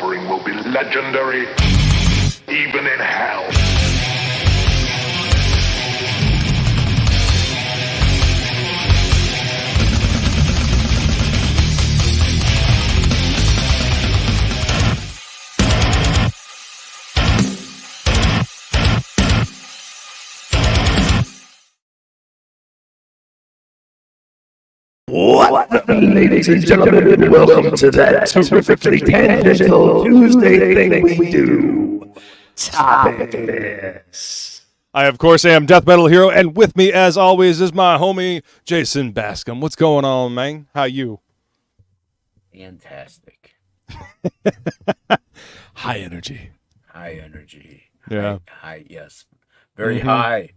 suffering will be legendary, even in hell. What up, ladies and gentlemen, and welcome to that terrifically tangential Tuesday thing we do. TOPicLESS. I, of course, am DeathMetalHero, and with me, as always, is my homie, Jason Bascom. What's going on, man? How you? Fantastic. High energy. High energy. Yeah. High, yes. Very high.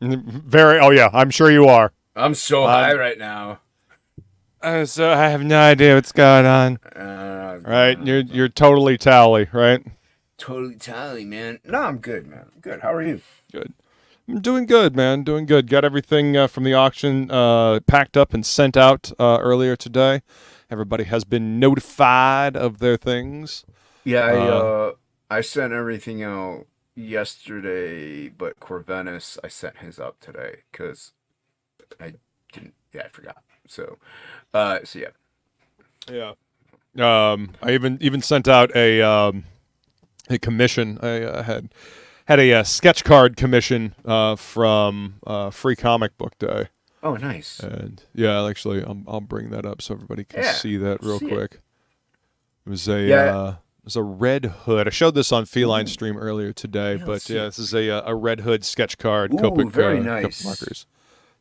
Very, oh yeah, I'm sure you are. I'm so high right now. So I have no idea what's going on. Right? You're totally tally, right? Totally tally, man. No, I'm good, man. I'm good. How are you? Good. I'm doing good, man. Doing good. Got everything from the auction packed up and sent out earlier today. Everybody has been notified of their things. Yeah, I sent everything out yesterday, but Corvinus, I sent his up today because I didn't. Yeah, I forgot. So yeah. Yeah. I even sent out a commission. I had a sketch card commission from Free Comic Book Day. Oh, nice. And yeah, actually, I'll bring that up so everybody can see that real quick. It was a Red Hood. I showed this on Feline stream earlier today, but yeah, this is a Red Hood sketch card. Ooh, very Copic nice. markers.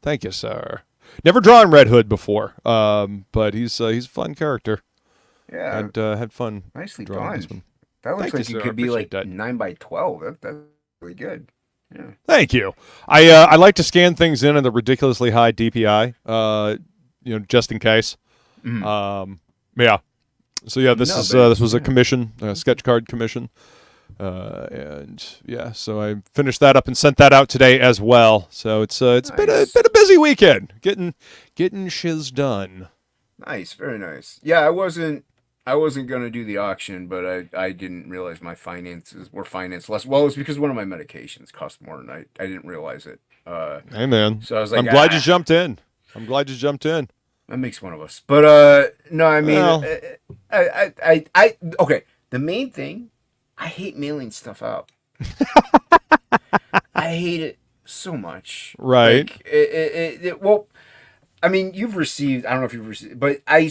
Thank you, sir. Never drawn Red Hood before, but he's a fun character. Yeah, and had fun. Nicely drawing done. this one. That looks like you, it sir. could be like That. 9x12. That's really good. Yeah. Thank you. I like to scan things in at a ridiculously high DPI, just in case. Yeah. So yeah, this was a commission, a sketch card commission, and yeah, so I finished that up and sent that out today as well. So it's Nice. been a busy weekend, getting shiz done. Nice, very nice. Yeah, I wasn't gonna do the auction, but I didn't realize my finances were financed less. Well, it's because one of my medications cost more, and I didn't realize it. Hey man, so I was like, I'm glad you jumped in. That makes one of us. But no, I mean, Well. I okay. The main thing, I hate mailing stuff out. I hate it so much. Right. Like, well, I mean, I don't know if you've received, but I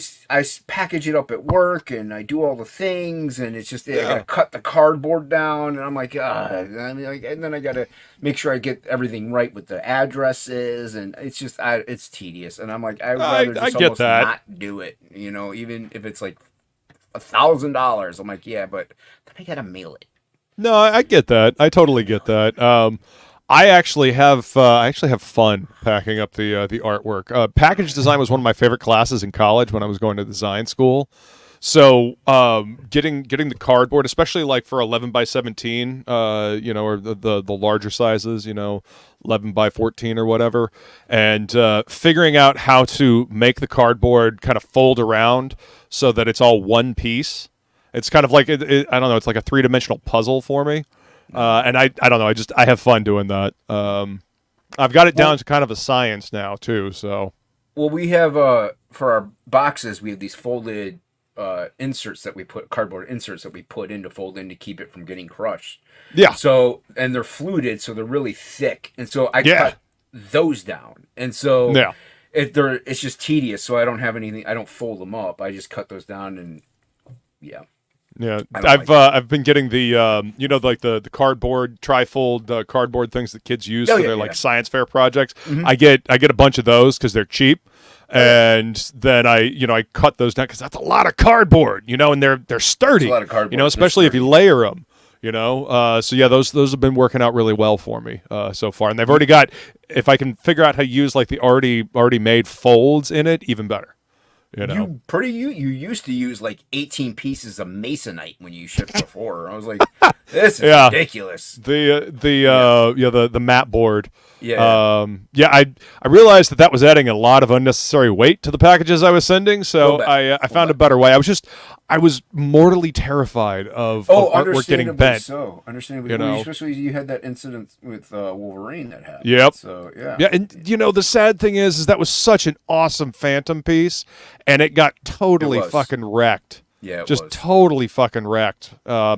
package it up at work and I do all the things, and it's just, I gotta cut the cardboard down, and I'm like, I mean, and then I gotta make sure I get everything right with the addresses, and it's just, it's tedious, and I'm like, I'd rather just almost not do it, even if it's like $1,000. I'm like, yeah, but then I gotta mail it. No, I get that. I totally get that. I actually have fun packing up the artwork. Package design was one of my favorite classes in college when I was going to design school. So getting the cardboard, especially like for 11 by 17, or the larger sizes, 11 by 14 or whatever, and figuring out how to make the cardboard kind of fold around so that it's all one piece. It's kind of like I don't know. It's like a 3-dimensional puzzle for me. And I don't know. I have fun doing that. I've got it down to kind of a science now too. So, well, we have for our boxes, we have these folded inserts that we put, cardboard inserts that we put in to fold in to keep it from getting crushed. Yeah. So, and they're fluted, so they're really thick, and so I cut those down, and so it's just tedious. So I don't have anything. I don't fold them up. I just cut those down, and yeah. Yeah, I've been getting the like the cardboard trifold cardboard things that kids use for their like science fair projects. I get a bunch of those because they're cheap, and then I cut those down because that's a lot of cardboard, and they're sturdy. That's a lot of cardboard, especially if you layer them. So yeah, those have been working out really well for me so far, and they've already got. If I can figure out how to use like the already made folds in it, even better. You used to use like 18 pieces of masonite when you shipped before. I was like, This is Yeah. ridiculous. The mat board. Yeah. I realized that was adding a lot of unnecessary weight to the packages I was sending, so I found a better way. I was mortally terrified of artwork getting bent. So understandably, You know? especially you had that incident with Wolverine that happened. Yep. So yeah. Yeah, and the sad thing is that was such an awesome Phantom piece, and it got totally fucking wrecked. Yeah, it just was. totally fucking wrecked. Yeah.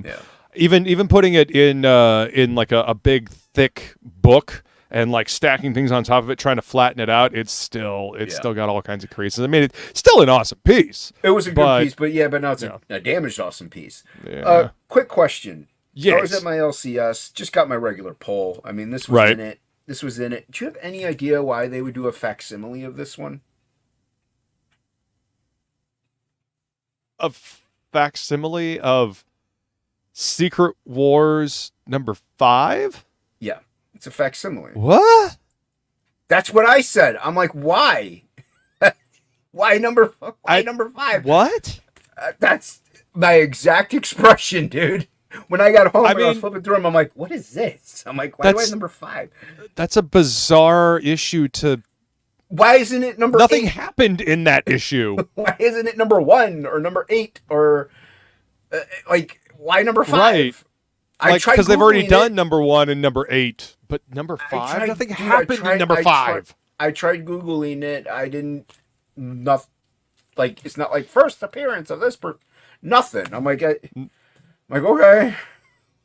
Even putting it in like a big thick book and like stacking things on top of it, trying to flatten it out, it's still got all kinds of creases. I mean, it's still an awesome piece. It was a good piece, but now it's a damaged awesome piece. Yeah. Quick question. Yes. I was at my LCS, just got my regular poll. I mean, this was in it. This was in it. Do you have any idea why they would do a facsimile of this one? A facsimile of Secret Wars #5? Yeah, it's a facsimile. What? That's what I said. I'm like, why? Why number 5? What? That's my exact expression, dude. When I got home, I was flipping through them. I'm like, what is this? I'm like, why do I have number 5? That's a bizarre issue to. Why isn't it number 8? Nothing happened in that issue. Why isn't it number 1 or number 8 or why number 5? Right. I tried because they've already Googling done number 1 and number 8, but number 5, nothing happened in number 5. I tried Googling it. I didn't. Nothing. Like it's not like first appearance of this nothing. I'm like, okay.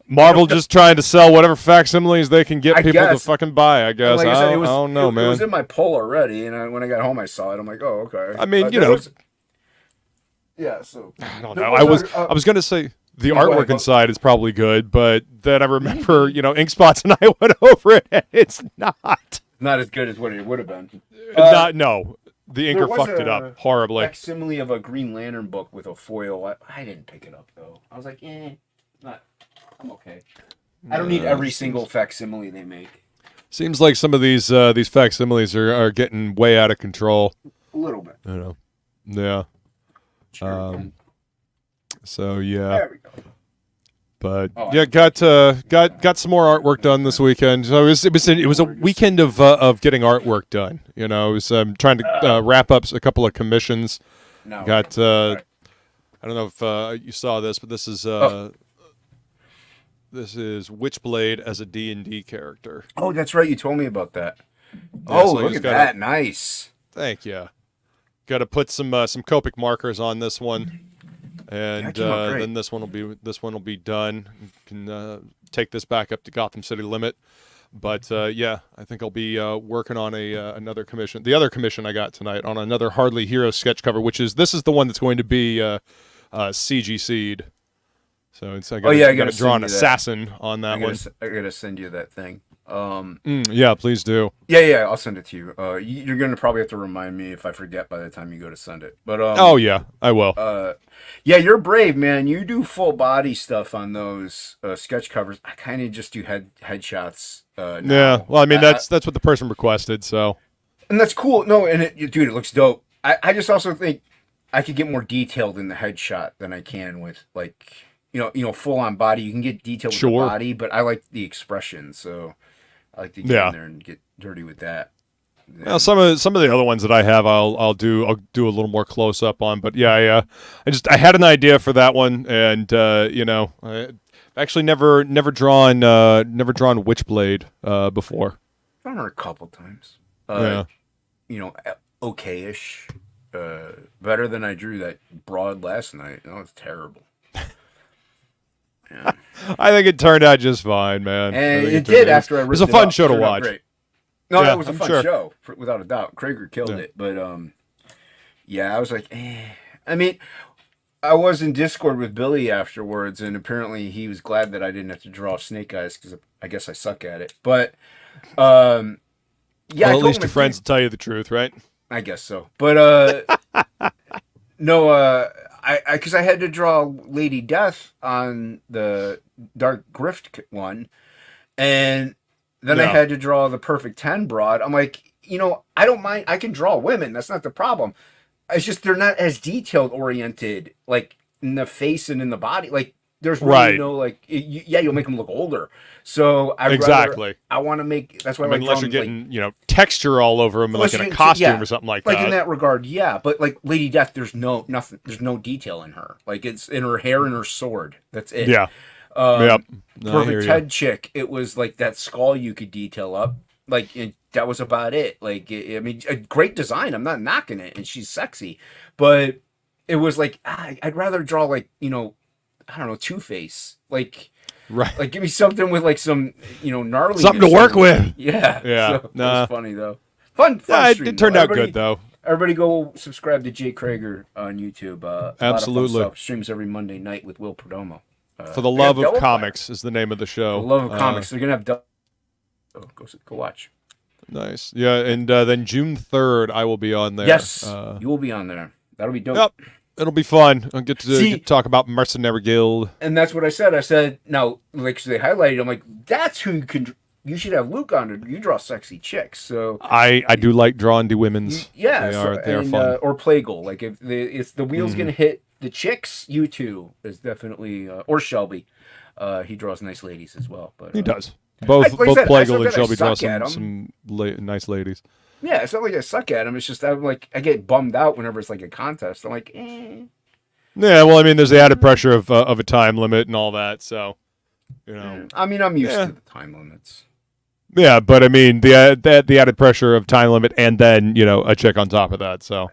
Marvel just trying to sell whatever facsimiles they can get people to fucking buy, I guess. Like I said, I don't know, man. It was in my poll already, and when I got home, I saw it. I'm like, oh, okay. I mean, yeah, so. I don't know. I was going to say the artwork inside is probably good, but then I remember, Ink Spots and I went over it, and it's not. Not as good as what it would have been. No. The inker fucked it up horribly. Facsimile of a Green Lantern book with a foil. I didn't pick it up, though. I was like, I'm okay. I don't need every single facsimile they make. Seems like some of these facsimiles are getting way out of control. A little bit. Yeah. So yeah. There we go. But got some more artwork done this weekend. So it was a weekend of getting artwork done. I was trying to wrap up a couple of commissions. I don't know if you saw this, but this is Witchblade as a D&D character. Oh, that's right. You told me about that. Look at that. Nice. Thank you. Got to put some Copic markers on this one. And then this one will be done. You can take this back up to Gotham City Limit. But I think I'll be working on another commission. The other commission I got tonight on another Hardly Hero sketch cover, this is the one that's going to be CGC'd. So I got to draw an assassin on that one. I gotta send you that thing. Yeah, please do. Yeah, I'll send it to you. You're gonna probably have to remind me if I forget by the time you go to send it. But oh yeah, I will. Yeah, you're brave, man. You do full body stuff on those sketch covers. I kind of just do headshots. Now. Yeah, well, I mean that's what the person requested, so. And that's cool. No, and dude, it looks dope. I just also think I could get more detailed in the headshot than I can with full on body. You can get detailed with the body, but I like the expression, so I like to get in there and get dirty with that. Well, some of the other ones that I have, I'll do a little more close up on. But I had an idea for that one, and I actually never drawn Witchblade before. Drawn her a couple times. Okay-ish. Better than I drew that broad last night. No, it's terrible. Yeah. I think it turned out just fine, man. And it did after I ripped it. It was a fun show to watch. No, it was a fun show, without a doubt. Krager killed it, but I was like, I mean, I was in Discord with Billy afterwards, and apparently he was glad that I didn't have to draw Snake Eyes because I guess I suck at it. But well, at least your friends will tell you the truth, right? I guess so. But no, because I had to draw Lady Death on the Dark Grift one, and then I had to draw the Perfect 10 broad. I'm like, I don't mind. I can draw women. That's not the problem. It's just they're not as detailed oriented, like in the face and in the body. Like There's really no like, you'll make them look older. So I want to make. That's why unless you're getting texture all over them, like in a costume or something like that. Like in that regard, yeah. But like Lady Death, there's nothing. There's no detail in her. Like it's in her hair and her sword. That's it. Yeah. Perfect Head chick. It was like that skull you could detail up. Like that was about it. Like I mean, a great design. I'm not knocking it, and she's sexy, but it was like I'd rather draw like I don't know, Two-Face. Like give me something with like some gnarly something to work with. Yeah. So, it was funny though. Fun stream, it turned out good though. Everybody go subscribe to Jay Krager on YouTube. Absolutely. A lot of fun stuff. Streams every Monday night with Will Perdomo. For the Love of Comics is the name of the show. For the Love of Comics. They're gonna have go watch. Nice. Yeah, and then June 3rd I will be on there. Yes, you will be on there. That'll be dope. Yep. It'll be fun. I'll get to talk about Mercenary Guild. And that's what I said. I said, now, like they highlighted, I'm like, that's who you should have Luke on it. You draw sexy chicks. So I do like drawing the women's. They are fun. Or Plague-L. Like if the wheel's gonna hit the chicks, you two is definitely or Shelby. He draws nice ladies as well. But he does. Both Plague-L and Shelby draw some nice ladies. Yeah, it's not like I suck at them. It's just I get bummed out whenever it's like a contest. I'm like, eh. Yeah, well, I mean, there's the added pressure of a time limit and all that. So, I mean, I'm used to the time limits. Yeah, but I mean, the added pressure of time limit and then a check on top of that. So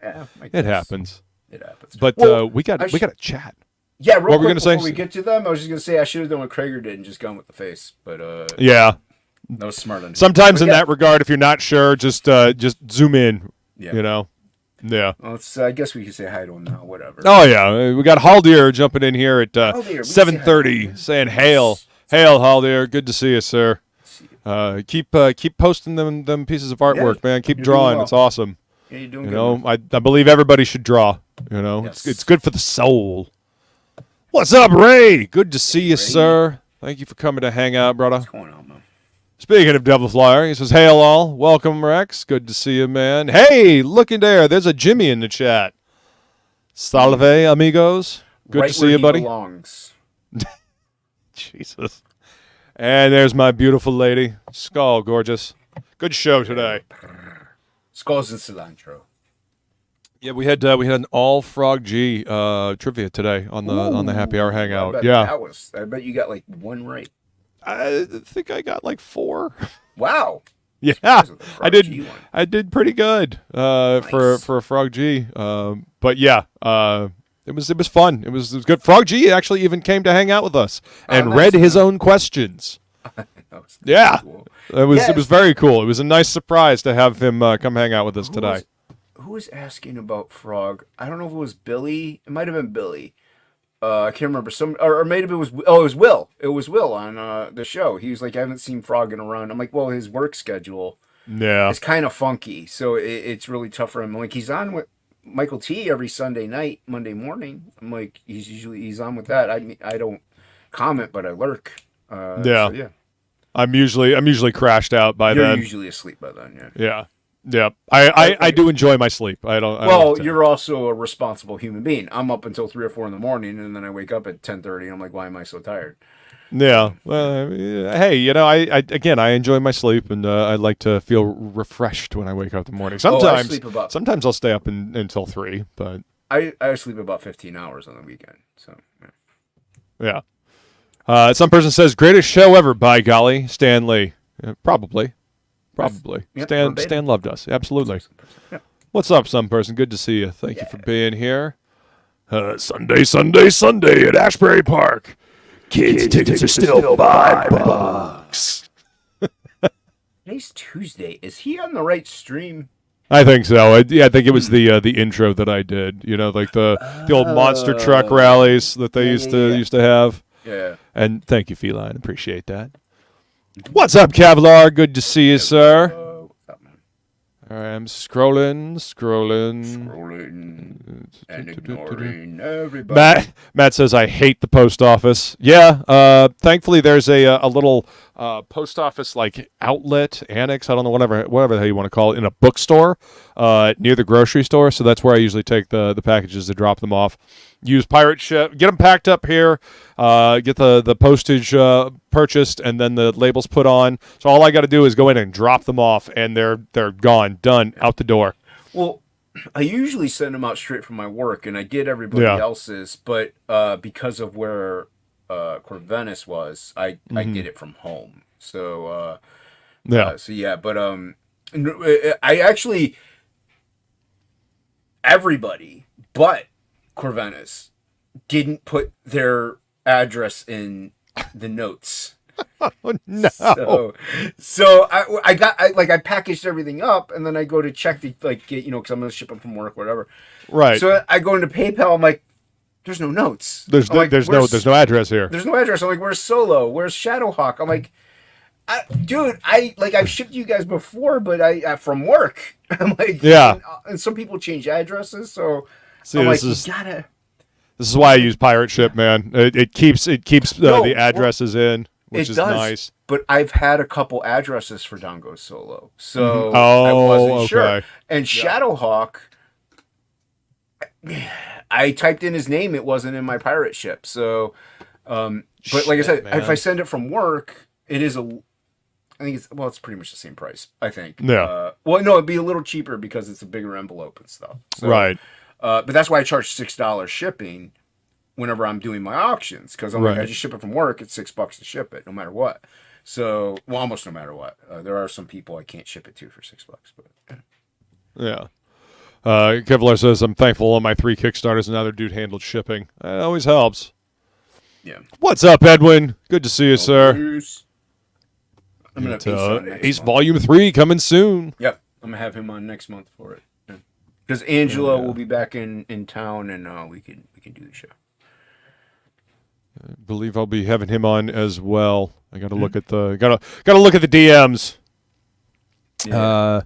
it happens. It happens. But we got to chat. Yeah, real quick before we get to them, I was just gonna say I should have done what Krager did and just gone with the face. But yeah. That was smart. Sometimes in that regard, if you're not sure, just zoom in. Yeah. Yeah. Well, I guess we can say hi to him now. Whatever. Oh yeah, we got Haldir jumping in here at 7:30, saying hail, Haldir. Good to see you, sir. Keep posting them pieces of artwork, man. Keep drawing. It's awesome. Yeah, you're doing good. I believe everybody should draw. It's good for the soul. What's up, Ray? Good to see you, sir. Thank you for coming to hang out, brother. What's going on, man? Speaking of Devil Flyer, he says, hail all. Welcome, Rex. Good to see you, man. Hey, look in there. There's a Jimmy in the chat. Salve, amigos. Good to see you, buddy. Belongs. Jesus. And there's my beautiful lady. Skull, gorgeous. Good show today. Skulls and cilantro. Yeah, we had an all Frog G trivia today on the Happy Hour Hangout. I bet you got like one right. I think I got like 4. Wow. Yeah, I did pretty good for a Frog G. But yeah, it was fun. It was good. Frog G actually even came to hang out with us and read his own questions. Yeah, cool. It was very cool. It was a nice surprise to have him come hang out with us today. Who was asking about Frog? I don't know if it was Billy. It might have been Billy. I can't remember. Or maybe it was. Oh, it was Will. It was Will on the show. He was like, I haven't seen Frog in a run. I'm like, well, his work schedule, is kind of funky, so it's really tough for him. I'm like, he's on with Michael T every Sunday night, Monday morning. I'm like, he's on with that. I don't comment, but I lurk. So, yeah. I'm usually crashed out by then. You're usually asleep by then. Yeah. Yeah. Yeah, I do enjoy my sleep. You're also a responsible human being. I'm up until 3 or 4 in the morning, and then I wake up at 10:30, and I'm like, why am I so tired? Yeah. Well, hey, I enjoy my sleep, and I like to feel refreshed when I wake up in the morning. Sometimes I'll stay up until 3, but I sleep about 15 hours on the weekend. So yeah. Some person says greatest show ever. By golly, Stan Lee. Probably. Yep, Stan loved us. Absolutely. Yep. What's up, some person? Good to see you. Thank you for being here. Sunday at Ashbury Park. Kids tickets are still $5. Today's Tuesday. Is he on the right stream? I think so. I think it was the intro that I did. Like the old monster truck rallies that they used to have. Yeah. And thank you, Feline. Appreciate that. What's up, Kevlar? Good to see you, sir. What's up, man? All right, I'm scrolling, and ignoring everybody. Matt says I hate the post office. Yeah, thankfully there's a little post office like outlet annex. I don't know whatever the hell you want to call it, in a bookstore near the grocery store. So that's where I usually take the packages to drop them off. use pirate ship, get them packed up here, get the postage purchased, and then the labels put on. So all I got to do is go in and drop them off, and they're gone, done, out the door. Well, I usually send them out straight from my work, and I get everybody else's, but because of where Corvinus was, I did it from home. So but I actually, everybody but Corvinus didn't put their address in the notes. Oh, no. So I packaged everything up, and then I go to check the get, because I'm gonna ship them from work, whatever. Right. So I go into PayPal. I'm like, there's no notes. There's no address here. There's no address. I'm like, where's Solo? Where's Shadowhawk? I'm like, dude, I've shipped you guys before, but I from work. I'm like, and some people change addresses, so see, I'm like, this This is why I use pirate ship, man. It keeps the addresses in, which is nice. But I've had a couple addresses for Dongo Solo, so I wasn't sure. And Shadowhawk, I typed in his name; it wasn't in my pirate ship. So, but like I said, man, if I send it from work, it is I think it's pretty much the same price. I think. Yeah. Well, no, it'd be a little cheaper because it's a bigger envelope and stuff. So, right. But that's why I charge $6 shipping whenever I'm doing my auctions, because I'm like, I just ship it from work. It's $6 to ship it, no matter what. So, well, almost no matter what. There are some people I can't ship it to for $6, but yeah. Kevlar says, I'm thankful all my 3 Kickstarters another dude handled shipping. It always helps. Yeah. What's up, Edwin? Good to see you, sir. I'm gonna Ace Volume 3 coming soon. Yep. I'm gonna have him on next month for it. Because Angela will be back in town, and we can do the show. I believe I'll be having him on as well. I got to look at the gotta look at the DMs. Yeah.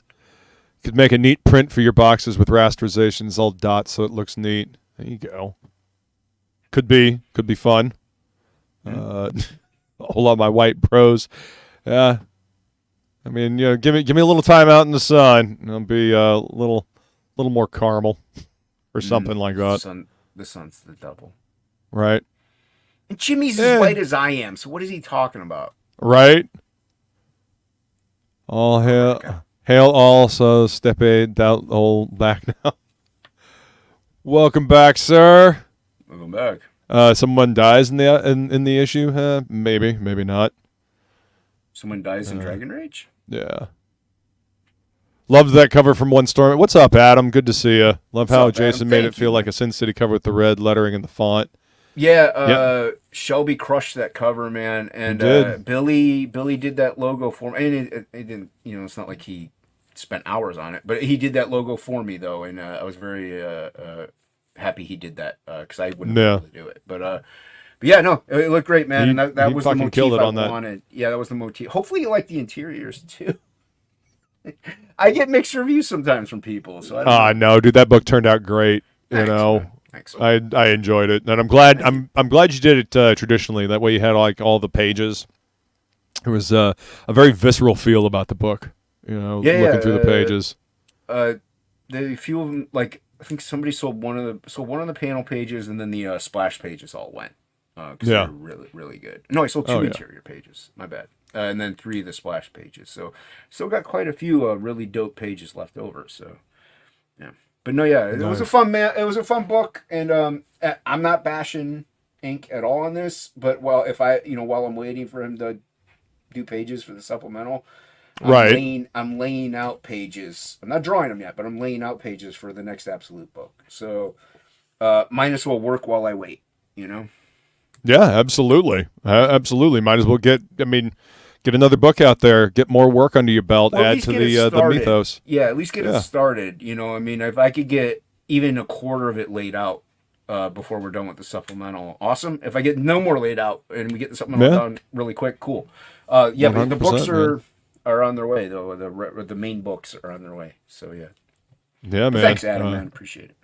Could make a neat print for your boxes with rasterizations, all dots, so it looks neat. There you go. Could be fun. A whole lot of my white pros. Yeah. I mean, give me a little time out in the sun, and I'll be a little more caramel or something like that. The sun's the devil. Right. And Jimmy's as white as I am, so what is he talking about? Right. All hail also Steppe doubt old back now. Welcome back, sir. Welcome back. Someone dies in the issue? Maybe not. Someone dies in Dragon Rage? Yeah. Loved that cover from One Storm. What's up, Adam? Good to see you. Love how Jason made it feel like a Sin City cover with the red lettering and the font. Yeah, Shelby crushed that cover, man, and Billy did that logo for me. And it didn't, it's not like he spent hours on it, but he did that logo for me though, and I was very happy he did that because I wouldn't be able to do it. But yeah, no, it looked great, man. And that was the motif I wanted. Yeah, that was the motif. Hopefully, you like the interiors too. I get mixed reviews sometimes from people, so I don't know. No, dude, that book turned out great. Thanks, I enjoyed it, and I'm glad you did it traditionally. That way, you had like all the pages. There was a very visceral feel about the book. Looking through the pages. The few of them, like I think somebody sold one of the panel pages, and then the splash pages all went. Because they're really, really good. No, I sold 2 interior pages. My bad. And then 3 of the splash pages. So still got quite a few really dope pages left over. So yeah, but no, yeah, it was a fun It was a fun book, and I'm not bashing ink at all on this. But while I'm waiting for him to do pages for the supplemental, I'm laying out pages. I'm not drawing them yet, but I'm laying out pages for the next Absolute book. So might as well work while I wait. Yeah, absolutely. Absolutely. Might as well get another book out there, get more work under your belt, add to the mythos. Yeah, at least get it started. If I could get even a quarter of it laid out before we're done with the supplemental, awesome. If I get no more laid out and we get the supplemental done really quick, cool. But the books are on their way, though. The main books are on their way. So, yeah. Yeah, man. Thanks, Adam, man. Appreciate it.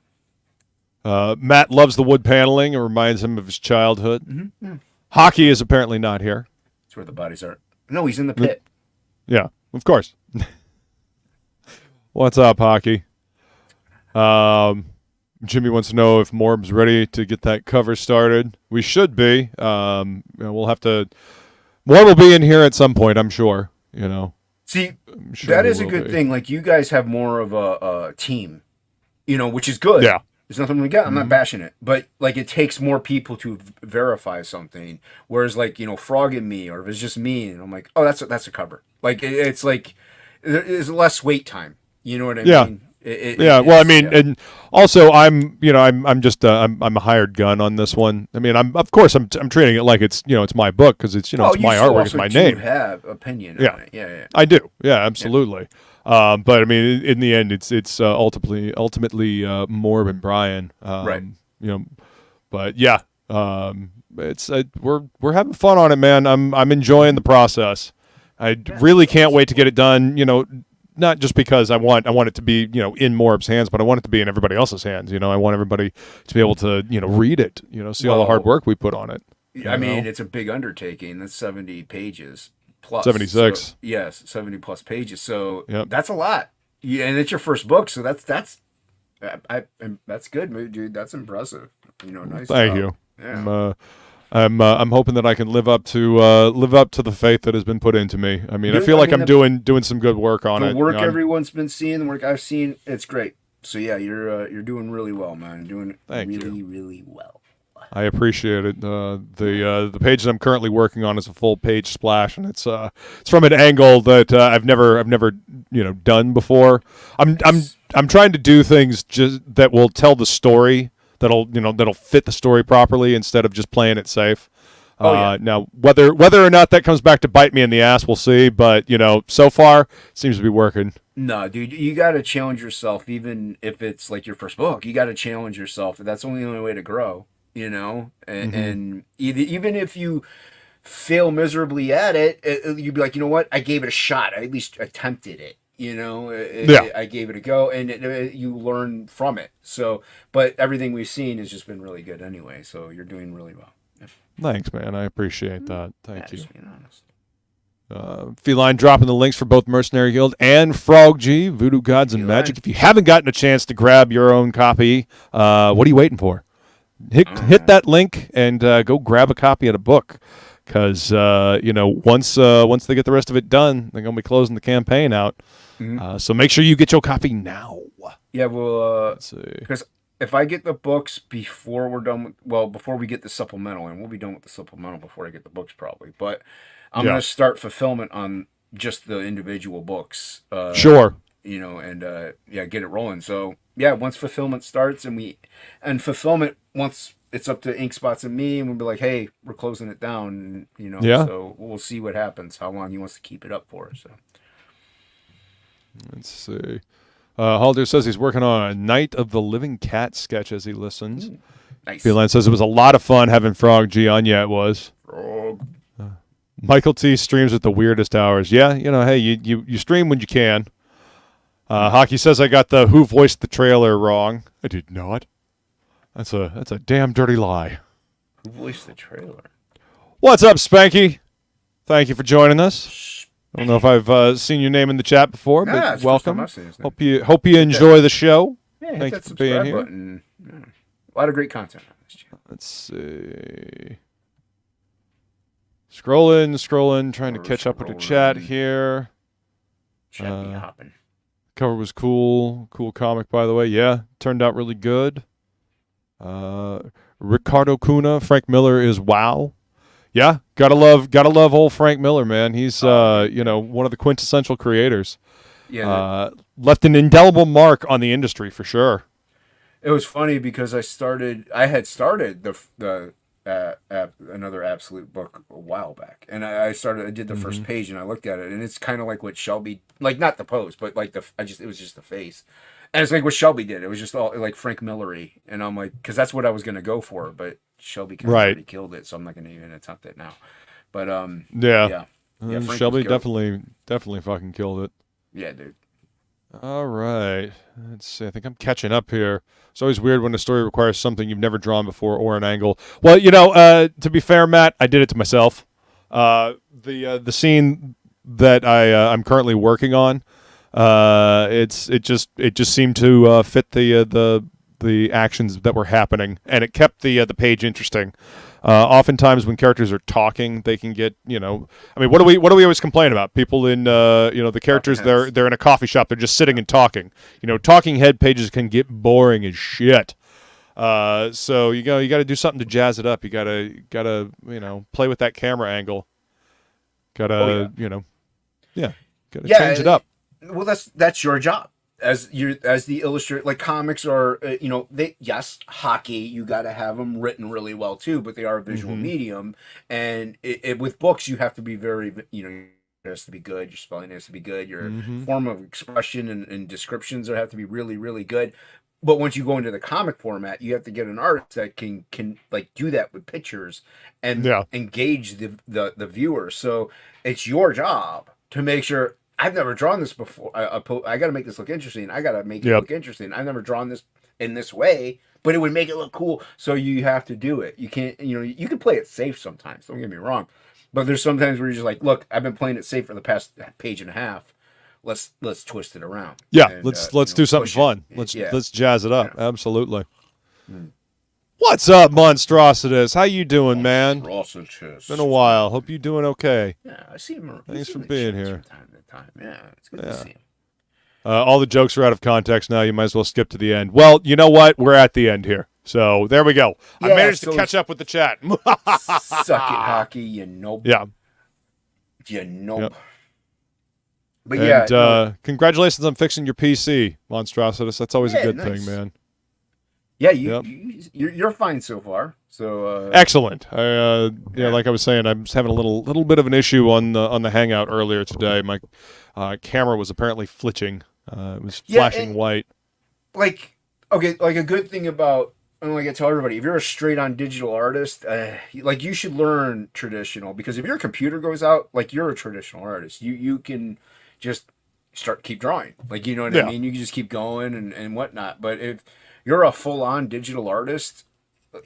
Matt loves the wood paneling. It reminds him of his childhood. Mm-hmm. Yeah. Hockey is apparently not here. That's where the bodies are. No, he's in the pit. Yeah, of course. What's up, Hockey? Jimmy wants to know if Morb's ready to get that cover started. We should be. We'll have to. Morb will be in here at some point, I'm sure. See, Sure that he is a will good be. thing. Like, you guys have more of a team, which is good. Yeah. There's nothing we got. I'm not bashing it, but like, it takes more people to verify something. Whereas, like, Frog and me, or if it's just me, and I'm like, oh, that's a cover. Like, it's like there's less wait time. You know what I Yeah. mean? Well, I mean, and also I'm just I'm a hired gun on this one. I mean, I'm treating it like it's it's my book because it's it's my artwork, it's my name. You have opinion. Yeah. On it. Yeah. I do. Yeah, absolutely. But I mean, in the end, it's ultimately Morb and Brian. Right. But yeah, it's we're having fun on it, man. I'm enjoying the process. I really can't wait to get it done. Not just because I want it to be in Morb's hands, but I want it to be in everybody else's hands. I want everybody to be able to read it. See all the hard work we put on it. I mean, it's a big undertaking. That's 70 pages plus. 76. So, yes, 70 plus pages. So Yep. that's a lot. Yeah, and it's your first book, so that's good, dude. That's impressive. Nice. Thank job. you. Yeah. I'm hoping that I can live up to the faith that has been put into me. I mean, I feel like I'm doing some good work on it. The work everyone's been seeing, the work I've seen, it's great. So yeah, you're doing really well, man. You're doing really well. I appreciate it. The page that I'm currently working on is a full page splash, and it's from an angle that I've never done before. I'm trying to do things just that will tell the story that'll fit the story properly instead of just playing it safe. Now whether or not that comes back to bite me in the ass, we'll see. But so far it seems to be working. No, dude, you got to challenge yourself, even if it's like your first book. You got to challenge yourself. That's only the only way to grow. And even if you fail miserably at it, you'd be like, you know what? I gave it a shot. I at least attempted it. I gave it a go, and you learn from it. So, but everything we've seen has just been really good anyway. So you're doing really well. Thanks, man. I appreciate that. Thank you. Just being honest. Feline dropping the links for both Mercenary Guild and Frog G, Voodoo Gods and Magic. If you haven't gotten a chance to grab your own copy, what are you waiting for? Hit that link and go grab a copy of the book, because once they get the rest of it done, they're gonna be closing the campaign out. So make sure you get your copy now. Yeah, well, Let's see. because if I get the books before we're done before we get the supplemental, and we'll be done with the supplemental before I get the books probably, but I'm gonna start fulfillment on just the individual books. Sure. And get it rolling. So yeah, once fulfillment starts, and fulfillment, once it's up to Ink Spots and me, and we'll be like, hey, we're closing it down. So we'll see what happens, how long he wants to keep it up for. So let's see. Halder says he's working on a Night of the Living Cat sketch as he listens. nice. Feline says it was a lot of fun having Frog G on. Yeah, it was. Frog. Michael T streams at the weirdest hours. Yeah, hey, you stream when you can. Hockey says I got the who voiced the trailer wrong. I did not. That's a damn dirty lie. Who voiced the trailer? What's up, Spanky? Thank you for joining us. I don't know if I've seen your name in the chat before, but welcome. Hope you enjoy the show. Yeah, Thank you for being here. Button. Yeah. A lot of great content on this channel. Let's see. Scrolling, trying to catch up with the chat here. Chat be hopping. Cover was cool. Cool comic, by the way. Yeah, turned out really good. Ricardo Cuna, Frank Miller is wow. Yeah, gotta love old Frank Miller, man. He's one of the quintessential creators. Yeah. Left an indelible mark on the industry for sure. It was funny because I had started the another Absolute book a while back, and I did the first page, and I looked at it, and it's kind of like what Shelby, like, not the pose, but like it was just the face, and it's like what Shelby did. It was just all like Frank Millery, and I'm like, because that's what I was gonna go for, but Shelby kind of already killed it, so I'm not gonna even attempt it now. But yeah, Shelby definitely fucking killed it. Yeah, dude. All right, let's see. I think I'm catching up here. It's always weird when a story requires something you've never drawn before or an angle. Well, to be fair, Matt, I did it to myself. The scene that I'm currently working on, it just seemed to fit the the actions that were happening, and it kept the page interesting. Oftentimes, when characters are talking, they can get, I mean, what do we always complain about? People in the characters, they're in a coffee shop, they're just sitting and talking. Talking head pages can get boring as shit. So you got to do something to jazz it up. You gotta play with that camera angle. Gotta change it up. Well, that's your job as the illustrator. Like comics are, hockey, you got to have them written really well too, but they are a visual medium, and with books you have to be very, it has to be good. Your spelling has to be good. Your form of expression and descriptions have to be really, really good. But once you go into the comic format, you have to get an artist that can like do that with pictures and engage the viewer. So it's your job to make sure. I've never drawn this before. I got to make this look interesting. I got to make it look interesting. I've never drawn this in this way, but it would make it look cool. So you have to do it. You can't, you can play it safe sometimes. Don't get me wrong, but there's sometimes where you're just like, look, I've been playing it safe for the past page and a half. Let's twist it around. Yeah, and, let's do something fun. Let's jazz it up. Yeah. Absolutely. What's up, Monstrositus? How you doing, man? Monstrositus. Been a while. Hope you're doing okay. Yeah, I see him. Thanks for being here. From time to time. Yeah, it's good to see him. All the jokes are out of context now. You might as well skip to the end. Well, you know what? We're at the end here. So there we go. I managed to catch up with the chat. Suck it, hockey, you nope. Yeah. You nope. Yep. But congratulations on fixing your PC, Monstrositus. That's always a good thing, man. Yeah, you're fine so far. So excellent. Like I was saying, I was having a little bit of an issue on the Hangout earlier today. My camera was apparently flitching. It was flashing white. Like a good thing about, and like I tell everybody, if you're a straight on digital artist, like you should learn traditional, because if your computer goes out, like you're a traditional artist, you can just keep drawing. Like, you know what I mean? You can just keep going and whatnot. But if you're a full on digital artist,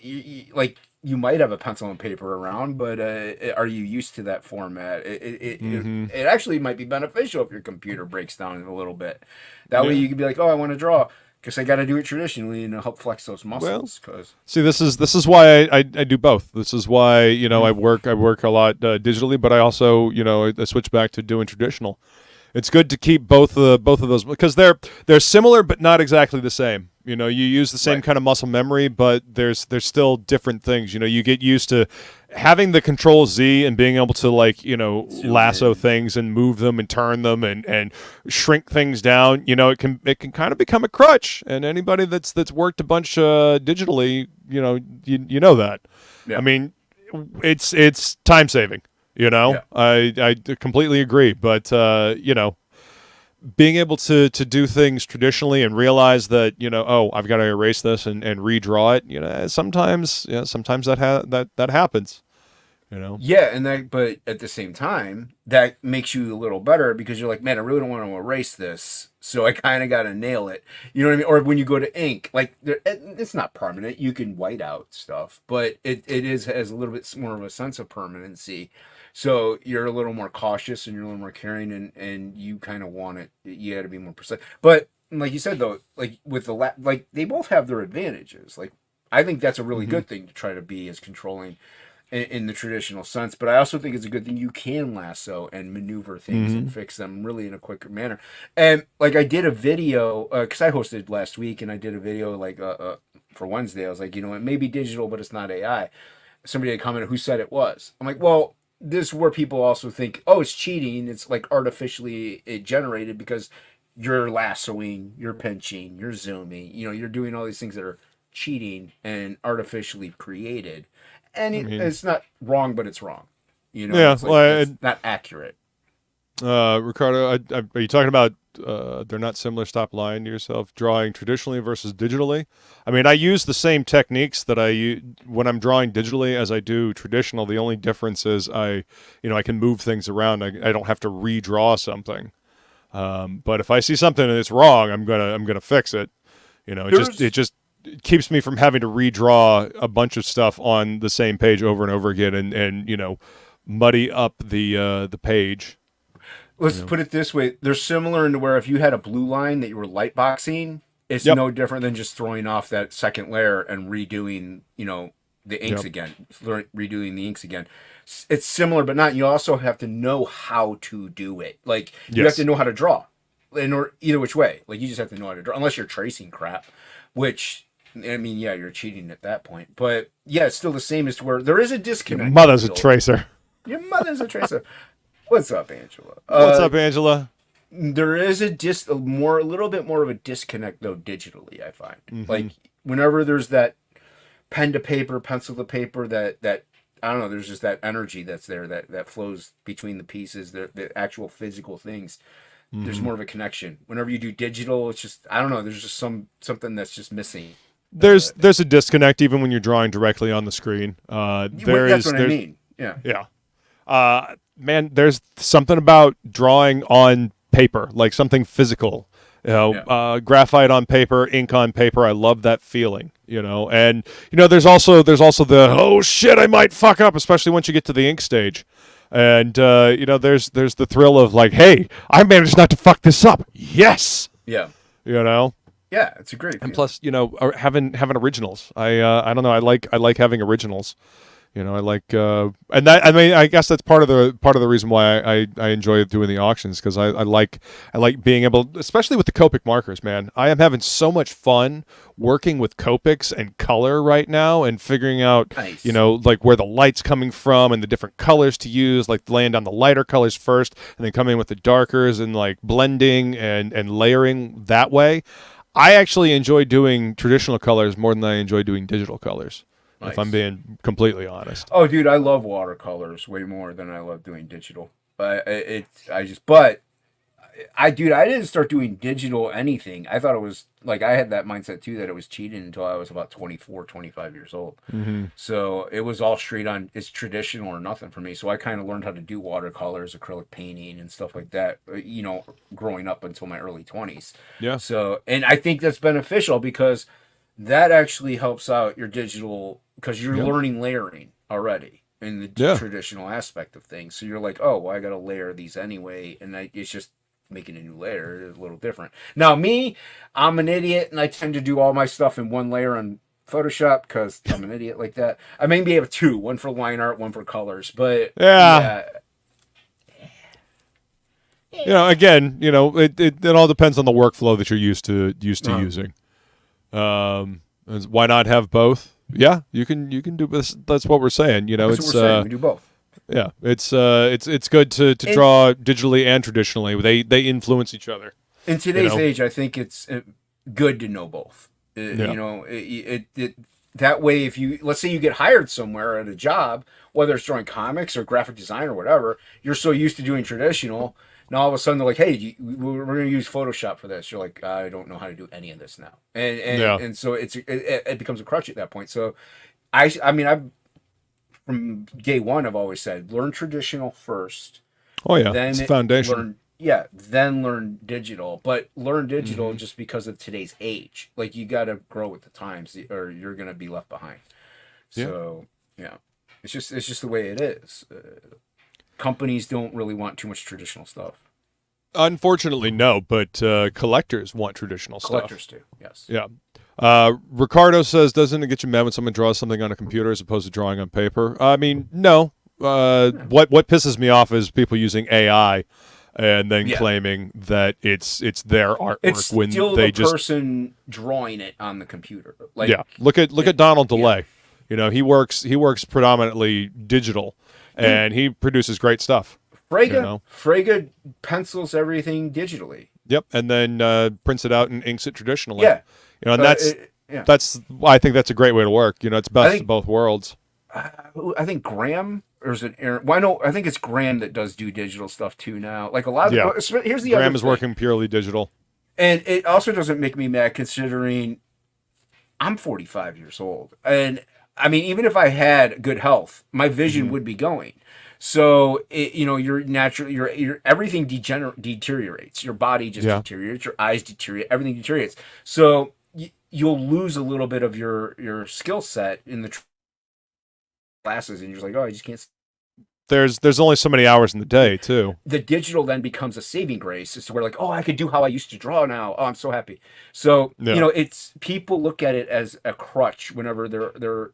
you might have a pencil and paper around, but are you used to that format? It actually might be beneficial if your computer breaks down a little bit. That way you can be like, oh, I want to draw. Because I got to do it traditionally and help flex those muscles. See, this is why I do both. This is why I work a lot digitally, but I also I switch back to doing traditional. It's good to keep both of those, because they're similar but not exactly the same. You use the same kind of muscle memory, but there's still different things. You get used to having the Control Z and being able to lasso things and move them and turn them and shrink things down. It can kind of become a crutch. And anybody that's worked a bunch digitally, you know that. Yeah. I mean, it's time saving. I completely agree, but being able to do things traditionally and realize that I've got to erase this and redraw it. Sometimes that happens. But at the same time, that makes you a little better, because you're like, man, I really don't want to erase this, so I kind of got to nail it. You know what I mean? Or when you go to ink, like it's not permanent. You can white out stuff, but it has a little bit more of a sense of permanency. So you're a little more cautious and you're a little more caring, and you kind of want it. You got to be more precise. But like you said, though, like with the they both have their advantages. Like, I think that's a really good thing to try to be as controlling in the traditional sense. But I also think it's a good thing you can lasso and maneuver things and fix them really in a quicker manner. And like I did a video because I hosted last week, and I did a video for Wednesday. I was like, it may be digital, but it's not AI. Somebody had commented, who said it was? I'm like, well, this is where people also think, oh, it's cheating. It's like artificially generated, because you're lassoing, you're pinching, you're zooming. You're doing all these things that are cheating and artificially created. And it's not wrong, but it's wrong. It's not accurate. Ricardo, are you talking about they're not similar? Stop lying to yourself. Drawing traditionally versus digitally. I mean, I use the same techniques that I use when I'm drawing digitally as I do traditional. The only difference is I can move things around. I don't have to redraw something. But if I see something and it's wrong, I'm gonna fix it. It just keeps me from having to redraw a bunch of stuff on the same page over and over again and muddy up the page. Let's put it this way. They're similar in where if you had a blue line that you were light boxing, It's Yep. no different than just throwing off that second layer and redoing, the inks Yep. again, redoing the inks again. It's similar, but not. You also have to know how to do it. Like you have Yes. to know how to draw, either which way. Like you just have to know how to draw, unless you're tracing crap, which I mean, yeah, you're cheating at that point. But yeah, it's still the same as to where there is a disconnect. Mother's a tracer. Your mother's a tracer. What's up, Angela? What's up, Angela? There is a little bit more of a disconnect though digitally. I find like whenever there's that pen to paper, pencil to paper, that I don't know, there's just that energy that's there that flows between the pieces, the actual physical things. There's more of a connection. Whenever you do digital, it's just I don't know. There's just something that's just missing. There's a disconnect even when you're drawing directly on the screen. That's what I mean. Yeah. Yeah. Man, there's something about drawing on paper, like something physical. Graphite on paper, ink on paper. I love that feeling. And there's also the oh shit, I might fuck up, especially once you get to the ink stage. And there's the thrill of like, hey, I managed not to fuck this up. Yes. Yeah. Yeah, it's a great feeling. And plus, having originals. I don't know. I like having originals. I like, and that. I mean, I guess that's part of the reason why I enjoy doing the auctions, because I like being able, especially with the Copic markers, man. I am having so much fun working with Copics and color right now, and figuring out, Nice. like where the light's coming from and the different colors to use, like laying down the lighter colors first, and then coming in with the darkers and like blending and layering that way. I actually enjoy doing traditional colors more than I enjoy doing digital colors. Nice. If I'm being completely honest. Oh, dude, I love watercolors way more than I love doing digital. I didn't start doing digital anything. I thought it was like I had that mindset too that it was cheating until I was about 24, 25 years old. Mm-hmm. So it was all straight on. It's traditional or nothing for me. So I kind of learned how to do watercolors, acrylic painting, and stuff like that. Growing up until my early 20s. Yeah. So, and I think that's beneficial because that actually helps out your digital, because you're learning layering already in the traditional aspect of things. So you're like, oh, well, I got to layer these anyway. And it's just making a new layer is a little different. Now, I'm an idiot, and I tend to do all my stuff in one layer on Photoshop because I'm an idiot like that. I maybe have two, one for line art, one for colors. But yeah. Again, it all depends on the workflow that you're used to using. Why not have both? Yeah, you can do this. That's what we're saying. That's what we're saying. We do both. Yeah, it's good to draw digitally and traditionally. They influence each other. In today's age, I think it's good to know both. That way, if let's say you get hired somewhere at a job, whether it's drawing comics or graphic design or whatever, you're so used to doing traditional. Now all of a sudden they're like, "Hey, we're going to use Photoshop for this." You're like, "I don't know how to do any of this now," and so it becomes a crutch at that point. So, I mean, I've from day one I've always said, learn traditional first. Oh yeah, then it's a foundation. Then learn digital, but learn digital just because of today's age. Like you got to grow with the times, or you're going to be left behind. So it's just the way it is. Companies don't really want too much traditional stuff. Unfortunately, no, but collectors want traditional stuff. Collectors do, yes. Yeah. Ricardo says, doesn't it get you mad when someone draws something on a computer as opposed to drawing on paper? I mean, no. What pisses me off is people using AI and then claiming that it's their artwork when still they the person drawing it on the computer. Like, look at Donald DeLay. He works predominantly digital. And he produces great stuff. Frege pencils everything digitally. Yep, and then prints it out and inks it traditionally. Yeah, and that's I think that's a great way to work. It's best of both worlds. I think Graham or is it Aaron? Well, I know. I think it's Graham that does do digital stuff too now. Like a lot of here's the Graham other is thing. working purely digital, and it also doesn't make me mad considering I'm 45 years old and. I mean, even if I had good health, my vision would be going. So, you're naturally, your everything deteriorates. Your body just deteriorates. Your eyes deteriorate. Everything deteriorates. So you'll lose a little bit of your skill set in the classes, and you're just like, oh, I just can't. There's only so many hours in the day too. The digital then becomes a saving grace. It's where like, oh, I could do how I used to draw now. Oh, I'm so happy. So it's people look at it as a crutch whenever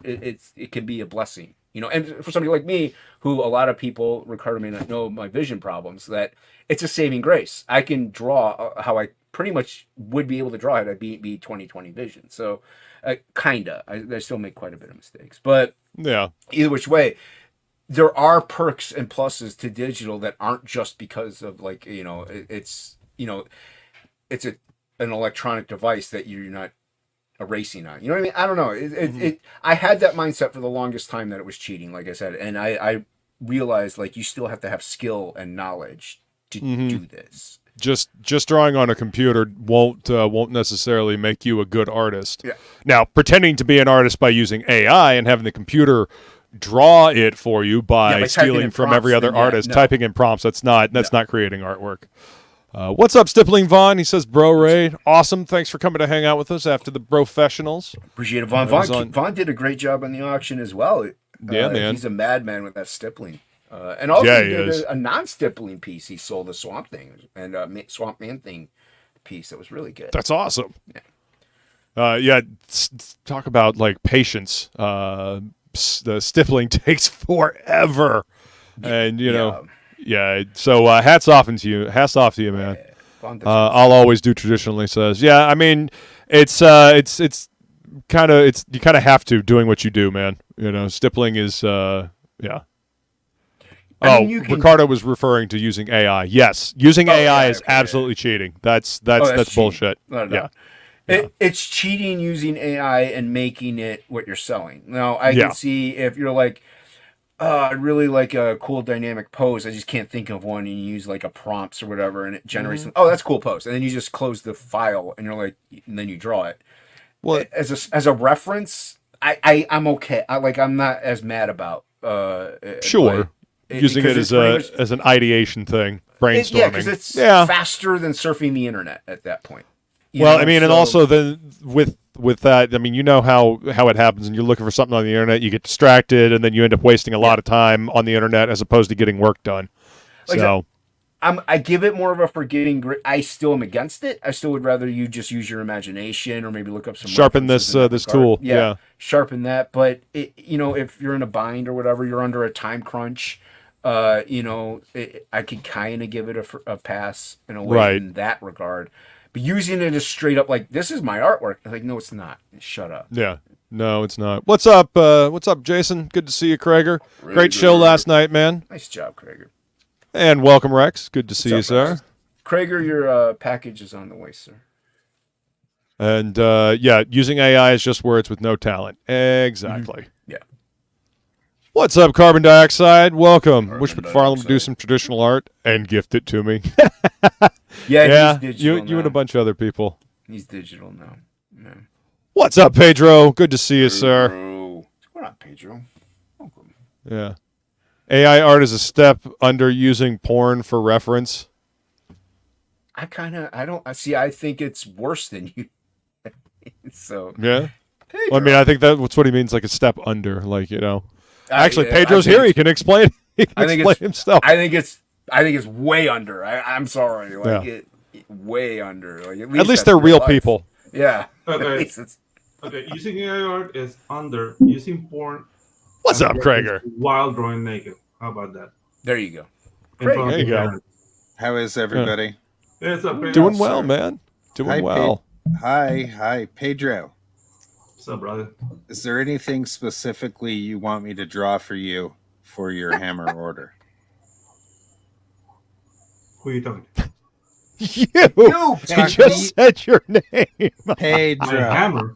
it can be a blessing. And for somebody like me, who a lot of people, Ricardo may not know my vision problems, that it's a saving grace. I can draw how I pretty much would be able to draw it. I'd be 20/20 vision. So kinda. I still make quite a bit of mistakes, but either which way. There are perks and pluses to digital that aren't just because of like, it's an electronic device that you're not erasing on. You know what I mean? I don't know. I had that mindset for the longest time that it was cheating, like I said. And I realized like you still have to have skill and knowledge to do this. Just drawing on a computer won't necessarily make you a good artist. Yeah. Now, pretending to be an artist by using AI and having the computer draw it for you by stealing from every other artist, typing in prompts, that's not creating artwork. What's up, Stippling Vaughn? He says, Bro Ray, awesome. Thanks for coming to hang out with us after the Professionals. Appreciate it, Vaughn. Vaughn did a great job on the auction as well. Man. He's a madman with that stippling. And also he did a non-stippling piece. He sold a Swamp Thing and a Swamp Man Thing piece that was really good. That's awesome. Talk about like patience. The stippling takes forever, and so hats off to you, man. I'll always do traditionally. Says, I mean, it's you kind of have to doing what you do, man. Stippling is Ricardo was referring to using AI. Yes, using AI is absolutely cheating. That's bullshit. It's cheating using AI and making it what you're selling. Now, I can see if you're like, I really like a cool dynamic pose. I just can't think of one. And you use like a prompts or whatever, and it generates them. Oh, that's a cool pose. And then you just close the file, and you're like, and then you draw it. Well, as a reference, I'm okay. I'm not as mad about. Using it as an ideation thing, brainstorming. Because it's faster than surfing the internet at that point. And also then with that, I mean, how it happens, and you're looking for something on the internet, you get distracted, and then you end up wasting a lot of time on the internet as opposed to getting work done. I give it more of a forgiving. I still am against it. I still would rather you just use your imagination or maybe look up some sharpen this tool. Yeah, sharpen that. But if you're in a bind or whatever, you're under a time crunch. I could kind of give it a pass in a way in that regard. But using it as straight up like, this is my artwork. Like, no, it's not. Shut up. Yeah. No, it's not. What's up, Jason? Good to see you, Krager. Great show last night, man. Nice job, Krager. And welcome, Rex. Good to see you, sir. Rex? Krager, your package is on the way, sir. And, using AI is just words with no talent. Exactly. Yeah. What's up, Carbon Dioxide? Welcome. Wish McFarlane would do some traditional art and gift it to me. He's digital you and a bunch of other people. He's digital now. Yeah. What's up, Pedro? Good to see you, sir. What's going on, Pedro? Welcome. Yeah. AI art is a step under using porn for reference. I think it's worse than you. So. Yeah. Well, I mean, I think that's what he means, like a step under, like, Actually, Pedro's here. He can explain. He can explain himself. I think it's way under. I'm sorry, way under. Like, at least they're real people. Yeah. Okay. Okay. Using AI art is under. Using porn. What's up, Krager? While drawing naked. How about that? There you go. There you go. How is everybody? Yeah, it's up, doing well, man. Doing well. Hi, Pedro. What's up, brother? Is there anything specifically you want me to draw for you for your hammer order? Who are you talking to? You just said your name. Pedro. Hammer.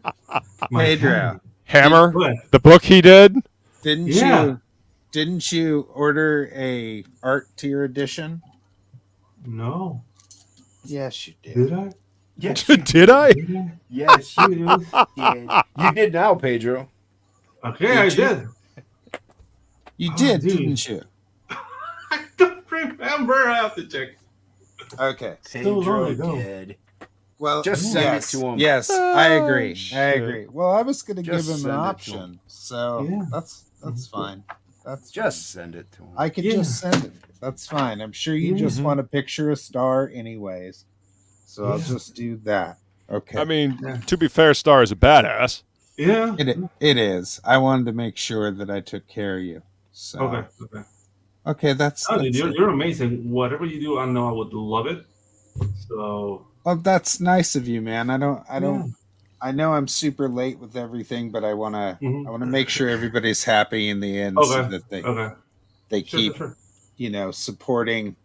Pedro. Hammer? The book he did? Didn't you order a art tier edition? No. Yes, you did. Did I? Yes. Did I? Yes, you did. You did now, Pedro. Okay, I did. You did, didn't you? I don't remember. I have to check. Okay. Pedro did. Well, just send it to him. Yes, I agree. Well, I was going to give him an option, so that's fine. That's Just send it to him. I could just send it. That's fine. I'm sure you just want to picture a star anyways. So I'll just do that. Okay. I mean, to be fair, Star is a badass. Yeah. It is. I wanted to make sure that I took care of you. So Okay. That's You're amazing. Whatever you do, I know I would love it. So. Well, that's nice of you, man. I know I'm super late with everything, but I want to make sure everybody's happy in the end, so that they keep supporting,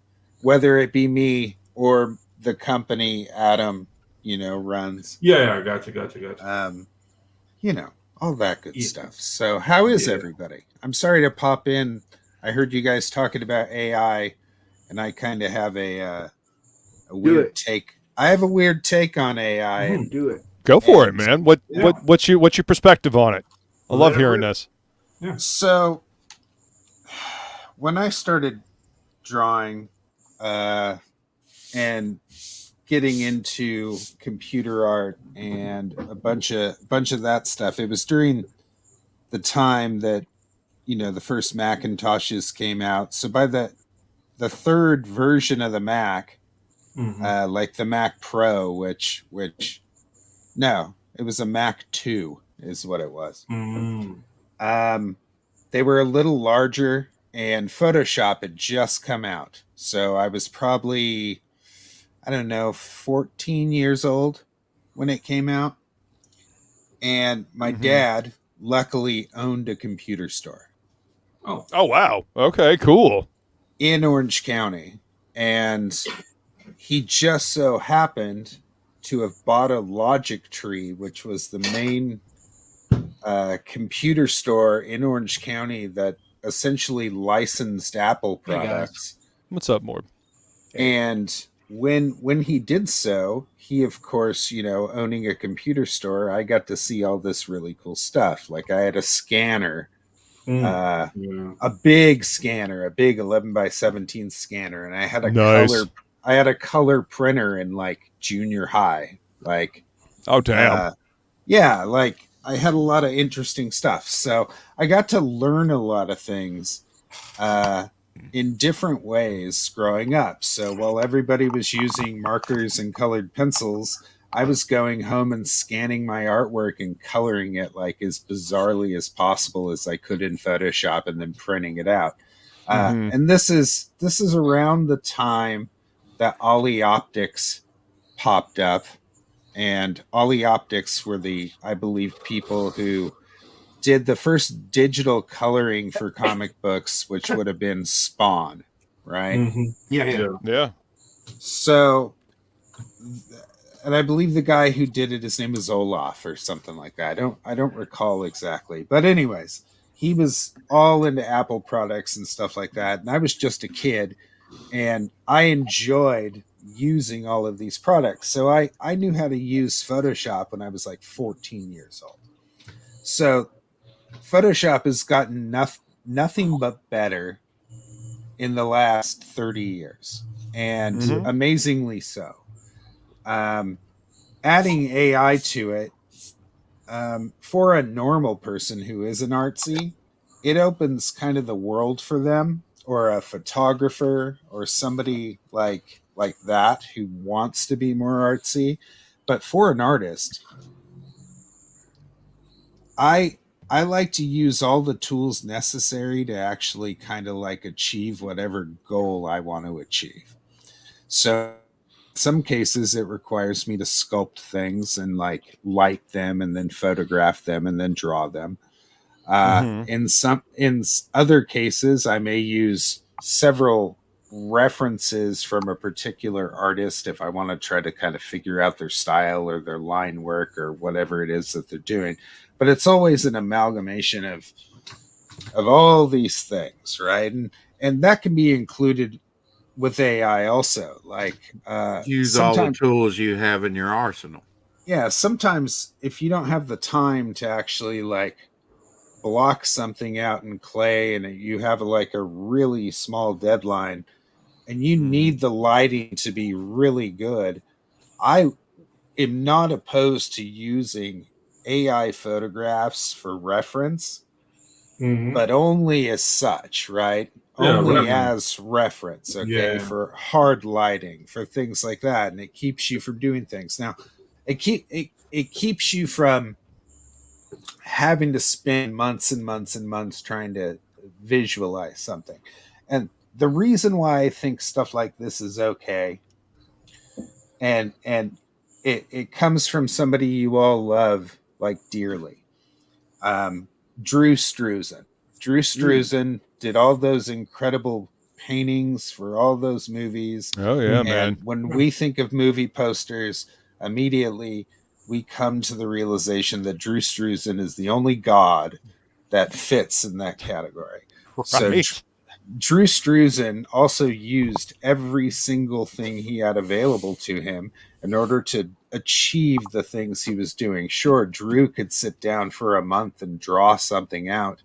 whether it be me or the company Adam runs. Yeah, gotcha. All that good stuff. So how is everybody? I'm sorry to pop in. I heard you guys talking about AI, and I kind of have a weird take. I have a weird take on AI. Do it. Go for it, man. What's your perspective on it? I love hearing this. Yeah. So when I started drawing and getting into computer art and a bunch of that stuff, it was during the time that the first Macintoshes came out. So by the third version of the Mac, like the Mac Pro, which no, it was a Mac 2 is what it was. They were a little larger, and Photoshop had just come out. So I was probably, 14 years old when it came out. And my dad luckily owned a computer store. Oh, wow. Okay, cool. In Orange County. And he just so happened to have bought a Logic Tree, which was the main computer store in Orange County that essentially licensed Apple products. What's up, Morb? And when he did so, he, of course, owning a computer store, I got to see all this really cool stuff. Like I had a scanner, a big scanner, a big 11x17 scanner, and I had a color printer in like junior high. Like, oh damn, like I had a lot of interesting stuff. So I got to learn a lot of things in different ways growing up. So while everybody was using markers and colored pencils, I was going home and scanning my artwork and coloring it like as bizarrely as possible as I could in Photoshop, and then printing it out. And this is around the time that Ollie Optics popped up, and Ollie Optics were I believe, people who did the first digital coloring for comic books, which would have been Spawn, right? Yeah. So, and I believe the guy who did it, his name was Olaf or something like that. I don't recall exactly, but anyways, he was all into Apple products and stuff like that, and I was just a kid, and I enjoyed using all of these products. So I knew how to use Photoshop when I was like 14 years old. So Photoshop has gotten nothing but better in the last 30 years, and amazingly so. Adding AI to it, for a normal person who isn't artsy, it opens kind of the world for them, or a photographer or somebody like that who wants to be more artsy. But for an artist, I like to use all the tools necessary to actually kind of like achieve whatever goal I want to achieve. So in some cases it requires me to sculpt things and like light them and then photograph them and then draw them. In other cases, I may use several references from a particular artist if I want to try to kind of figure out their style or their line work or whatever it is that they're doing. But it's always an amalgamation of all these things, right? And that can be included with AI also. Like use all the tools you have in your arsenal. Yeah, sometimes if you don't have the time to actually like block something out in clay, and you have like a really small deadline, and you need the lighting to be really good, I am not opposed to using AI photographs for reference, but only as such, right? Yeah, Only reference. as reference, okay, Yeah. for hard lighting, for things like that, and it keeps you from doing things. Now, it keeps you from having to spend months and months and months trying to visualize something. And the reason why I think stuff like this is okay, and it comes from somebody you all love like dearly, Drew Struzan. Drew Struzan did all those incredible paintings for all those movies. Oh yeah, And man. when we think of movie posters, immediately we come to the realization that Drew Struzan is the only god that fits in that category. So Right. Drew Struzan also used every single thing he had available to him in order to achieve the things he was doing. Sure, Drew could sit down for a month and draw something out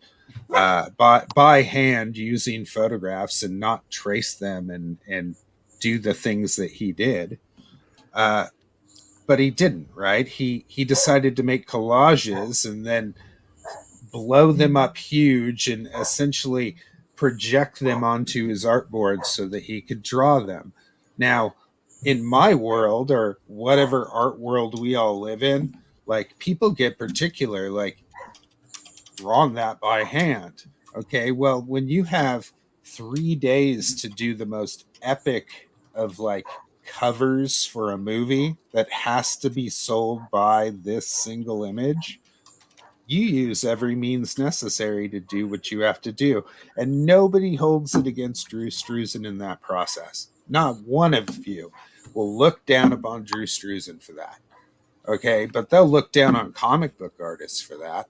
by hand using photographs and not trace them and do the things that he did. But he didn't, right? He decided to make collages and then blow them up huge and essentially project them onto his artboard so that he could draw them. Now, in my world, or whatever art world we all live in, like, people get particular, like, drawing that by hand. Okay, well, when you have 3 days to do the most epic of, like, covers for a movie that has to be sold by this single image, you use every means necessary to do what you have to do. And nobody holds it against Drew Struzan in that process. Not one of you will look down upon Drew Struzan for that. Okay, but they'll look down on comic book artists for that.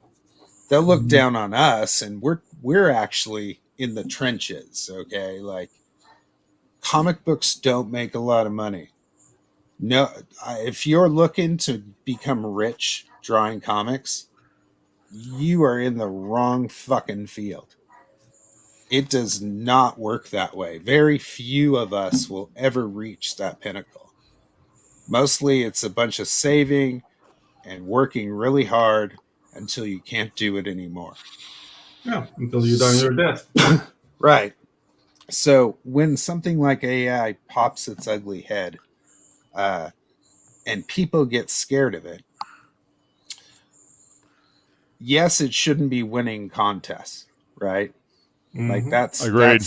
They'll look down on us, and we're actually in the trenches. Okay, like, comic books don't make a lot of money. No, if you're looking to become rich drawing comics, you are in the wrong fucking field. It does not work that way. Very few of us will ever reach that pinnacle. Mostly it's a bunch of saving and working really hard until you can't do it anymore. Yeah, until you die on your desk. Right. So when something like AI pops its ugly head, and people get scared of it, yes, it shouldn't be winning contests, right? Like, Agreed.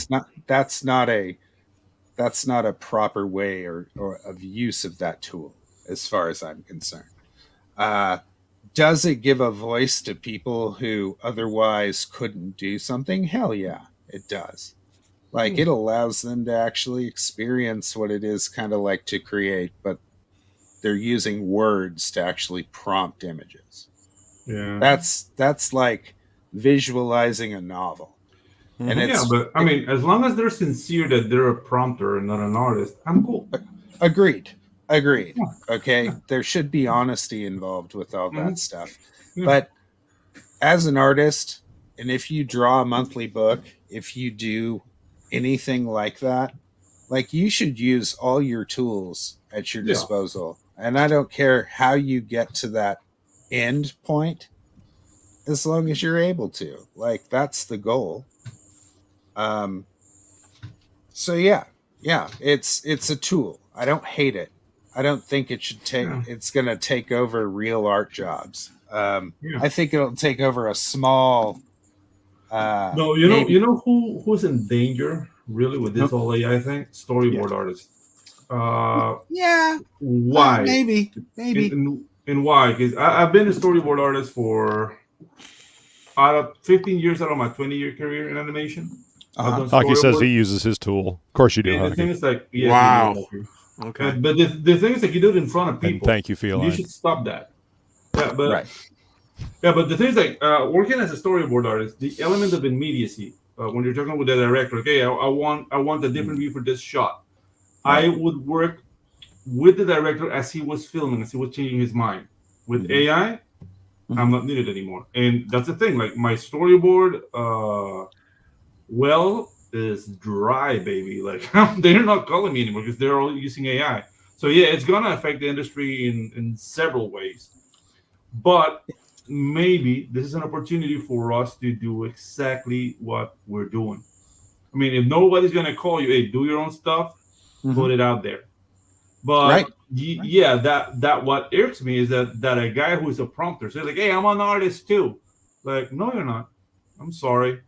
that's not a proper way or of use of that tool, as far as I'm concerned. Does it give a voice to people who otherwise couldn't do something? Hell yeah, it does. Like, it allows them to actually experience what it is kind of like to create, but they're using words to actually prompt images. Yeah. That's like visualizing a novel. And Yeah, but I mean, as long as they're sincere that they're a prompter and not an artist, I'm cool. Agreed. Okay, there should be honesty involved with all that stuff. Yeah. But as an artist, and if you draw a monthly book, if you do anything like that, like, you should use all your tools at your disposal. And I don't care how you get to that end point, as long as you're able to. Like, that's the goal. So yeah, it's a tool. I don't hate it. I don't think it should take. Yeah. It's going to take over real art jobs. I think it'll take over a small. No, you know who's in danger really with this whole AI thing? Storyboard artists. Yeah. Why? Maybe. And why? Because I've been a storyboard artist for 15 years out of my 20-year career in animation. Hockey says he uses his tool. Of course you do. The thing is, like, wow. Okay. But the thing is, like, you do it in front of people. And thank you, Feline. You should stop that. Yeah, but right. Yeah, but the thing is, like, working as a storyboard artist, the element of immediacy. When you're talking with the director, okay, I want a different view for this shot. Right. I would work with the director as he was filming, as he was changing his mind. With AI, I'm not needed anymore, and that's the thing. Like, my storyboard, is dry, baby. Like, they're not calling me anymore because they're all using AI. So yeah, it's gonna affect the industry in several ways. But maybe this is an opportunity for us to do exactly what we're doing. I mean, if nobody's gonna call you, hey, do your own stuff, put it out there. But Right. yeah, that what irks me is that a guy who's a prompter says like, hey, I'm an artist too. Like, no, you're not. I'm sorry.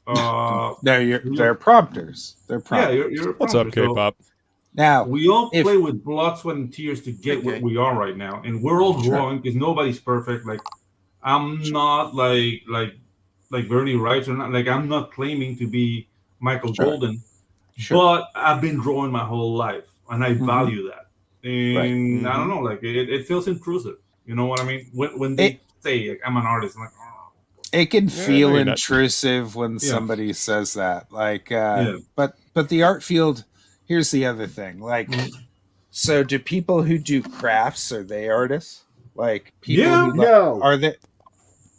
No, they're prompters. They're Yeah, prompters. you're a What's prompter. up, So K-pop? Now, we all if- play with blood, sweat, and tears to get what we are right now, and we're all growing because nobody's perfect. Like, I'm not like Bernie Wright, or not. Like, I'm not claiming to be Michael Golden, but I've been drawing my whole life, and I value that. And I don't know, like it feels intrusive. You know what I mean? When they say like, I'm an artist, I'm like, oh. It can feel intrusive when somebody says that. Like, but the art field. Here's the other thing. Like, so do people who do crafts, are they artists? Like, people who are they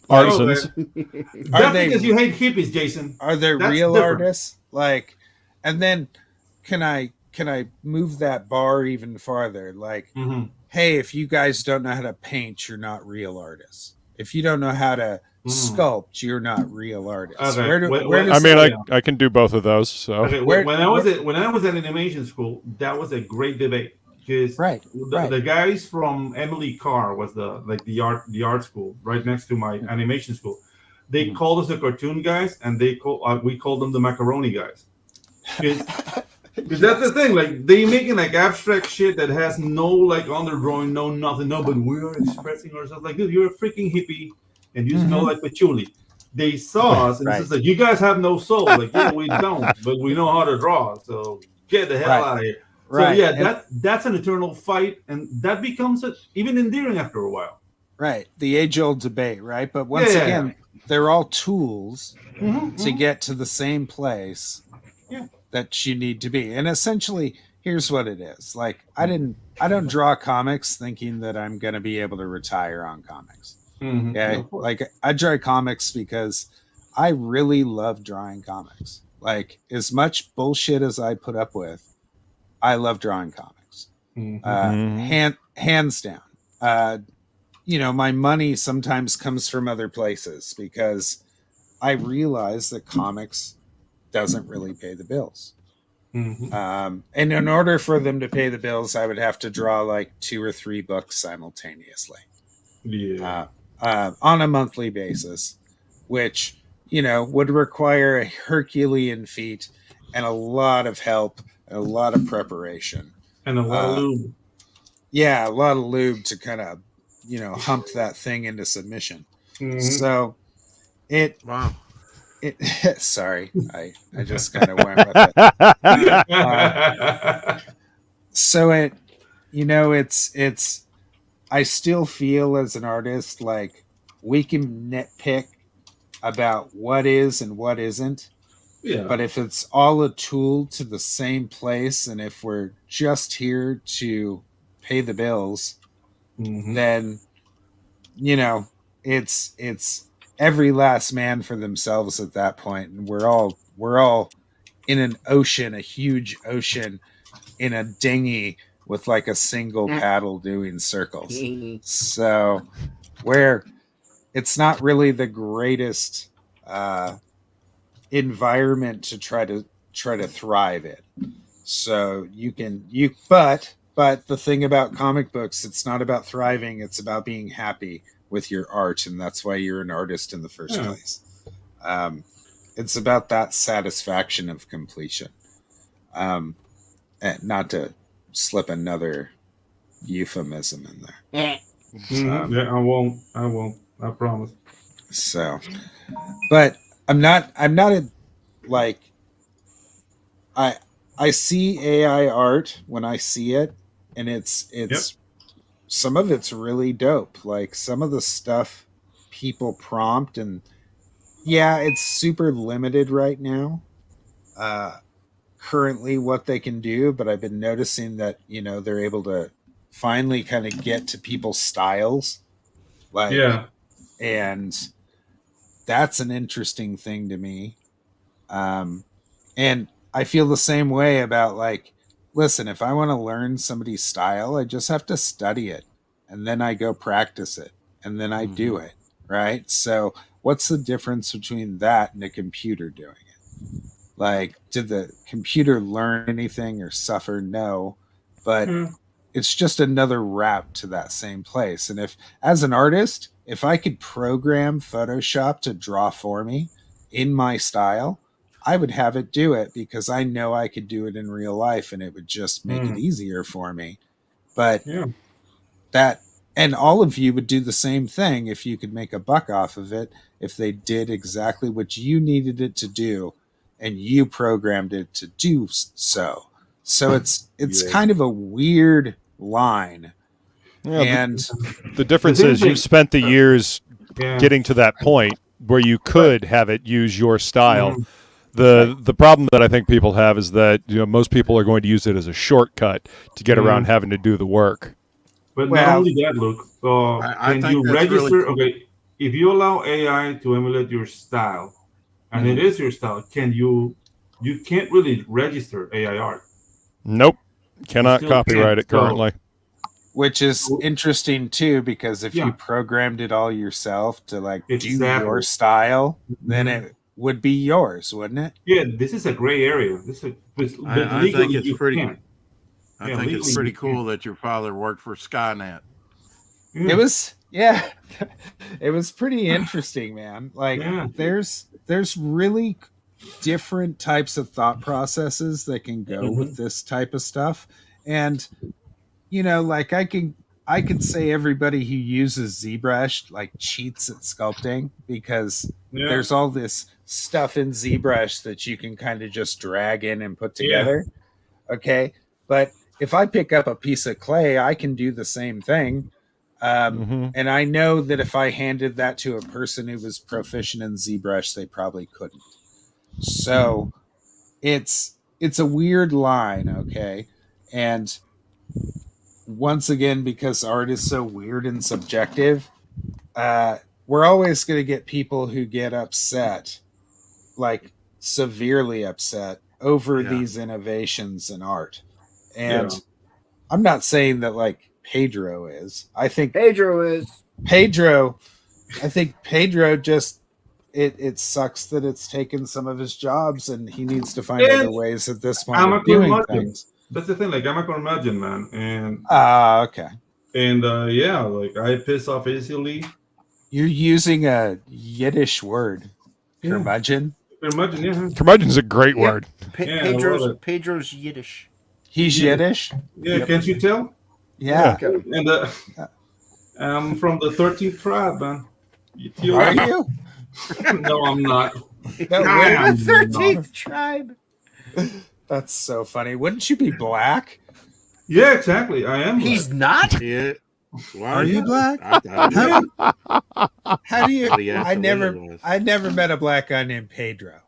artisans? That's because you hate hippies, Jason. Are they real artists? Like, and then can I move that bar even farther? Like, hey, if you guys don't know how to paint, you're not real artists. If you don't know how to sculpt, you're not real artists. Okay. I can do both of those. So when I was at animation school, that was a great debate because the guys from Emily Carr was the art school right next to my animation school. They called us the cartoon guys, and we called them the macaroni guys. Because that's the thing, like they making like abstract shit that has no like underdrawing, no nothing, no. But we are expressing ourselves like, dude, you're a freaking hippie, and you smell like patchouli. They saw us and it's just like, you guys have no soul. Like, yeah, we don't, but we know how to draw. So get the hell out of here. So yeah, that's an eternal fight, and that becomes even endearing after a while. Right, the age-old debate, right? But once again, they're all tools to get to the same place that you need to be. And essentially, here's what it is. Like, I don't draw comics thinking that I'm going to be able to retire on comics. Okay, like I draw comics because I really love drawing comics. Like, as much bullshit as I put up with, I love drawing comics. Hands down. You know, my money sometimes comes from other places because I realize that comics doesn't really pay the bills. And in order for them to pay the bills, I would have to draw like 2 or 3 books simultaneously. On a monthly basis, which, you know, would require a Herculean feat and a lot of help and a lot of preparation. And a lot of lube. Yeah, a lot of lube to kind of, you know, hump that thing into submission. So sorry, I just kind of went with it. So it's I still feel as an artist like we can nitpick about what is and what isn't. Yeah. But if it's all a tool to the same place, and if we're just here to pay the bills, then, you know, it's every last man for themselves at that point, and we're all in an ocean, a huge ocean, in a dinghy with like a single paddle doing circles. So where it's not really the greatest environment to try to thrive in. So but the thing about comic books, it's not about thriving, it's about being happy with your art, and that's why you're an artist in the first place. It's about that satisfaction of completion. And not to slip another euphemism in there. Yeah, I won't. I promise. So, but I'm not I see AI art when I see it, and it's some of it's really dope. Like some of the stuff people prompt, and it's super limited right now. Currently what they can do, but I've been noticing that, you know, they're able to finally kind of get to people's styles. And that's an interesting thing to me. And I feel the same way about, like, listen, if I want to learn somebody's style, I just have to study it, and then I go practice it, and then I do it. right? So what's the difference between that and a computer doing it? Like, did the computer learn anything or suffer? No, but it's just another route to that same place. And if, as an artist, if I could program Photoshop to draw for me in my style, I would have it do it because I know I could do it in real life and it would just make it easier for me. But that, and all of you would do the same thing if you could make a buck off of it, if they did exactly what you needed it to do and you programmed it to do so. So it's kind of a weird line. Yeah, and the difference is you've spent the years getting to that point where you could have it use your style. The problem that I think people have is that most people are going to use it as a shortcut to get around having to do the work. But not only that, Luke. I Can think you that's register? really cool. Okay, if you allow AI to emulate your style, and it is your style, you can't really register AI art. Nope, cannot still copyright can't. it currently. Which is interesting too, because if you programmed it all yourself to like do your style, then it would be yours, wouldn't it? Yeah, this is a gray area. I think it's pretty. Can't. I think it's pretty cool that your father worked for Skynet. It was, it was pretty interesting, man. Like there's really different types of thought processes that can go with this type of stuff. And like I could say everybody who uses ZBrush like cheats at sculpting because there's all this stuff in ZBrush that you can kind of just drag in and put together. Okay. But if I pick up a piece of clay, I can do the same thing. And I know that if I handed that to a person who was proficient in ZBrush, they probably couldn't. So it's a weird line. Okay. And once again, because art is so weird and subjective, we're always going to get people who get upset, like severely upset over these innovations in art. And I'm not saying that like Pedro is. I think Pedro just it sucks that it's taken some of his jobs and he needs to find other ways at this point of doing things. That's the thing. Like I'm a curmudgeon, man, and okay. And like I piss off easily. You're using a Yiddish word, curmudgeon. Curmudgeon, yeah. Curmudgeon's a great word. Pedro's Yiddish. He's Yiddish. Yeah, can't you tell? Yeah. And I'm from the 13th tribe, man. Are you? No, I'm not. The 13th tribe. That's so funny. Wouldn't you be black? Yeah, exactly. I am. He's not? Yeah. Are you black? How do you? I never met a black guy named Pedro.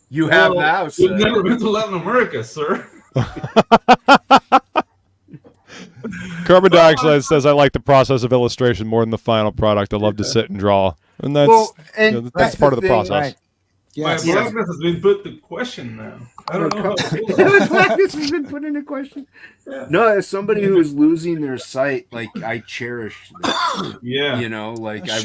You have now, sir. You've never been to Latin America, sir. Carbon dioxide says, "I like the process of illustration more than the final product. I love to sit and draw, and that's that's part of the process." Right. Yes. My blackness has been put to question now. I don't know. Blackness has been put into question. Yeah. No, as somebody who is losing their sight, like I cherish this. Yeah. I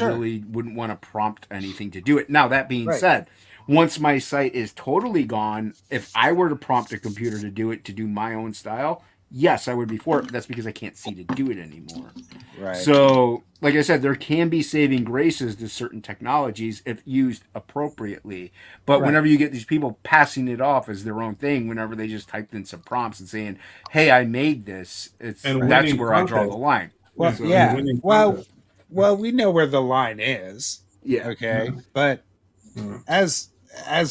really wouldn't want to prompt anything to do it. Now, that being said, once my sight is totally gone, if I were to prompt a computer to do it, to do my own style, yes, I would be for it, but that's because I can't see to do it anymore. Right. So, like I said, there can be saving graces to certain technologies if used appropriately. But whenever you get these people passing it off as their own thing, whenever they just typed in some prompts and saying, "Hey, I made this," that's where I draw the line. Well, well, we know where the line is. Yeah. Okay. But as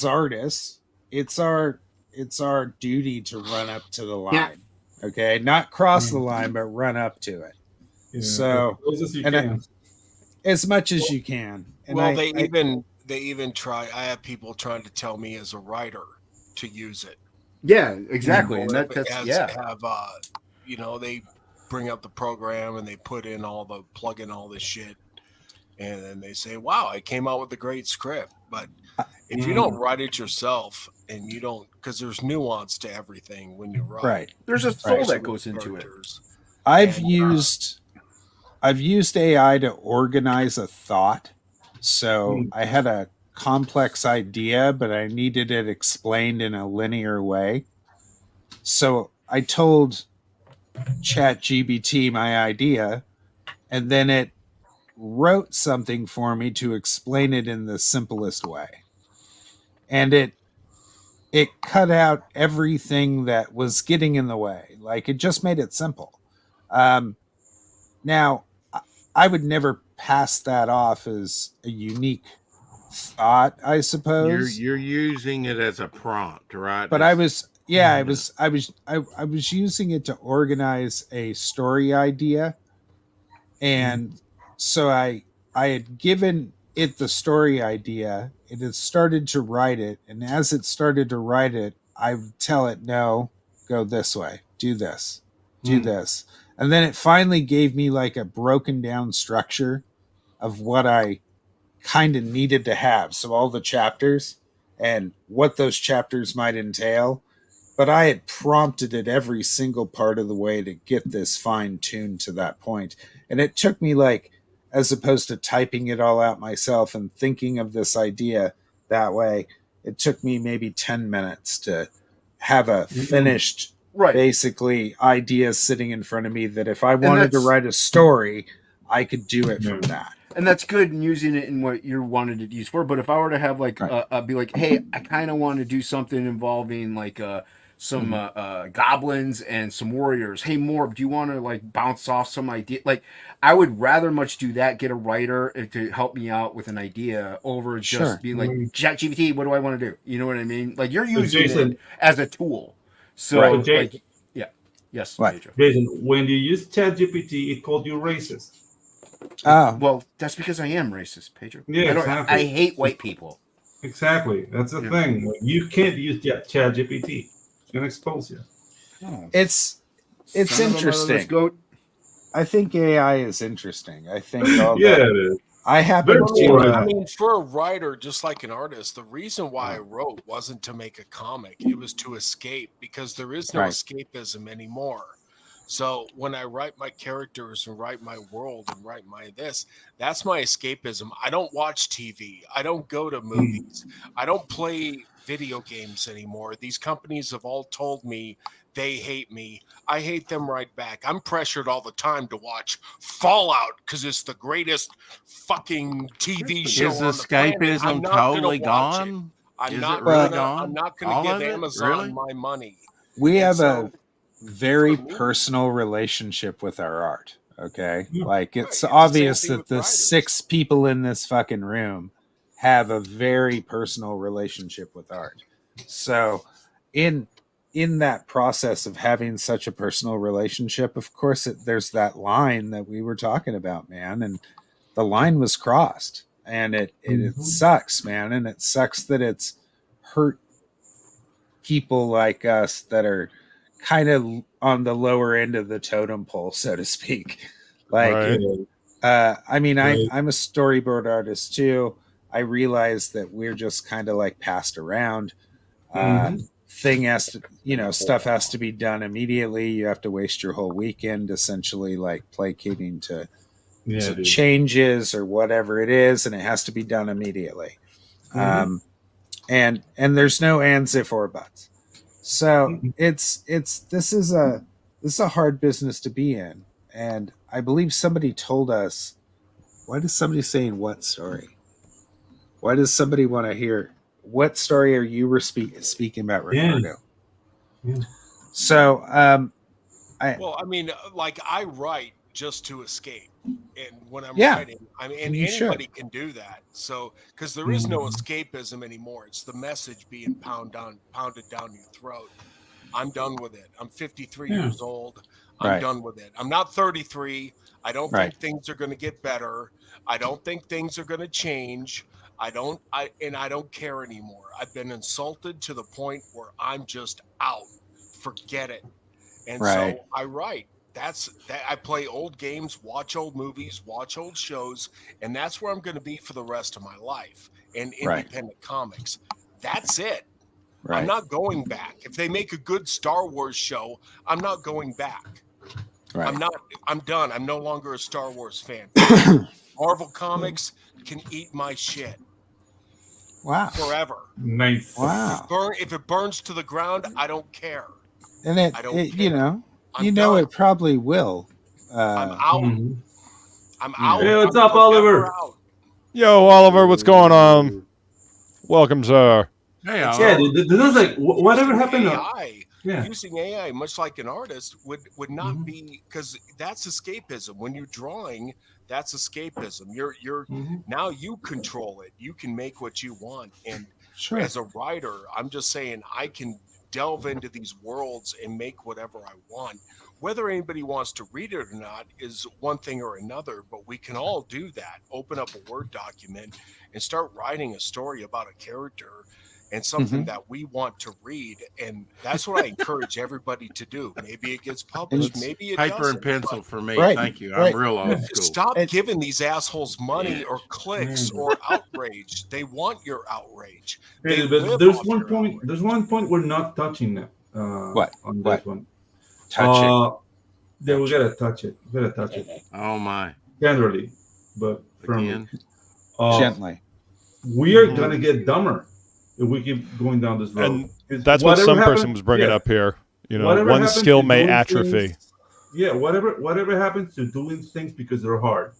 artists, it's our duty to run up to the line. Yeah. Okay, not cross the line, but run up to it. Yeah, so as much as you can. And they even try. I have people trying to tell me as a writer to use it. Yeah, exactly. And they bring up the program and they plug in all this shit, and then they say, "Wow, I came out with a great script." But if you don't write it yourself, and you don't, because there's nuance to everything when you write. Right. There's a soul that goes into it. I've used AI to organize a thought So I had a complex idea, but I needed it explained in a linear way. So I told ChatGPT my idea, and then it wrote something for me to explain it in the simplest way. And it cut out everything that was getting in the way. Like, it just made it simple. Now, I would never pass that off as a unique thought, I suppose. You're using it as a prompt, right? But I was using it to organize a story idea. And so I had given it the story idea. It had started to write it, and as it started to write it, I would tell it, no, go this way, do this, do this. And then it finally gave me like a broken down structure of what I kind of needed to have. So all the chapters and what those chapters might entail. But I had prompted it every single part of the way to get this fine tuned to that point. And it took me, like, as opposed to typing it all out myself and thinking of this idea that way, it took me maybe 10 minutes to have a finished, basically, idea sitting in front of me that if I wanted to write a story, I could do it from that. And that's good in using it in what you wanted to use for. But if I were to have like, be like, hey, I kind of want to do something involving like some goblins and some warriors. Hey, Morb, do you want to like bounce off some idea? Like, I would rather much do that, get a writer to help me out with an idea over just being like, ChatGPT, what do I want to do? You know what I mean? Like, you're using it as a tool. So, like, yeah. Yes, Pedro. Jason, when you use ChatGPT, it called you racist. Oh. Well, that's because I am racist, Pedro. Yeah, exactly. I hate white people. Exactly. That's the thing. You can't use ChatGPT. It's going to expose you. Oh. It's interesting. I think AI is interesting. I think all it is. I happen to. I mean, for a writer, just like an artist, the reason why I wrote wasn't to make a comic. It was to escape, because there is no escapism anymore. So when I write my characters and write my world and write my this, that's my escapism. I don't watch TV. I don't go to movies. I don't play video games anymore. These companies have all told me they hate me. I hate them right back. I'm pressured all the time to watch Fallout because it's the greatest fucking TV show on the planet. I'm not totally gone? I'm not going to give Amazon my money. We have a very personal relationship with our art. Okay, like it's obvious that the 6 people in this fucking room have a very personal relationship with art. So in that process of having such a personal relationship, of course there's that line that we were talking about, man, and the line was crossed, and it sucks, man, and it sucks that it's hurt people like us that are kind of on the lower end of the totem pole, so to speak. Like, I mean, I'm a storyboard artist too. I realize that we're just kind of like passed around. Stuff has to be done immediately. You have to waste your whole weekend essentially like placating to changes or whatever it is, and it has to be done immediately. And there's no ands, if, or buts. So this is a hard business to be in. And I believe somebody told us, why does somebody saying what story? Why does somebody want to hear what story are you speaking about, Ricardo? Yeah. So I mean, like, I write just to escape. And when I'm writing, I mean, and anybody can do that. So, because there is no escapism anymore. It's the message being pounded down your throat. I'm done with it. I'm 53 years old. I'm done with it. I'm not 33. I don't think things are going to get better. I don't think things are going to change. I don't care anymore. I've been insulted to the point where I'm just out. Forget it. And so I write. I play old games, watch old movies, watch old shows, and that's where I'm going to be for the rest of my life. And independent comics. That's it. Right. I'm not going back. If they make a good Star Wars show, I'm not going back. Right. I'm done. I'm no longer a Star Wars fan. Marvel Comics, can eat my shit Wow. forever. Nice. Wow. If it burns to the ground, I don't care. And I don't you care. know, I'm done. it probably will. I'm out. Mhm. I'm out. Hey, what's I'm up, Oliver? forever out. Yo, Oliver, what's going on? Welcome, sir. Hey, It's Yeah, Al. this is like whatever using happened. AI, Yeah. using AI, much like an artist, would not Mhm. be, because that's escapism. When you're drawing, that's escapism. You're Mhm. now you control it. You can make what you want. And Sure. as a writer, I'm just saying I can delve into these worlds and make whatever I want. Whether anybody wants to read it or not is one thing or another, but we can all do that. Open up a Word document and start writing a story about a character and something that we want to read. And that's what I encourage everybody to do. Maybe it gets published, maybe it Paper doesn't. and pencil for me. Right, Thank you. right. I'm real old But school. stop And- giving these assholes money Yeah. or clicks Yeah. or outrage. They want your outrage. Hey, They but live there's off one your point. outrage. There's one point we're not touching that. What? On What? this one? Touching. Yeah, we gotta touch it. We gotta touch it Oh my. tenderly, but firmly. Again. Gently. We are gonna get dumber if we keep going down this road. And 'Cause that's what whatever some happened- person was bringing yeah, up here. You know, whatever one happens skill to may doing atrophy. things- yeah, whatever happens to doing things because they're hard.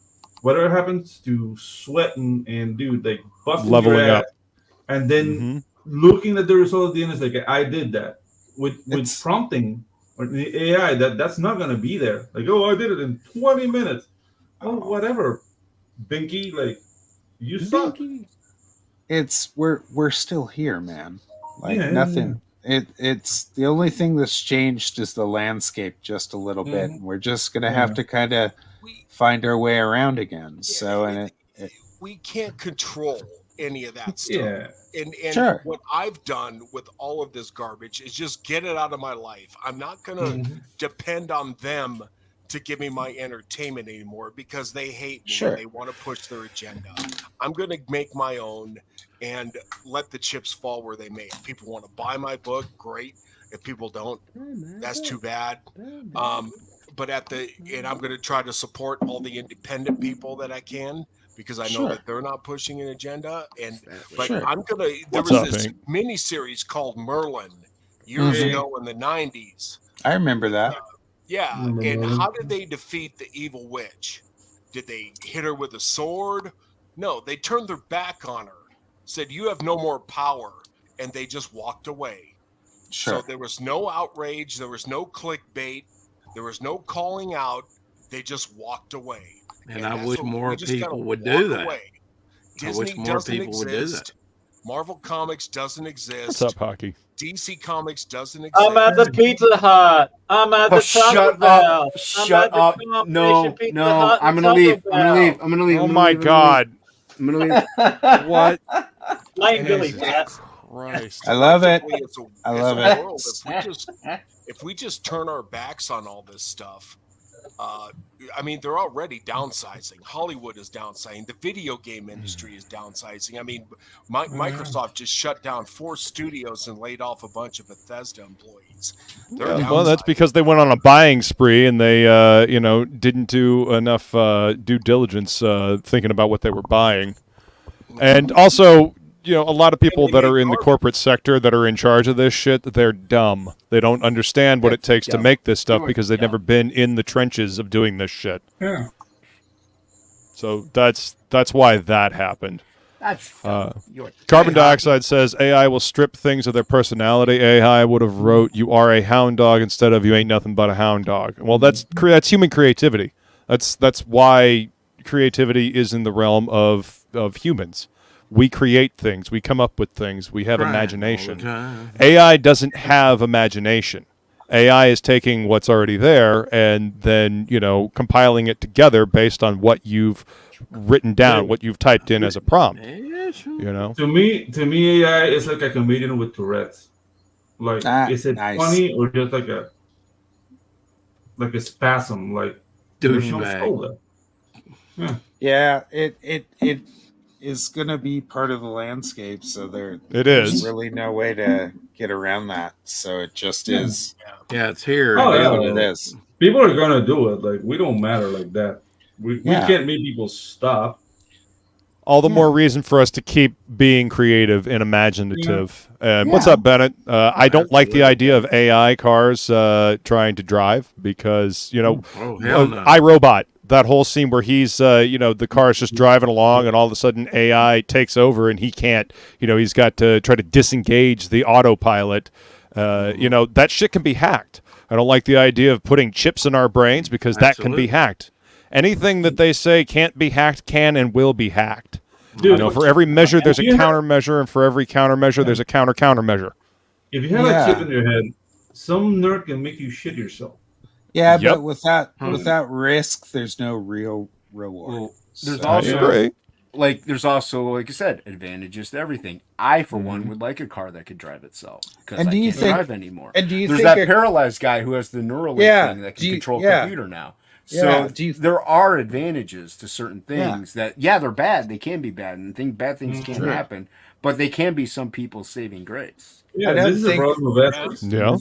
Whatever happens to sweating and dude like busting Leveling your up. ass, and then Mhm. looking at the result at the end is like I did that with It's- prompting or the AI. That's not gonna be there. Like, oh, I did it in 20 minutes. Oh, whatever, Binky. Like, you suck. It's we're still here, man. Like Yeah, nothing. It's the only thing that's changed is the landscape just a little bit. And we're just gonna have to kind of We- find our way around again. So and it we can't control any of that stuff. Yeah. And Sure. what I've done with all of this garbage is just get it out of my life. I'm not going to Mhm. depend on them to give me my entertainment anymore because they hate me Sure. and they want to push their agenda. I'm going to make my own and let the chips fall where they may. If people want to buy my book, great. If people don't, that's too bad. But and I'm going to try to support all the independent people that I can because I know Sure. that they're not pushing an agenda. But Sure. I'm gonna. There What's was up, this Hank? mini series called Merlin years Mhm. ago in the '90s. I remember that. Yeah, Remember and Merlin? how did they defeat the evil witch? Did they hit her with a sword? No, they turned their back on her, said, "You have no more power," and they just walked away. Sure. So there was no outrage, there was no clickbait, there was no calling out. They just walked away. And I that's wish what- we more just gotta people would walk do that. away. I Disney wish more doesn't people would do that. exist. Marvel Comics doesn't exist. What's up, Hockey? DC Comics doesn't exist. I'm at the Pizza Hut. I'm at Oh, the Taco shut Bell. up! I'm Shut at the up! Combination No, Pizza no! Hut and I'm gonna Taco leave. I'm gonna Bell. leave. I'm gonna leave. Oh I'm gonna my leave, I'm gonna God! leave. I'm gonna leave. What? Lane Billy, Jesus Cat. Christ! I love it. Collectively, as a- I as love a it. world, if we just turn our backs on all this stuff, I mean, they're already downsizing. Hollywood is downsizing. The video game industry is downsizing. I mean, Microsoft just shut down 4 studios and laid off a bunch of Bethesda employees. They're Well, that's downsizing. because they went on a buying spree and they, didn't do enough due diligence thinking about what they were buying. And also, a lot of people that are in the corporate sector that are in charge of this shit, they're dumb. They don't understand what it takes to dumb. make this stuff because they've never been in the trenches of doing this shit. Yeah. So that's why that happened. That's you're Carbon dioxide says AI will strip things of their personality. AI would have wrote, "You are a hound dog" instead of "You ain't nothing but a hound dog." Well, that's human creativity. That's why creativity is in the realm of humans. We create things. We come up with things. We have Crying all the imagination. time. AI doesn't have imagination. AI is taking what's already there and then, compiling it together based on what you've written down, what you've typed in as a prompt. Yeah, sure. To me, AI is like a comedian with Tourette's. Like, is it nice. funny or just like a spasm? Like, there's no Douchebag. soul there. Yeah, it is going to be part of the landscape, so It there's is. really no way to get around that. So it just is. Yeah, it's here. Oh, It is yeah. what it is. People are gonna do it. Like, we don't matter like that. We Yeah. can't make people stop. all the more reason for us to keep being creative and imaginative. What's up, Bennett? I don't like the idea of AI cars trying to drive because, iRobot, that whole scene where he's, the car is just driving along and all of a sudden AI takes over and he can't, he's got to try to disengage the autopilot. That shit can be hacked. I don't like the idea of putting chips in our brains because that can be hacked. Anything that they say can't be hacked can and will be hacked. Dude, for every measure, there's a countermeasure, and for every countermeasure, there's a countermeasure. If you have a chip in your head, some nerd can make you shit yourself. Yeah, but without risk, there's no real reward. Well, there's also, like you said, advantages to everything. I, for one, would like a car that could drive itself because I can't drive anymore. And do you there's think that paralyzed guy who has the Neuralink thing that can control computer now. So there are advantages to certain things that, they're bad. They can be bad, and bad things can happen, but they can be some people's saving grace. Yeah, this is a problem of ethics. Yeah.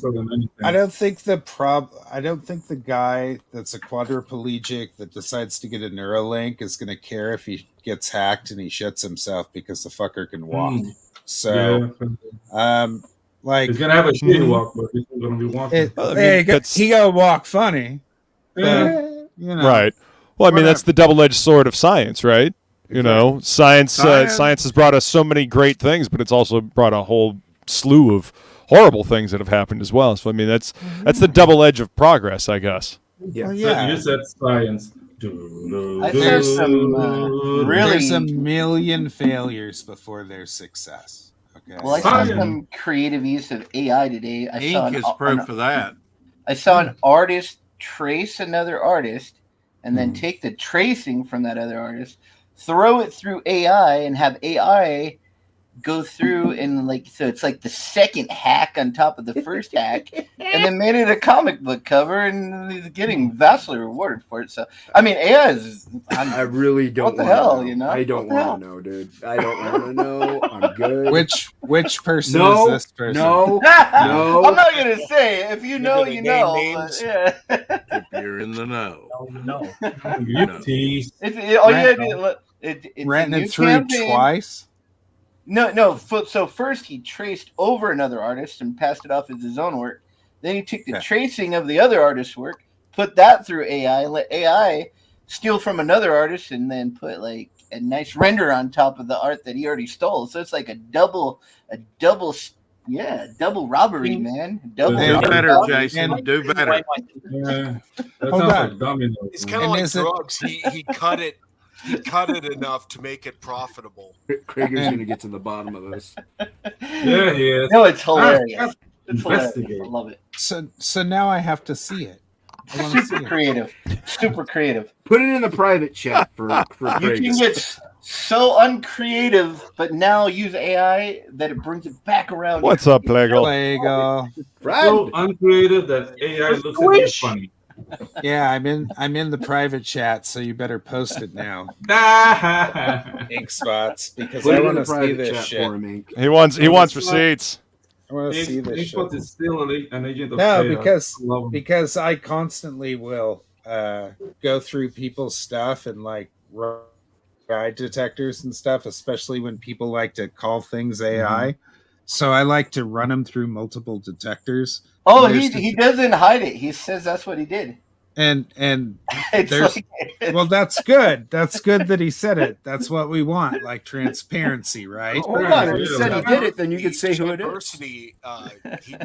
I don't think the guy that's a quadriplegic that decides to get a Neuralink is going to care if he gets hacked and he shits himself because the fucker can walk. So, he's gonna have a shitty walk, but he's gonna be walking. He gotta walk funny. Right. Well, I mean, that's the double-edged sword of science, right? Science has brought us so many great things, but it's also brought a whole slew of horrible things that have happened as well. So, I mean, that's the double edge of progress, I guess. Yeah. You said science. There's a million failures before there's success. Okay. Well, I saw some creative use of AI today. Ink is proof of that. I saw an artist trace another artist and then take the tracing from that other artist, throw it through AI, and have AI go through and so it's like the second hack on top of the first hack, and then made it a comic book cover, and he's getting vastly rewarded for it. So I mean, AI is. I really don't. What the hell, I don't want to know, dude. I don't want to know. I'm good. Which person is this person? No. I'm not gonna say. If you know, you know. If you're in the know. It's renting it through twice. No. So first he traced over another artist and passed it off as his own work. Then he took the tracing of the other artist's work, put that through AI, and let AI steal from another artist, and then put a nice render on top of the art that he already stole. So it's like a double robbery, man. Do better, Jason. Do better. Yeah, that sounds like dominoes. It's kind of like drugs. He cut it. He cut it enough to make it profitable. Krieger's going to get to the bottom of this. Yeah, he is. No, it's hilarious. It's hilarious. I love it. So now I have to see it. Super creative. Super creative. Put it in the private chat for You can get so uncreative, but now use AI that it brings it back around. What's up, Lego? So uncreative that AI looks at you funny. Yeah, I'm in the private chat, so you better post it now. Ink spots, because I want to see this shit. He wants receipts. I want to see this shit. Is still an agent of chaos. because I constantly will go through people's stuff and ride detectors and stuff, especially when people like to call things AI. So I like to run them through multiple detectors. Oh, he doesn't hide it. He says that's what he did. And there's well, that's good. That's good that he said it. That's what we want, like transparency, right? Hold on, if he said he did it, then you could say who it is. He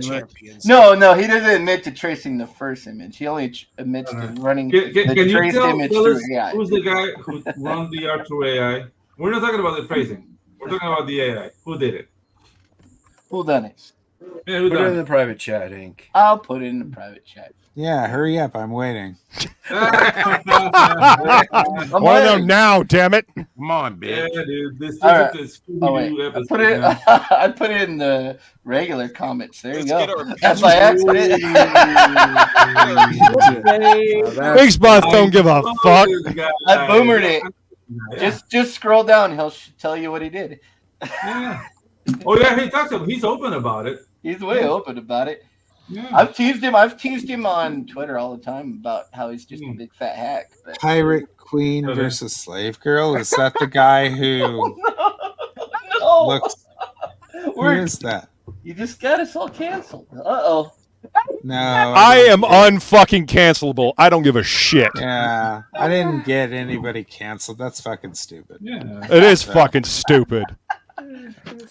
champions. No, he doesn't admit to tracing the first image. He only admits to running the traced image through AI. Who's the guy who run the art through AI? We're not talking about the tracing. We're talking about the AI. Who did it? Who done it? Yeah, put it in the private chat, Ink. I'll put it in the private chat. Yeah, hurry up. I'm waiting. I want to know now, damn it. Come on, bitch. Yeah, dude. This is I put it in the regular comments. There you go. That's by accident. Big spots don't give a fuck. I boomered it. Just scroll down. He'll tell you what he did. Yeah. Oh yeah, he talks about. He's open about it. He's way open about it. Yeah. I've teased him on Twitter all the time about how he's just a big fat hack. But... Pirate Queen versus Slave Girl. Is that the guy who No. looks? Who is that? You just got us all canceled. Uh-oh. No, I am unfucking cancelable. I don't give a shit. Yeah, I didn't get anybody canceled. That's fucking stupid. Yeah. It is fucking stupid.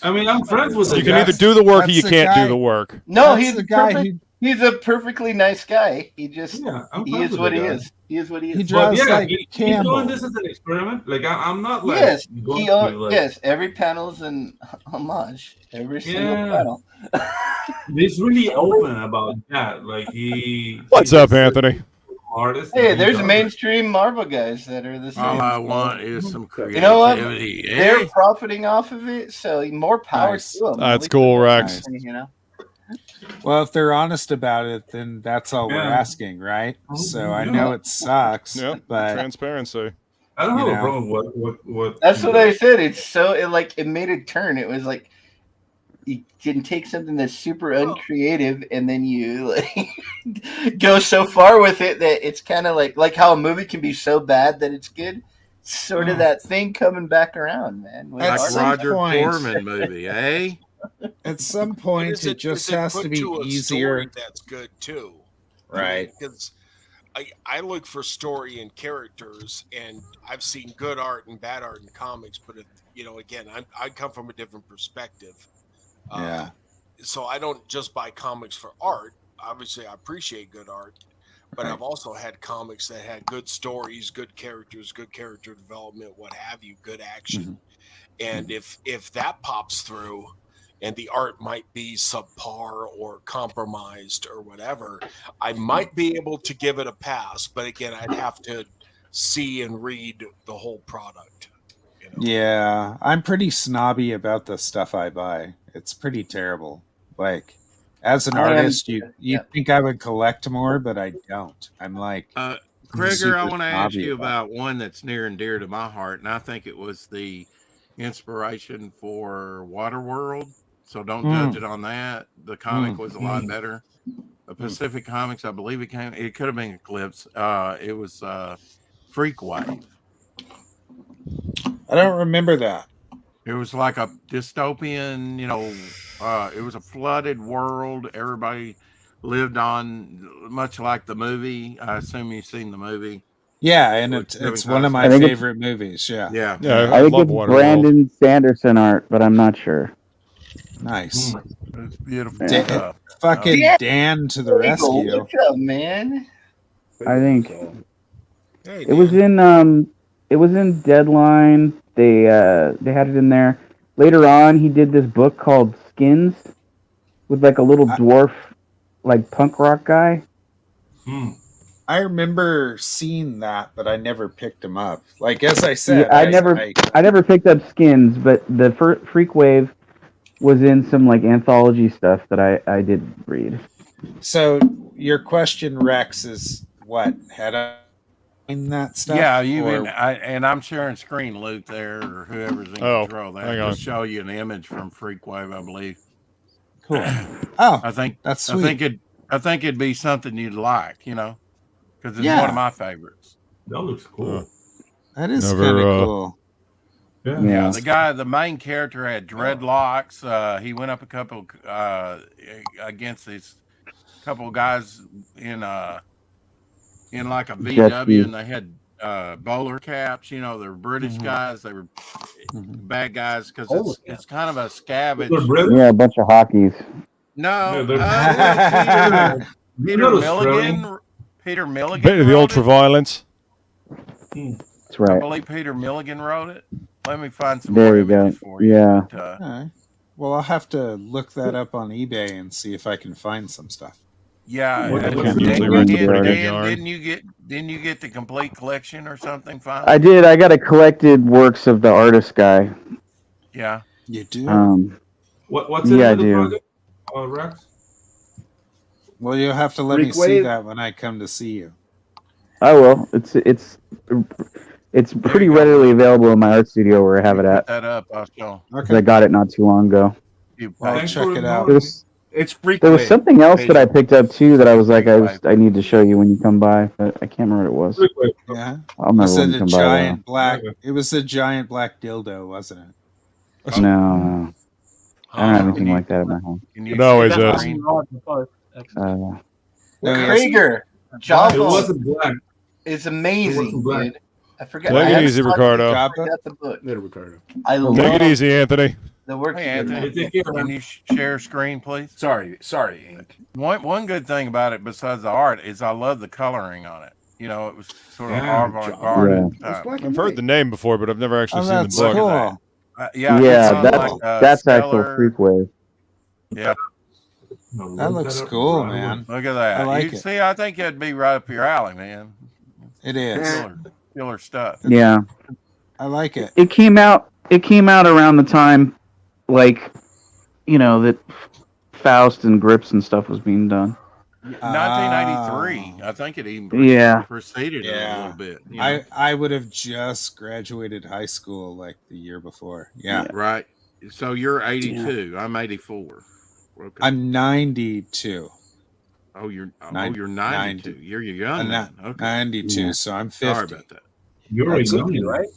I mean, I'm friends with the You can guy. either do the work or That's you the can't guy- do the work. No, That's he's the guy perfect. He's a perfectly nice guy. He just I'm he friends is with what the he guy. is. He is what he He is. draws But yeah, like he's Campbell. doing this as an experiment. Like I'm not like Yes, going he to, like, yes. Every panel's an homage. Every single panel. He's really open about that. Like What's up, Anthony? Artist. Hey, there's mainstream Marvel guys that are the same. All I want is some creativity. You know what? Eh? They're profiting off of it, so more power Nice. to them. That's cool, Rex. You know. Well, if they're honest about it, then that's all we're Yeah. asking, right? So I Yeah. know it sucks, Yep. but Transparency. I don't have you a know. problem with what. That's what I said. It's so it made a turn. It was like you can take something that's super uncreative and then you like go so far with it that it's kind of like how a movie can be so bad that it's good. Sort of that thing coming back around, man. With At Like some Roger point- Corman movie, eh? at some point Is it just is has put to be a easier. story that's good too, Right. Because I look for story and characters, and I've seen good art and bad art in comics. But again, I come from a different perspective. Yeah. So I don't just buy comics for art. Obviously, I appreciate good art, but Right. I've also had comics that had good stories, good characters, good character development, what have you, good action. And if that pops through, and the art might be subpar or compromised or whatever, I might be able to give it a pass. But again, I'd have to see and read the whole product. Yeah, I'm pretty snobby about the stuff I buy. It's pretty terrible. Like, as an artist, you think I would collect more, but I don't. I'm like, Gregor, super I want to ask snobby you about about one that's near and dear to my heart, and I think it was the inspiration for Waterworld. So don't judge it on that. The comic was a lot better. The Pacific Comics, I believe it could have been Eclipse. It was Freak Wave. I don't remember that. It was like a dystopian, it was a flooded world. Everybody lived on much like the movie. I assume you've seen the movie. Yeah, and With it's Kevin one of Costner. my I think it's- favorite movies. Yeah. Yeah. Yeah, I think love it's Waterworld. Brandon Sanderson art, but I'm not sure. Nice. It's beautiful Da- stuff. Fucking Yeah. Dan to the Eagle, rescue. what's up, man? I think Hey, it was in Deadline. They had it in there. Later on, he did this book called Skins with like a little dwarf, like punk rock guy. I remember seeing that, but I never picked him up. Like, as I said, Yeah, I never picked up Skins, but the Freak Wave was in some like anthology stuff that I did read. So your question, Rex, is what? Had I seen that stuff? Yeah, Or- and I'm sharing screen, Luke, there, or whoever's in control there. hang on. Just show you an image from Freak Wave, I believe. Cool. Oh, I think that's sweet. I think it'd be something you'd like, because it's Yeah. one of my favorites. That looks cool. That is Never, kind of cool. Yeah. Yeah. The main character had dreadlocks. He went up a couple against these couple guys in like a VW, and they had bowler caps. They're British guys. They were bad guys because it's kind of a scavenge. They're British? Yeah, a bunch of hockeys. No, they're- Peter They're Milligan. Peter Milligan. Bit of the wrote it. ultraviolence. That's I right. believe Peter Milligan wrote it. Let me find some There more you go. images for you. Yeah. But, All right. Well, I'll have to look that up on eBay and see if I can find some stuff. yeah, What- Dan, what's the usually Dan, runs a pretty good Dan, yarn. didn't you get the complete collection or something? Finally? I did. I got a collected works of the artist guy. Yeah. You do? What's in Yeah, I the do. project, Rex? Well, you'll have to let me Freak see Wave? that when I come to see you. I will. It's pretty you go. readily available in my art studio where I have it Put at. that up. I'll show. 'Cause I got it not too long ago. you. I'll Thanks check for it out. It was It's free. There was something else that I picked up too that I was like, I need to show you when you come by, but I can't remember what it was. Yeah. I'll remember when you a come by. giant black. It was a giant black dildo, wasn't it? Though. No, I don't have anything like that in my home. No, is it? Krieger, It Java wasn't black. is amazing, wasn't black. dude. I forgot. Take I it had easy, to Ricardo. I forgot the book. Little Ricardo. I love Take it easy, Anthony. the work. Hey, you do. Anthony, can you share screen, please? Sorry, Ink. One good thing about it, besides the art, is I love the coloring on it. You know, it was sort of Yeah, avant-garde at the It's time. black and I've heard white. the name before, but I've never actually seen the That's book. cool. Yeah, it's Yeah, on that's like, that's actual Stellar. Freakwave. Yeah, That looks cool, man. look at that. I like You it. see, I think it'd be right up your alley, man. It is. Killer stuff. Yeah, I like it. it came out. It came out around the time, like, that Faust and Grips and stuff was being done. 1993. I think it even Yeah. preceded it a Yeah. little bit. You know? I would have just graduated high school like the year before. Yeah. Right. So you're 82. I'm 84. Okay. I'm 92. you're 92. 90. You're young. I'm man. Okay. 92, Yeah. so I'm 50. Sorry about that. You're a That's okay, youngin', right?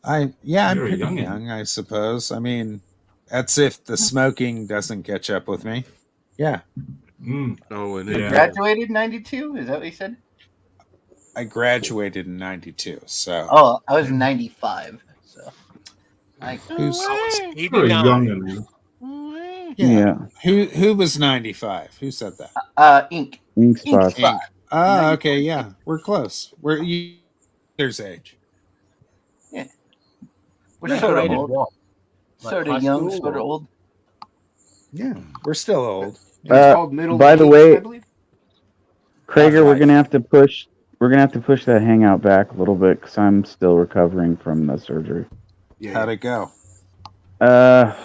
I'm You're a pretty youngin'. young, I suppose. I mean, that's if the smoking doesn't catch up with me. Yeah. Oh, and Yeah. then Graduated '92. Is that what you said? I graduated in 92, so. Oh, I was 95. So, like, Who's, You're a youngin', man. Yeah. who was 95? Who said that? Ink. Ink spots. Ink. Ah, okay, yeah. We're close. We're years age. We're sort of Graduated old. what? Like Sort high of young, school sort of or- old. Yeah. We're still old. It's called middle by the age, way- I believe. Krager, we're Half-life. gonna have to push. We're gonna have to push that hangout back a little bit because I'm still recovering from the surgery. How'd it go? It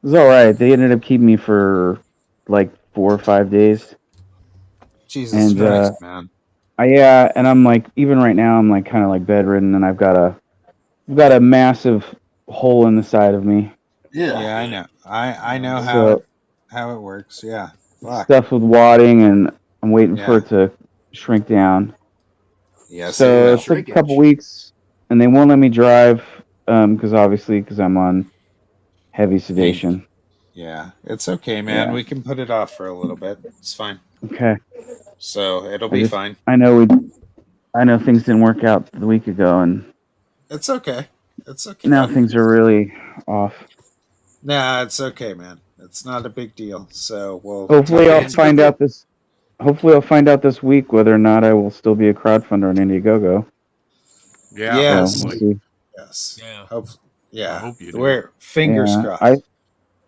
was all right. They ended up keeping me for like 4 or 5 days. Jesus And, Christ, man. And I'm like, even right now, I'm like kind of like bedridden, and I've got a massive hole in the side of me. Yeah. Yeah, I know. I know So- how it works. Yeah. Fuck. Stuff with wadding, and I'm waiting for Yeah. it to shrink down. Yes. So it took a couple weeks, and they won't let me drive because I'm on heavy sedation. Yeah, it's okay, man. Yeah. We can put it off for a little bit. It's fine. Okay. So it'll I be just- fine. I know things didn't work out the week ago, and It's okay. It's okay. now things are really off. Nah, it's okay, man. It's not a big deal. So we'll. Hopefully, I'll find out this. Hopefully, I'll find out this week whether or not I will still be a crowdfunder on Indiegogo. yeah. Yes. So, we'll see. Yes. Yeah. Hope. Yeah. I hope you do. We're fingers Yeah, crossed.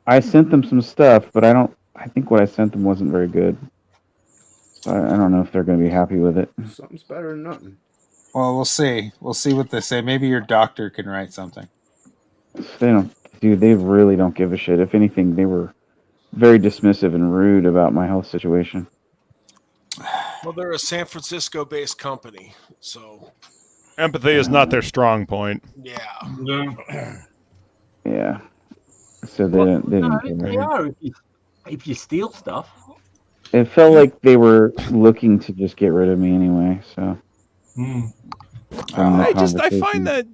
I sent them some stuff, but I think what I sent them wasn't very good. So I don't know if they're going to be happy with it. Something's better than nothing. Well, we'll see. We'll see what they say. Maybe your doctor can write something. They don't, dude. They really don't give a shit. If anything, they were very dismissive and rude about my health situation. Well, they're a San Francisco-based company, so Empathy is not their strong point. yeah. Yeah. So they didn't. They didn't give a They shit. are if you steal stuff. It felt like they were looking to just get rid of me anyway. So. from the I conversation. find that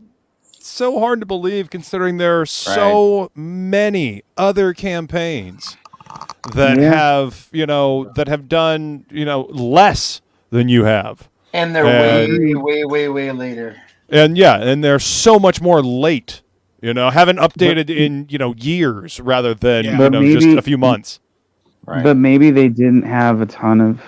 so hard to believe, considering there are so many other campaigns that have done less than you have, And they're way later. and they're so much more late. Haven't updated in years rather than just a few months. Right. But maybe they didn't have a ton of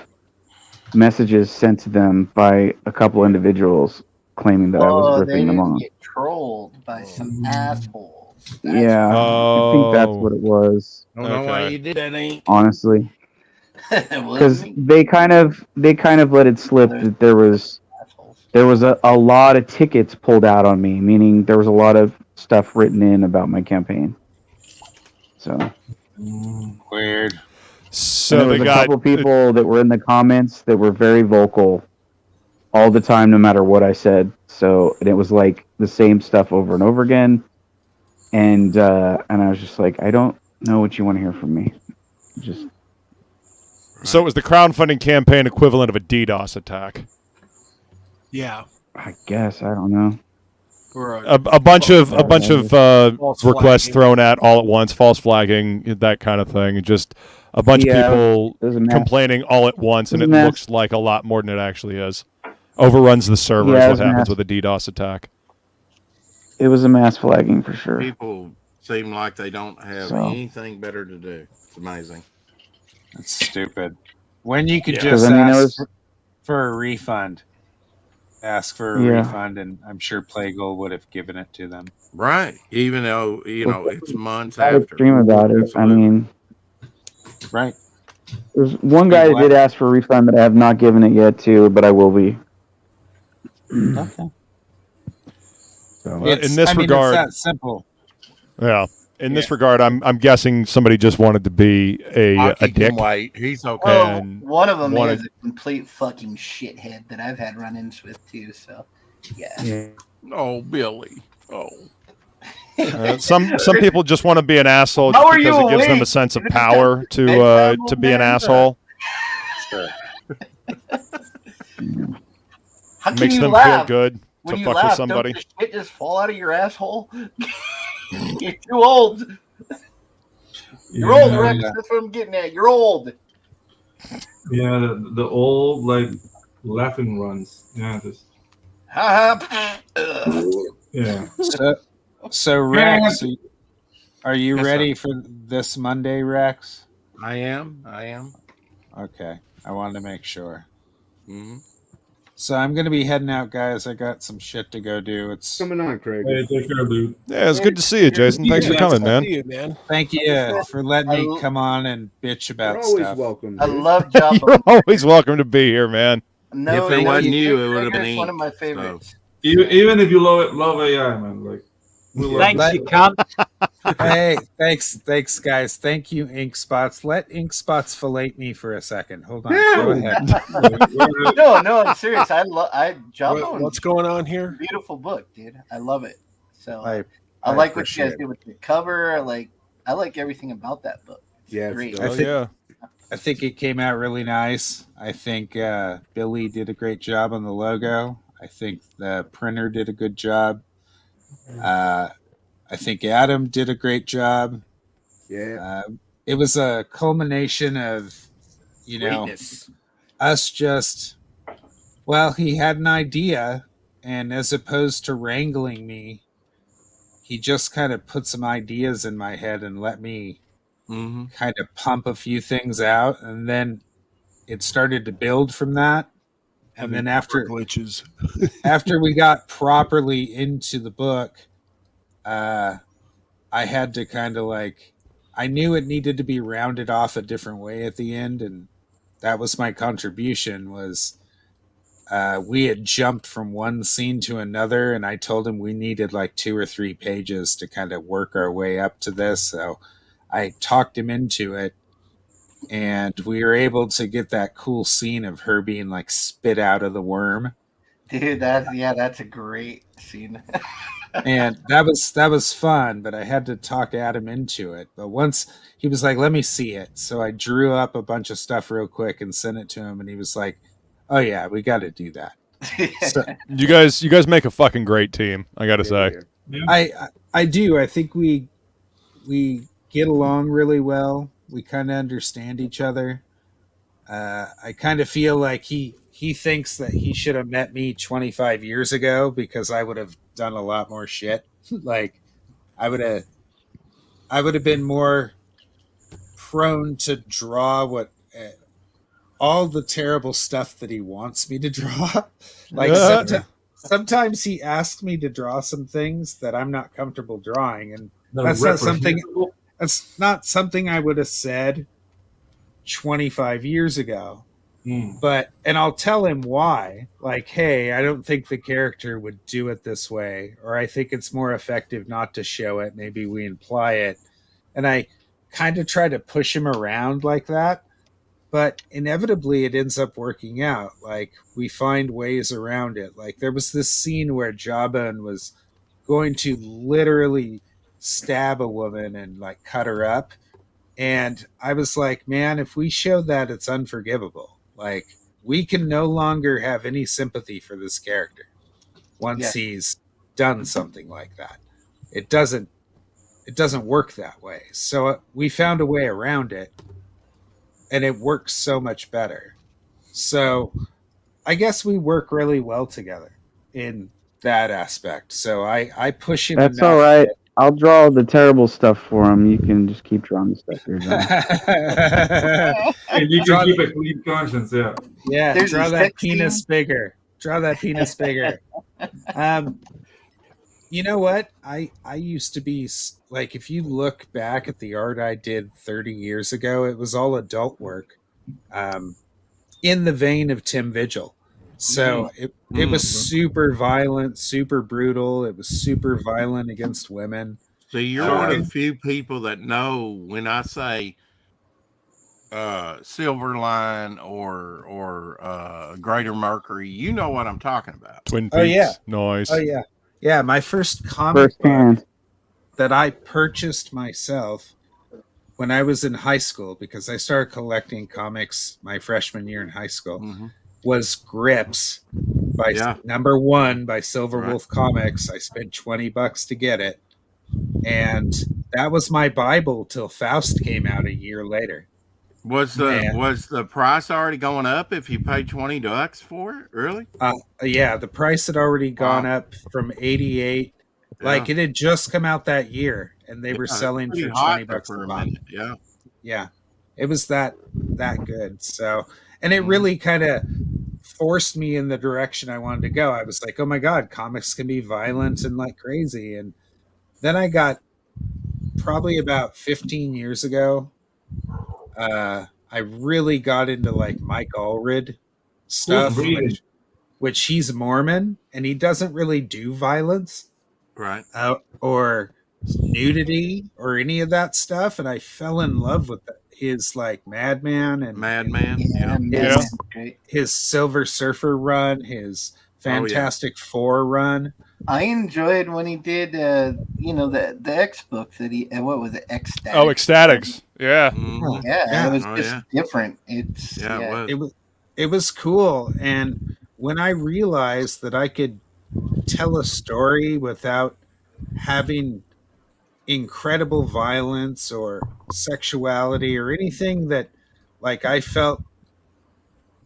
messages sent to them by a couple individuals claiming that I was they ripping them didn't off. get trolled by some assholes. Yeah, I think that's what it was. I don't know why you did that, ain't. Honestly, Well, because they kind of let it slip that there was a lot of tickets pulled out on me, meaning there was a lot of stuff written in about my campaign. So Weird. So there was a couple people that were in the comments that were very vocal all the time, no matter what I said. So and it was like the same stuff over and over again. And I was just like, I don't know what you want to hear from me. Just So it was the crowdfunding campaign equivalent of a DDoS attack. Yeah. I guess I don't know. Or A bunch of false requests flagging. thrown at all at once, false flagging, that kind of thing. Just a bunch of people it was a mess. complaining all at once, and It it was a mess. looks like a lot more than it actually is. Overruns the servers. Yeah, it What was a happens mess. with a DDoS attack? It was a mass flagging for sure. People seem like they don't have So- anything better to do. It's amazing. That's stupid. When you could Yeah. just 'Cause, I mean, it ask was- for a refund. Ask for a Yeah. refund, and I'm sure Plague would have given it to them. Right. Even though, it's months I was after. extreme about it. I mean, Right. there's one guy that did ask for a refund that I have not given it yet to, but I will be. Okay. So, It's, in this regard, it's that simple. yeah. In this regard, I'm guessing somebody just wanted to be a Hockey dick. can wait. He's okay. Well, And one of them wanted- is a complete fucking shithead that I've had run-ins with too. So, yeah. Oh, Billy. Oh. Some people just want to be an asshole How just are because you it gives them a awake? sense of power to be an asshole. Sure. How can Makes you them laugh? feel good When to you fuck laugh, with somebody. don't the shit just fall out of your asshole? You're too old. You're old, Rex. That's what I'm getting at. You're old. Yeah, the old like laughing runs. Yeah, just Ha ha. Ugh. yeah. So Rex, are you Yes, ready for this Monday, Rex? I am. Okay. I wanted to make sure. Mm-hmm. So I'm going to be heading out, guys. I got some shit to go do. It's Coming on, Craig. Hey, take care, dude. Yeah, it's good to see you, Jason. Thanks for coming, man. See you, man. Thank you for letting me come on and bitch about You're always stuff. welcome. I dude. love Jawbone. You're always welcome to be here, man. No, If it no, wasn't you, it Craig would have been is one of Ink, my favorites. Even if you love AI, man, like we love Thanks, it. you cunt. Hey, thanks, guys. Thank you, Ink Spots. Let Ink Spots fillet me for a second. Hold on. Go ahead. No, I'm serious. Jawbone. What's going on here? Beautiful book, dude. I love it. So I I like what you appreciate guys it. did with the cover. I like everything about that book. It's Yeah, it's great. dope. Oh yeah. I think it came out really nice. I think Billy did a great job on the logo. I think the printer did a good job. I think Adam did a great job. Yeah. It was a culmination of, Greatness. us just, well, he had an idea, and as opposed to wrangling me, he just kind of put some ideas in my head and let me Mm-hmm. kind of pump a few things out, and then it started to build from that. And then after glitches, after we got properly into the book, I had to kind of like, I knew it needed to be rounded off a different way at the end, and that was my contribution. Was we had jumped from one scene to another, and I told him we needed like 2 or 3 pages to kind of work our way up to this. So I talked him into it, and we were able to get that cool scene of her being like spit out of the worm. Dude, that's a great scene. And that was fun, but I had to talk Adam into it. But once he was like, let me see it. So I drew up a bunch of stuff real quick and sent it to him, and he was like, oh yeah, we got to do that. So You guys make a fucking great team. I gotta say. I do. I think we get along really well. We kind of understand each other. I kind of feel like he thinks that he should have met me 25 years ago because I would have done a lot more shit. Like I would have been more prone to draw what all the terrible stuff that he wants me to draw. Like sometimes he asks me to draw some things that I'm not comfortable drawing, and that's not something I would have said 25 years ago. But, and I'll tell him why, like, hey, I don't think the character would do it this way, or I think it's more effective not to show it. Maybe we imply it. And I kind of try to push him around like that, but inevitably it ends up working out. Like, we find ways around it. Like, there was this scene where Jawbone was going to literally stab a woman and like cut her up, And I was like, man, if we show that, it's unforgivable. Like, we can no longer have any sympathy for this character once he's done something like that. It doesn't work that way. So we found a way around it, and it works so much better. So I guess we work really well together in that aspect. So I push him. That's all right. I'll draw the terrible stuff for him. You can just keep drawing the stuff you're drawing. And you can keep a clean conscience, yeah. Yeah, draw that penis bigger. Draw that penis bigger. You know what? I used to be like, if you look back at the art I did 30 years ago, it was all adult work, in the vein of Tim Vigil. So it was super violent, super brutal. It was super violent against women. So you're one of the few people that know when I say Silverline or Greater Mercury, you know what I'm talking about. Twin Peaks. Oh yeah, Nice. Oh yeah, yeah. My first comic book that I purchased myself when I was in high school, because I started collecting comics my freshman year in high school, was Grips by #1 by Silver Wolf Comics. I spent $20 to get it, and that was my Bible till Faust came out a year later. Was the price already going up if you paid $20 for it? Really? Yeah, the price had already gone up from 88. Like, it had just come out that year, and they were selling for $20 a pop. Yeah, it was that good. So, and it really kind of forced me in the direction I wanted to go. I was like, oh my God, comics can be violent and like crazy. And then I got, probably about 15 years ago, I really got into like Mike Allred stuff, which he's Mormon, and he doesn't really do violence, right, or nudity or any of that stuff. And I fell in love with his like Madman, his Silver Surfer run, his Fantastic Four run. I enjoyed when he did, the X books that he, what was it, Ecstatics? Oh, Ecstatics, yeah. Yeah, it was just different. It was cool, and when I realized that I could tell a story without having incredible violence or sexuality or anything that, like, I felt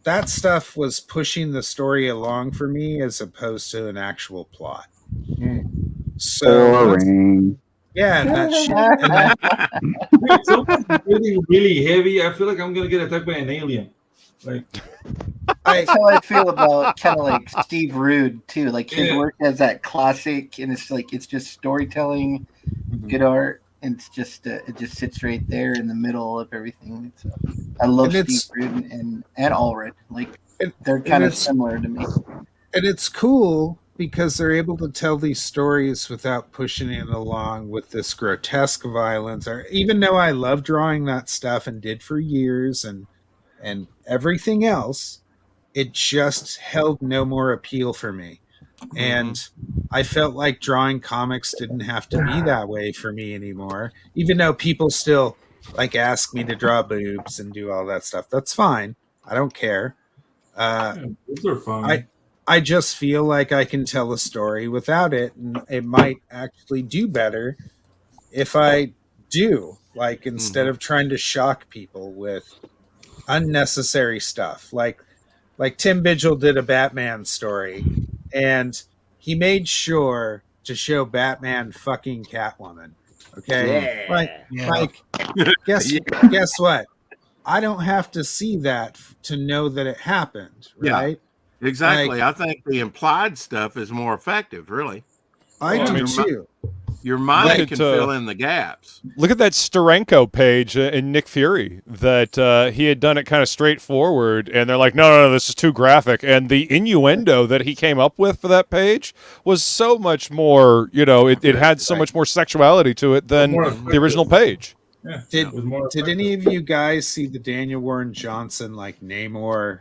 that stuff was pushing the story along for me as opposed to an actual plot. So yeah, that shit. Something's really, really heavy. I feel like I'm gonna get attacked by an alien. Like, that's how I feel about kind of like Steve Rude too. Like his work has that classic, and it's like it's just storytelling, good art, and it's just it just sits right there in the middle of everything. So I love Steve Rude and Allred. Like they're kind of similar to me. And it's cool because they're able to tell these stories without pushing it along with this grotesque violence. Or even though I love drawing that stuff and did for years and everything else, it just held no more appeal for me. And I felt like drawing comics didn't have to be that way for me anymore. Even though people still like ask me to draw boobs and do all that stuff. That's fine. I don't care. Those are fun. I just feel like I can tell a story without it, and it might actually do better if I do, like, instead of trying to shock people with unnecessary stuff. Like Tim Vigil did a Batman story, and he made sure to show Batman fucking Catwoman. Okay, guess what? I don't have to see that to know that it happened, right? Yeah, exactly. I think the implied stuff is more effective, really. I do too. Your mind can fill in the gaps. Look at that Steranko page in Nick Fury that he had done it kind of straightforward, and they're like, no, this is too graphic. And the innuendo that he came up with for that page was so much more, it had so much more sexuality to it than the original page. Yeah, did any of you guys see the Daniel Warren Johnson, like Namor,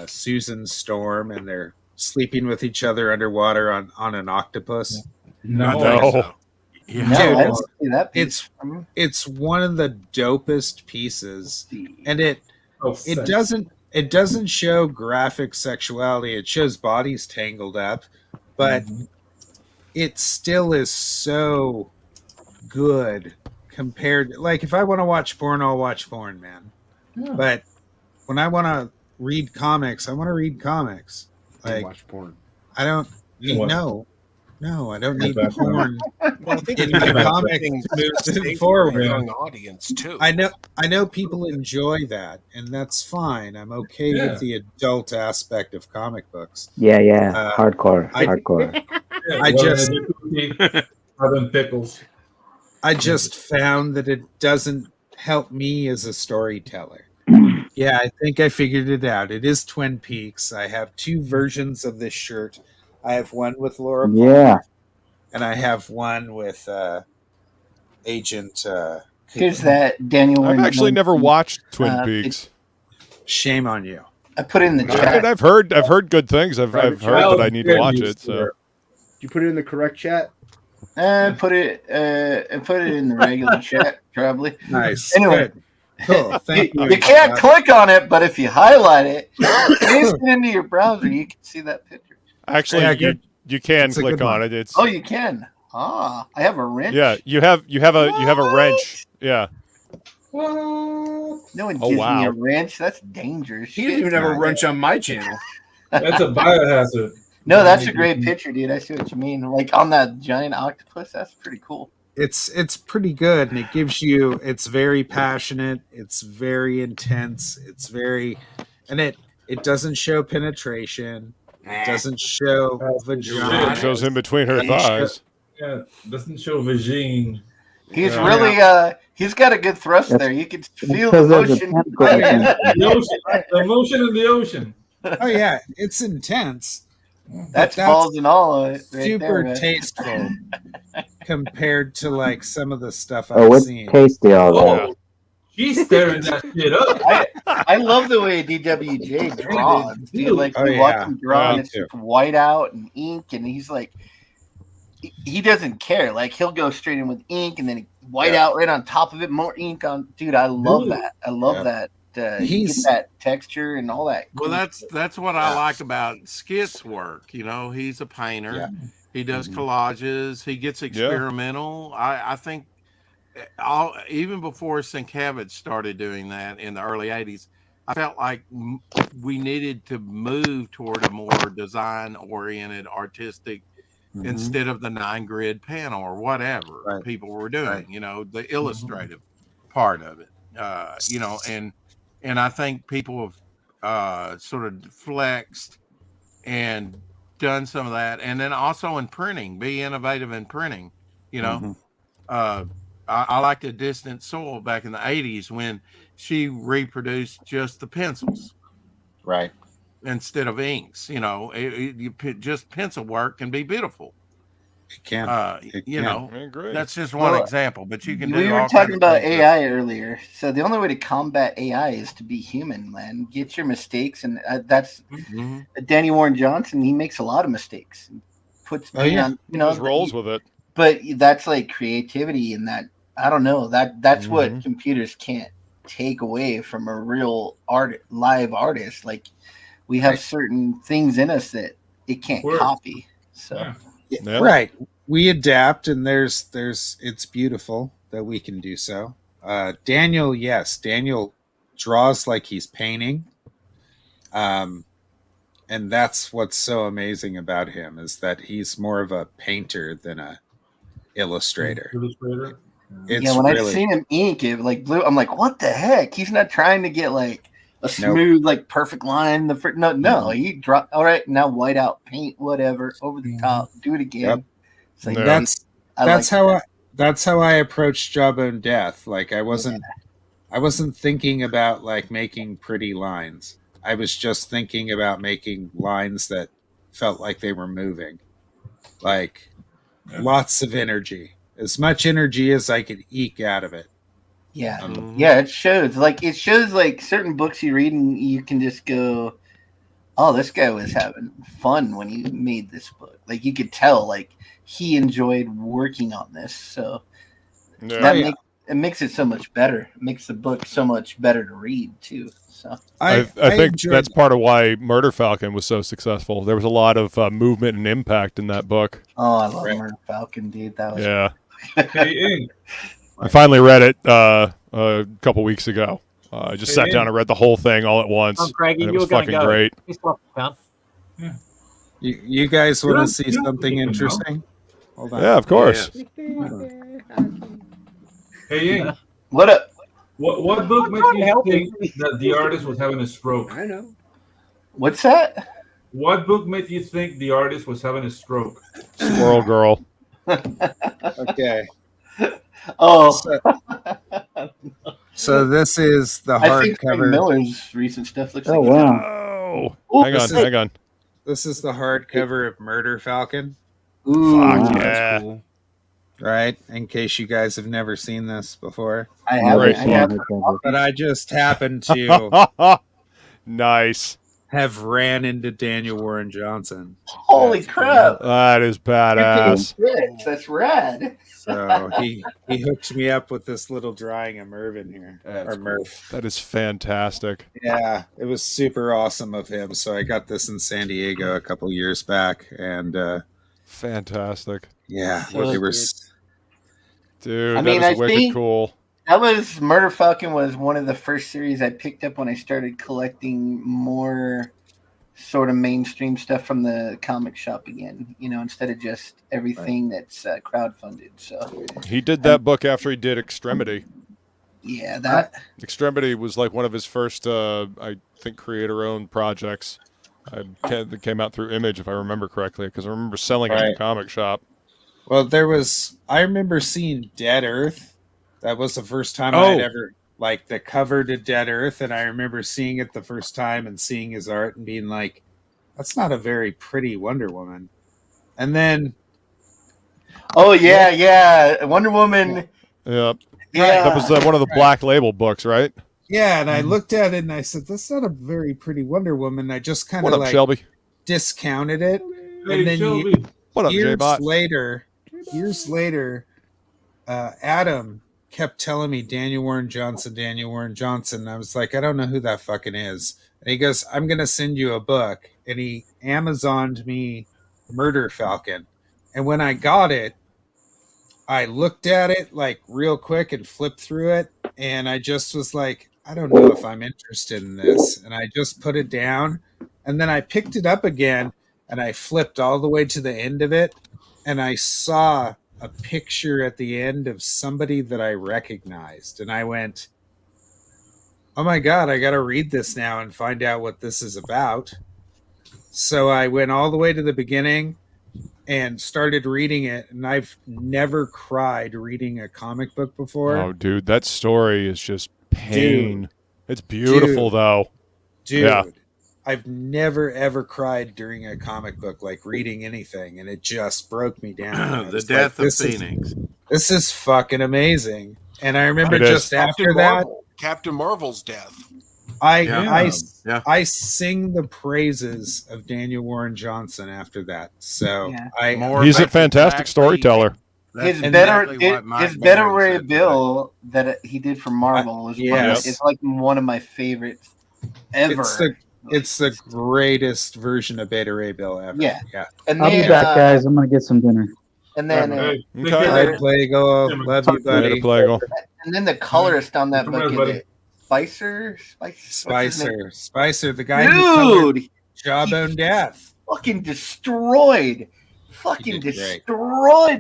Susan Storm, and they're sleeping with each other underwater on an octopus? No. Yeah. No, I Dude, didn't see that piece. it's one of the dopest pieces, and it sex. doesn't show graphic sexuality. It shows bodies tangled up, but it still is so good compared. Like if I want to watch porn, I'll watch porn, man. Yeah. But when I want to read comics, I want to read comics. Like watch porn. I don't You watch no, I don't need background. porn Well, I think in it's my comics thing to move safe for forward. a young audience too. I know people enjoy that, and that's fine. I'm okay Yeah. with the adult aspect of comic books. Yeah, hardcore. Yeah, I just having pickles. I just found that it doesn't help me as a storyteller. Yeah, I think I figured it out. It is Twin Peaks. I have two versions of this shirt. I have one with Laura Palmer, and I have one with Agent. Here's that Daniel. I've actually never watched Twin Peaks. Shame on you. I put it in the chat. I've heard good things. I've heard that I need to watch it. So Did you put it in the correct chat? Put it in the regular chat, probably. Nice. Anyway. Good. Cool. Thank you. You can't click on it, but if you highlight it, paste it into your browser, you can see that picture. actually, you can click on it. It's you can. I have a wrench. Yeah, you have a wrench. Yeah. No one gives me a wrench. That's dangerous. He doesn't even have a wrench on my channel. That's a biohazard. No, that's a great picture, dude. I see what you mean. Like on that giant octopus, that's pretty cool. It's pretty good, and it gives you. It's very passionate. It's very intense. It's very, and it doesn't show penetration. It doesn't show vagina. It shows in between her thighs. Yeah, doesn't show vagine. He's really he's got a good thrust there. You can feel the motion. The motion in the ocean. Oh yeah, it's intense. That's balls and all of it. Super there, tasteful compared to like some of the stuff Oh, I've it's seen. tasty all that. She's staring that shit up. I love the way DWJ draws. Dude, like you watch him draw, and it's just white out and ink, and he's like, he doesn't care. Like he'll go straight in with ink, and then white out right on top of it, more ink on. Dude, I love that. I love that. You get that texture and all that. Well, that's what I like about Skit's work. You know, he's a painter. Yeah. He does collages. He gets experimental. I think even before Sienkiewicz started doing that in the early 80s, I felt like we needed to move toward a more design-oriented, artistic, instead of the 9-grid panel or whatever people were doing. You know, the illustrative part of it. You know, and I think people have sort of flexed and done some of that. And then also in printing, be innovative in printing. You know, I liked a Distant Soul back in the 80s when she reproduced just the pencils. Right. Instead of inks. You know, just pencil work can be beautiful. It can. You know, that's just one example, but you can do. We were talking about AI earlier, so the only way to combat AI is to be human, man. Get your mistakes, and that's Danny Warren Johnson. He makes a lot of mistakes. Puts on, you know, just rolls with it. But that's like creativity, and that I don't know that's what computers can't take away from a real live artist. Like we have certain things in us that it can't copy. So. Yeah. Right. We adapt, and there's it's beautiful that we can do so. Daniel draws like he's painting. And that's what's so amazing about him is that he's more of a painter than a illustrator. When I've seen him ink it like blue, I'm like, what the heck? He's not trying to get like a smooth, like perfect line. No, he dropped. All right, now white out, paint, whatever, over the top, do it again. Like, that's how I approached Jawbone Death. Like I wasn't thinking about like making pretty lines. I was just thinking about making lines that felt like they were moving, like lots of energy, as much energy as I could eke out of it. Yeah, it shows. Like certain books you read and you can just go, oh, this guy was having fun when he made this book. Like you could tell, like he enjoyed working on this. So it makes it so much better. It makes the book so much better to read too. So I think that's part of why Murder Falcon was so successful. There was a lot of movement and impact in that book. Oh, I love Murder Falcon, dude. That was I finally read it a couple weeks ago. I just sat down and read the whole thing all at once. Oh, Craigie, and it was fucking great. You guys want to see something interesting? Hold on. Yeah, of course. Hey, Ying. What up? What book made you think that the artist was having a stroke? I know. What's that? What book made you think the artist was having a stroke? Squirrel Girl. Okay. Oh. So this is the I think Frank hardcover. Miller's recent stuff looks like Oh, hang on. This is the hardcover of Murder Falcon. Ooh, Fuck yeah. That's cool. Right? In case you guys have never seen this before. I haven't. But I just happened to nice. have ran into Daniel Warren Johnson. Holy crap. That is badass. That's rad. So he hooked me up with this little drawing of Mervyn here. Or Murph. That is fantastic. Yeah, it was super awesome of him. So I got this in San Diego a couple years back, and fantastic. Yeah, they were. Dude, I mean, that is I wicked think cool. That was Murder Falcon was one of the first series I picked up when I started collecting more sort of mainstream stuff from the comic shop again. You know, instead of just everything that's crowdfunded. So he did that book after he did Extremity. Yeah, that Extremity was like one of his first, I think, creator-owned projects. That came out through Image, if I remember correctly, because I remember selling it in the comic shop. Well, I remember seeing Dead Earth. That was the first time I'd ever, like, the cover to Dead Earth, and I remember seeing it the first time and seeing his art and being like, that's not a very pretty Wonder Woman. And then... Oh, yeah. Wonder Woman... Yep. Yeah. That was one of the Black Label books, right? Yeah, and I looked at it and I said, that's not a very pretty Wonder Woman. I just kind of, like, Shelby? discounted it. Hey, and then Shelby. What up, J-Bot? Years later, Adam kept telling me Daniel Warren Johnson. And I was like, I don't know who that fucking is. And he goes, I'm going to send you a book. And he Amazoned me Murder Falcon. And when I got it, I looked at it like real quick and flipped through it. And I just was like, I don't know if I'm interested in this. And I just put it down. And then I picked it up again and I flipped all the way to the end of it. And I saw a picture at the end of somebody that I recognized. And I went, oh my God, I got to read this now and find out what this is about. So I went all the way to the beginning and started reading it. And I've never cried reading a comic book before. Oh, dude, that story is just pain. It's beautiful, though. Dude. Yeah. I've never ever cried during a comic book, like reading anything, and it just broke me down. The death of Phoenix. This is fucking amazing. And I remember just after that, Captain Marvel's death. I sing the praises of Daniel Warren Johnson after that. So he's a fantastic storyteller. His better Ray Bill that he did for Marvel is like one of my favorites ever. It's the greatest version of Beta Ray Bill ever. Yeah. And I'll be back, guys. I'm gonna get some dinner. And then Hi, Plago. Love you, buddy. And then the colorist on that book is it Spicer, the guy who colored Jawbone Death. Fucking destroyed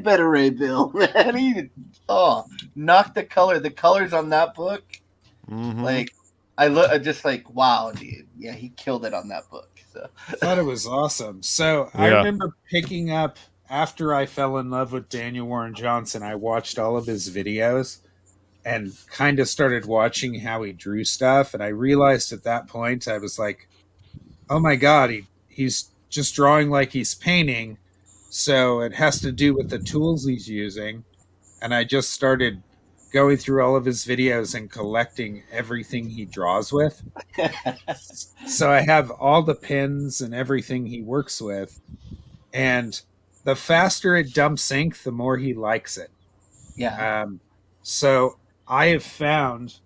Better Ray Bill, man. He knocked the colors on that book. Mm-hmm. Like I just like, wow, dude. Yeah, he killed it on that book. So I thought it was awesome. So I remember picking up after I fell in love with Daniel Warren Johnson, I watched all of his videos and kind of started watching how he drew stuff. And I realized at that point, I was like, oh my God, he's just drawing like he's painting. So it has to do with the tools he's using. And I just started going through all of his videos and collecting everything he draws with. So I have all the pins and everything he works with. And the faster it dumps ink, the more he likes it. Yeah. So I have found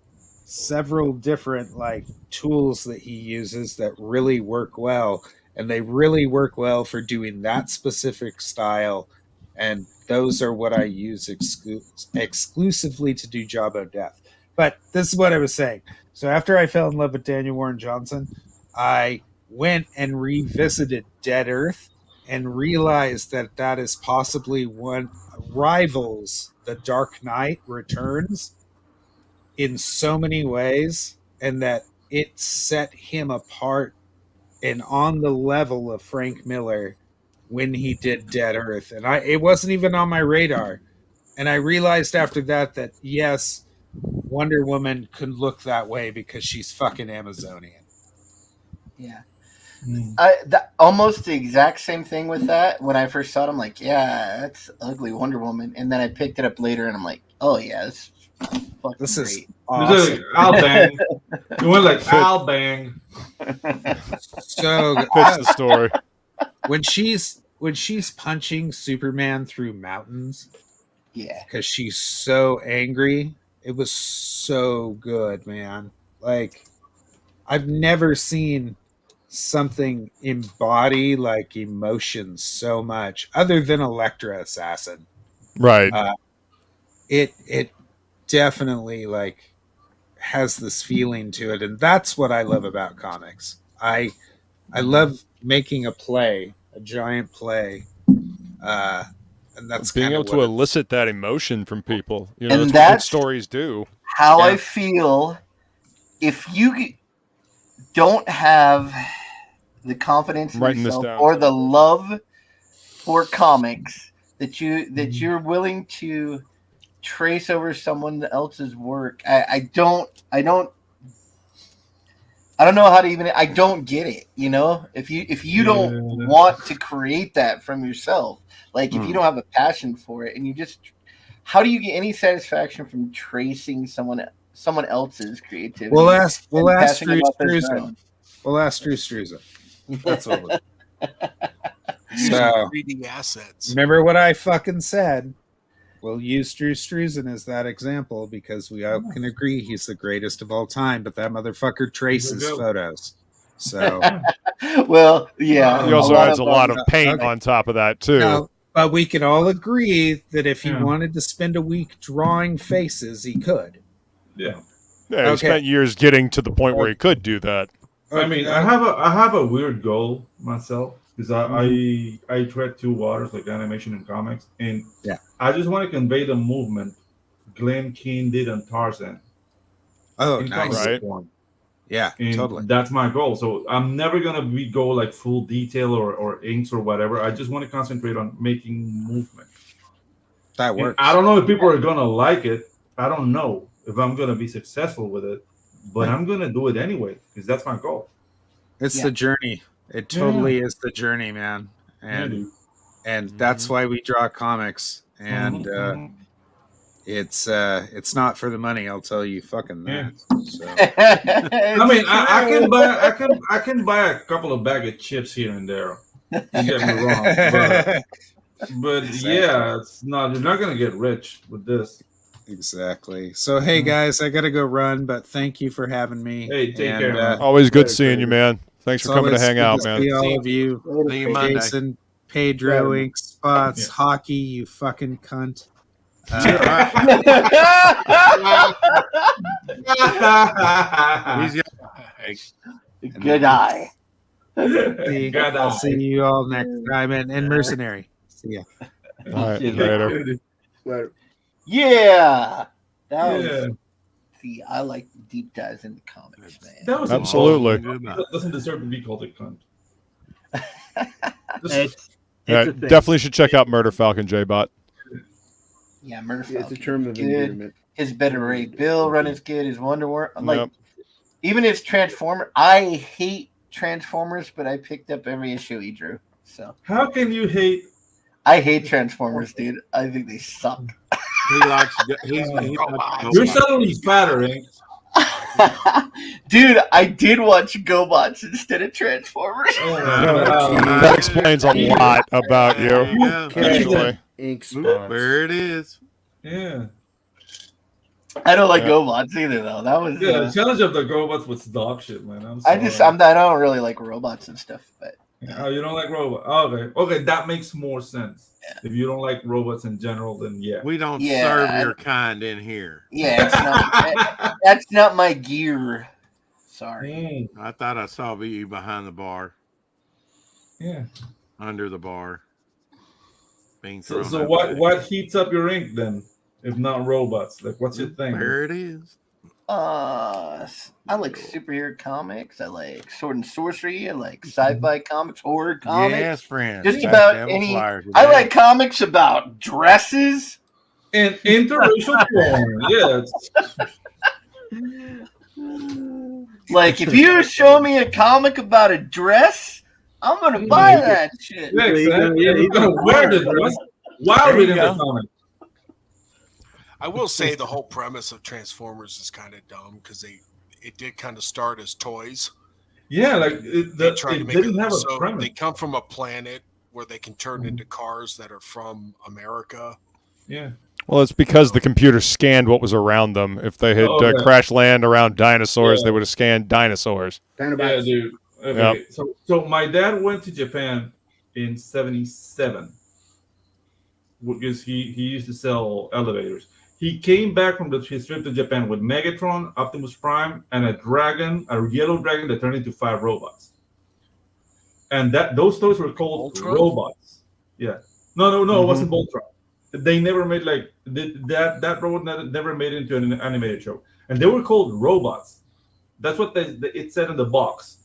several different like tools that he uses that really work well, and they really work well for doing that specific style. And those are what I use exclusively to do Jabbo Death. But this is what I was saying. So after I fell in love with Daniel Warren Johnson, I went and revisited Dead Earth and realized that that is possibly one rivals The Dark Knight Returns in so many ways, and that it set him apart and on the level of Frank Miller when he did Dead Earth. And it wasn't even on my radar. And I realized after that yes, Wonder Woman could look that way because she's fucking Amazonian. Yeah. Almost the exact same thing with that. When I first saw it, I'm like, yeah, that's ugly Wonder Woman. And then I picked it up later and I'm like, oh yeah, this is great. Awesome. This is Al Bang. You went like Al Bang. So Fits the story. When she's punching Superman through mountains, yeah, because she's so angry, it was so good, man. Like, I've never seen something embody like emotions so much, other than Elektra Assassin. Right. It definitely like has this feeling to it, and that's what I love about comics. I love making a giant play, and that's being able to elicit that emotion from people. You know, and that's what stories do. How I feel if you don't have the confidence in yourself or the love for comics that you're willing to trace over someone else's work. I don't know how to even. I don't get it. You know, if you don't want to create that from yourself, like if you don't have a passion for it, and you just, how do you get any satisfaction from tracing someone else's creativity? We'll ask Drew Struzan. We'll ask Drew Struzan. That's what we'll do. So, reading assets. Remember what I fucking said. We'll use Drew Struzan as that example because we all can agree he's the greatest of all time, but that motherfucker traces photos. So, well, yeah. He also adds a lot of paint on top of that too. No, but we can all agree that if he wanted to spend a week drawing faces, he could. Yeah. Yeah, he spent years getting to the point where he could do that. I mean, I have a weird goal myself because I tread two waters, like animation and comics, and I just want to convey the movement Glenn Keane did on Tarzan. Oh, nice! Right? Yeah, and totally. That's my goal. So I'm never gonna go like full detail or inks or whatever. I just want to concentrate on making movement. That works. And I don't know if people are gonna like it. I don't know if I'm gonna be successful with it, but I'm gonna do it anyway because that's my goal. It's the journey. It totally is the journey, man. And that's why we draw comics. And it's not for the money, I'll tell you fucking that. So. I mean, I can buy a couple of bag of chips here and there. Don't get me wrong, but yeah, it's not. You're not gonna get rich with this. Exactly. So hey guys, I gotta go run, but thank you for having me. Hey, take care. Man. Always good seeing you, man. Thanks for coming to hang out, man. See all of you. See you Monday. Jason, Pedro, Ink Spots, Hockey, you fucking cunt. Good eye. I'll see you all next time. And Mercenary. See ya. All right, later. Yeah. See, I like deep dives into comics, man. That was absolutely. That doesn't deserve to be called a cunt. Definitely should check out Murder Falcon J-Bot. Yeah, Murder Falcon. It's a term of endearment. His Better Ray Bill run is good. His Wonder Woman, like even his Transformer. I hate Transformers, but I picked up every issue he drew. So how can you hate? I hate Transformers, dude. I think they suck. He likes. He likes You're suddenly fatter, Ink. Dude, I did watch GoBots instead of Transformers. That explains a lot about you. There you go. Actually, Ink spots. There it is. Yeah. I don't like GoBots either, though. That was. Yeah, the challenge of the robots was dog shit, man. I don't really like robots and stuff, but. Oh, you don't like robots? Okay, that makes more sense. Yeah. If you don't like robots in general, then yeah. We don't serve your kind in here. Yeah, it's not, that's not my gear. Sorry. I thought I saw you behind the bar. Yeah. Under the bar. Being So thrown what heats up your ink then, if not robots? Like, what's your thing? There it is. I like superhero comics. I like sword and sorcery. I like sci-fi comics, horror comics. Yes, friend. Just about any. I like comics about dresses and interracial porn. Yeah. Like if you show me a comic about a dress, I'm gonna buy that shit. Yeah, exactly. You're gonna wear the dress while reading the comic. I will say the whole premise of Transformers is kind of dumb because it did kind of start as toys. Yeah, like they tried to make didn't it have so a premise. they come from a planet where they can turn into cars that are from America. Yeah. Well, it's because the computer scanned what was around them. If they had crash land around dinosaurs, they would have scanned dinosaurs. Yeah, dude. Okay. Yep. So my dad went to Japan in '77 because he used to sell elevators. He came back from his trip to Japan with Megatron, Optimus Prime, and a yellow dragon that turned into 5 robots. And those toys were called robots. Yeah. No, it wasn't Voltron. They never made that robot never made it into an animated show, and they were called robots. That's what it said in the box.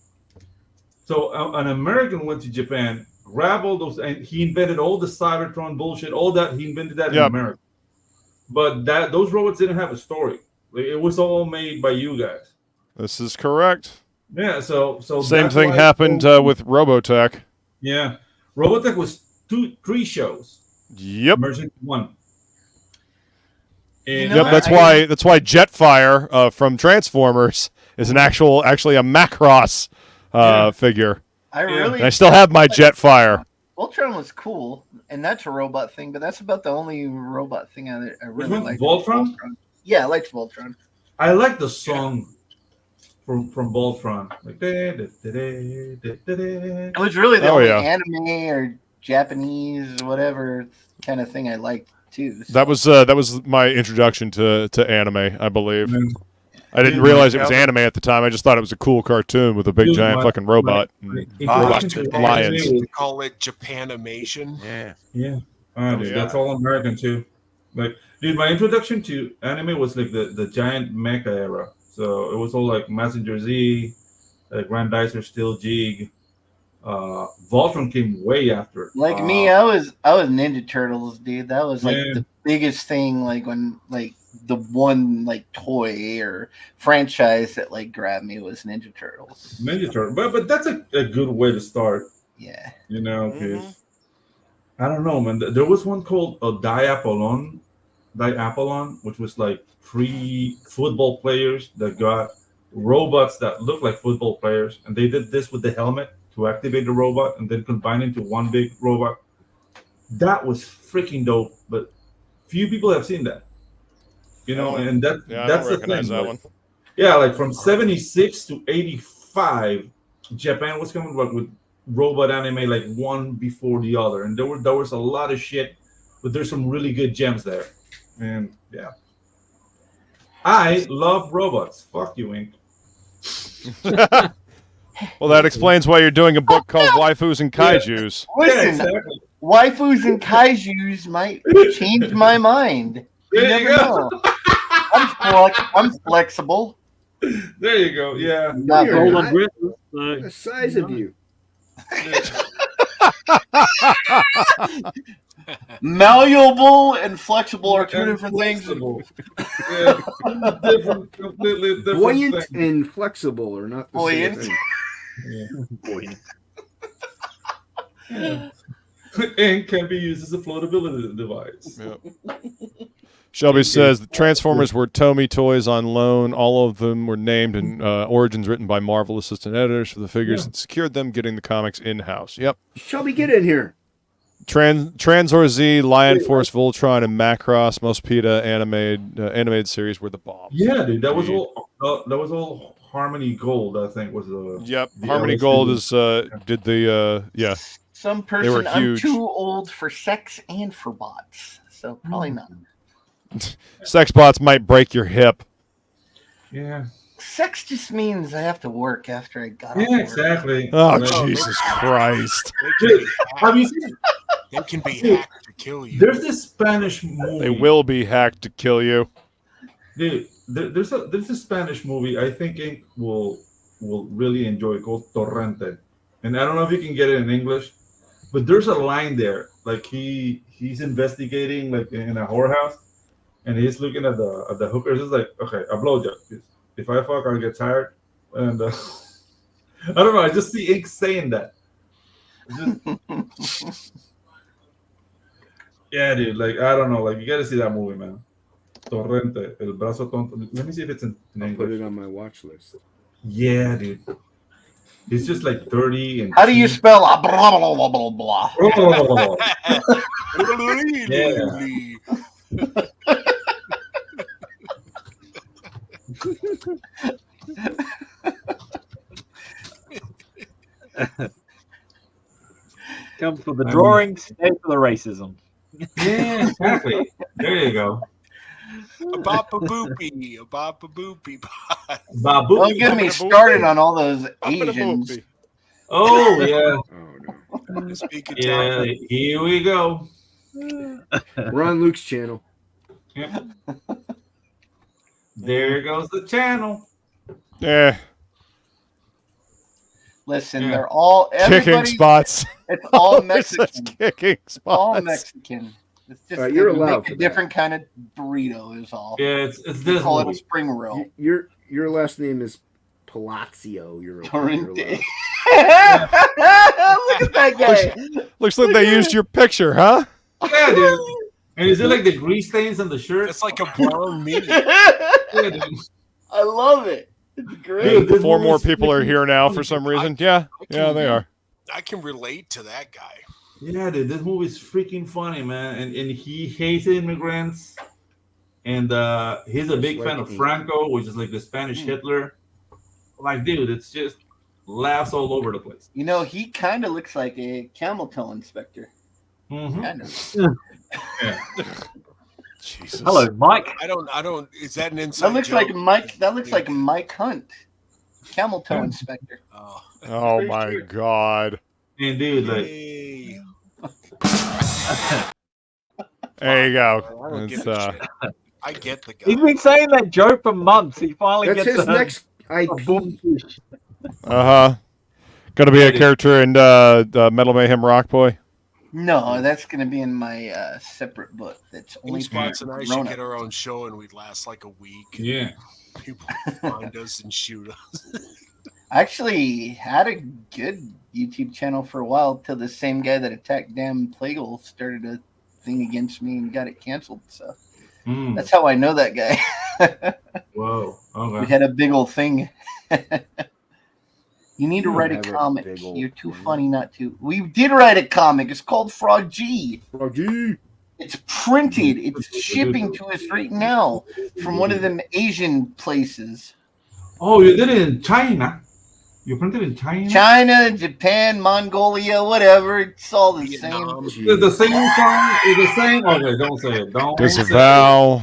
So an American went to Japan, grabbed all those, and he invented all the Cybertron bullshit. All that he invented that in America. But those robots didn't have a story. It was all made by you guys. This is correct. Yeah. So same thing happened with Robotech. Yeah, Robotech was 3 shows. Yep. Merged into one. And that's why Jetfire from Transformers is actually a Macross figure. I still have my Jetfire. Voltron was cool, and that's a robot thing, but that's about the only robot thing I really like. Voltron? Yeah, I liked Voltron. I like the song from Voltron. Like, it was really the only anime or Japanese, whatever kind of thing I liked too. So. That was my introduction to anime, I believe. I didn't realize it was anime at the time. I just thought it was a cool cartoon with a big giant fucking robot. Lions. They call it Japanimation. Yeah. Dude, that's all American too. Like, dude, my introduction to anime was like the giant mecha era. So it was all like Messenger Z, Grandizer Steel Jig. Voltron came way after. Like me, I was Ninja Turtles, dude. That was like the biggest thing. Like when the one toy or franchise that grabbed me was Ninja Turtles. Ninja Turtles, but that's a good way to start. Yeah. You know, because I don't know, man. There was one called Diapolon, which was like 3 football players that got robots that looked like football players, and they did this with the helmet to activate the robot and then combine into one big robot. That was freaking dope, but few people have seen that. You know, and that's the thing. That one. Yeah, like from 76 to 85, Japan was coming up with robot anime like one before the other, and there was a lot of shit, but there's some really good gems there. And yeah, I love robots. Fuck you, Ink. Well, that explains why you're doing a book called Waifus and Kaijus. Listen, waifus and kaijus might change my mind. You never know. I'm flexible. There you go. Yeah. Not the size of you. Malleable and flexible are 2 different things. Yeah. Completely different. Buoyant thing. and flexible are not the same thing. Buoyant. And can be used as a floatability device. Yep. Shelby says the Transformers were Tomy toys on loan. All of them were named and origins written by Marvel assistant editors for the figures and secured them getting the comics in-house. Yep. Shelby, get in here. Tranzor Z, Lion Force, Voltron, and Macross, most PETA animated series were the bomb. Yeah, dude, that was all Harmony Gold. I think was the. Yep, the Harmony LSD. Gold is did the yeah. Some They were person, I'm huge. too old for sex and for bots, so probably not. Sex bots might break your hip. Yeah. Sex just means I have to work after I got off Yeah, work. exactly. Oh, Like, Jesus Christ. Dude, have you seen? They can be hacked to kill you. There's this Spanish movie. They will be hacked to kill you. Dude, there's a Spanish movie I think Ink will really enjoy called Torrente, and I don't know if you can get it in English, but there's a line there like he's investigating like in a whorehouse, and he's looking at the hookers. It's like, okay, a blowjob. If I fuck, I'll get tired, and I don't know. I just see Ink saying that. Yeah, dude. Like I don't know. Like you got to see that movie, man. Torrente, El Brazo Tonto. Let me see if it's in English. Put it on my watch list. Yeah, dude. It's just like 30 and. How do you spell blah blah blah blah blah? Yeah. Come for the drawings, stay for the racism. Yeah, exactly. There you go. A bapa boopy, a bapa boopy. Babu. Don't get me started on all those Asians. Oh yeah. Oh no. Speak Yeah. Italian. Here we go. We're on Luke's channel. Yep. There goes the channel. Yeah. Listen, Yeah. they're all Kicking everybody. spots. It's all It says Mexican. kicking All spots. Mexican. It's just All right, you're they allowed make for a that. different kind of burrito is all. Yeah, it's We this call it a movie. spring roll. Your last name is Palazzo. You're Torrente. allowed. Look at that guy. Looks like they used your picture, huh? Yeah, dude. And is it like the grease stains on the shirt? It's like a brown meat. Yeah, dude. I love it. It's great. Dude, this Four more movie's people are freaking here now for funny. some reason. Yeah, yeah, they are. I can relate to that guy. Yeah, dude, this movie's freaking funny, man. And he hates immigrants. And he's a big fan of Franco, which is like the Spanish Hitler. Like, dude, it's just laughs all over the place. You know, he kind of looks like a camel toe inspector. Mm-hmm. Kind of. Yeah. Jesus. Hello, Mike. I don't. Is that an inside That looks joke? like Mike. That looks like Mike Hunt, camel toe inspector. Oh, Oh my God. And dude, like, hey. There you I go. don't It's, give a shit. I get the He's guy. been saying that joke for months. He finally That's gets his a next IP. boomfish. uh-huh. Gonna be a character in Metal Mayhem Rock Boy. No, that's going to be in my separate book. That's only for Spots and I should grown get up. our own show, and we'd last like a week. yeah. People would find us and shoot us. I actually had a good YouTube channel for a while till the same guy that attacked Dan Plagle started a thing against me and got it canceled. So Mm. that's how I know that guy. Whoa. We Okay. had a big old thing. You need to You write a have a comic. big old You're too thing. funny not to. We did write a comic. It's called Frog G. Froggy. It's printed. It's shipping to us right now from one of them Asian places. Oh, you did it in China. You printed in China? China, Japan, Mongolia, whatever. It's all the Vietnam. Is it the same song? Is the same? Okay, don't say it. Don't Disavow.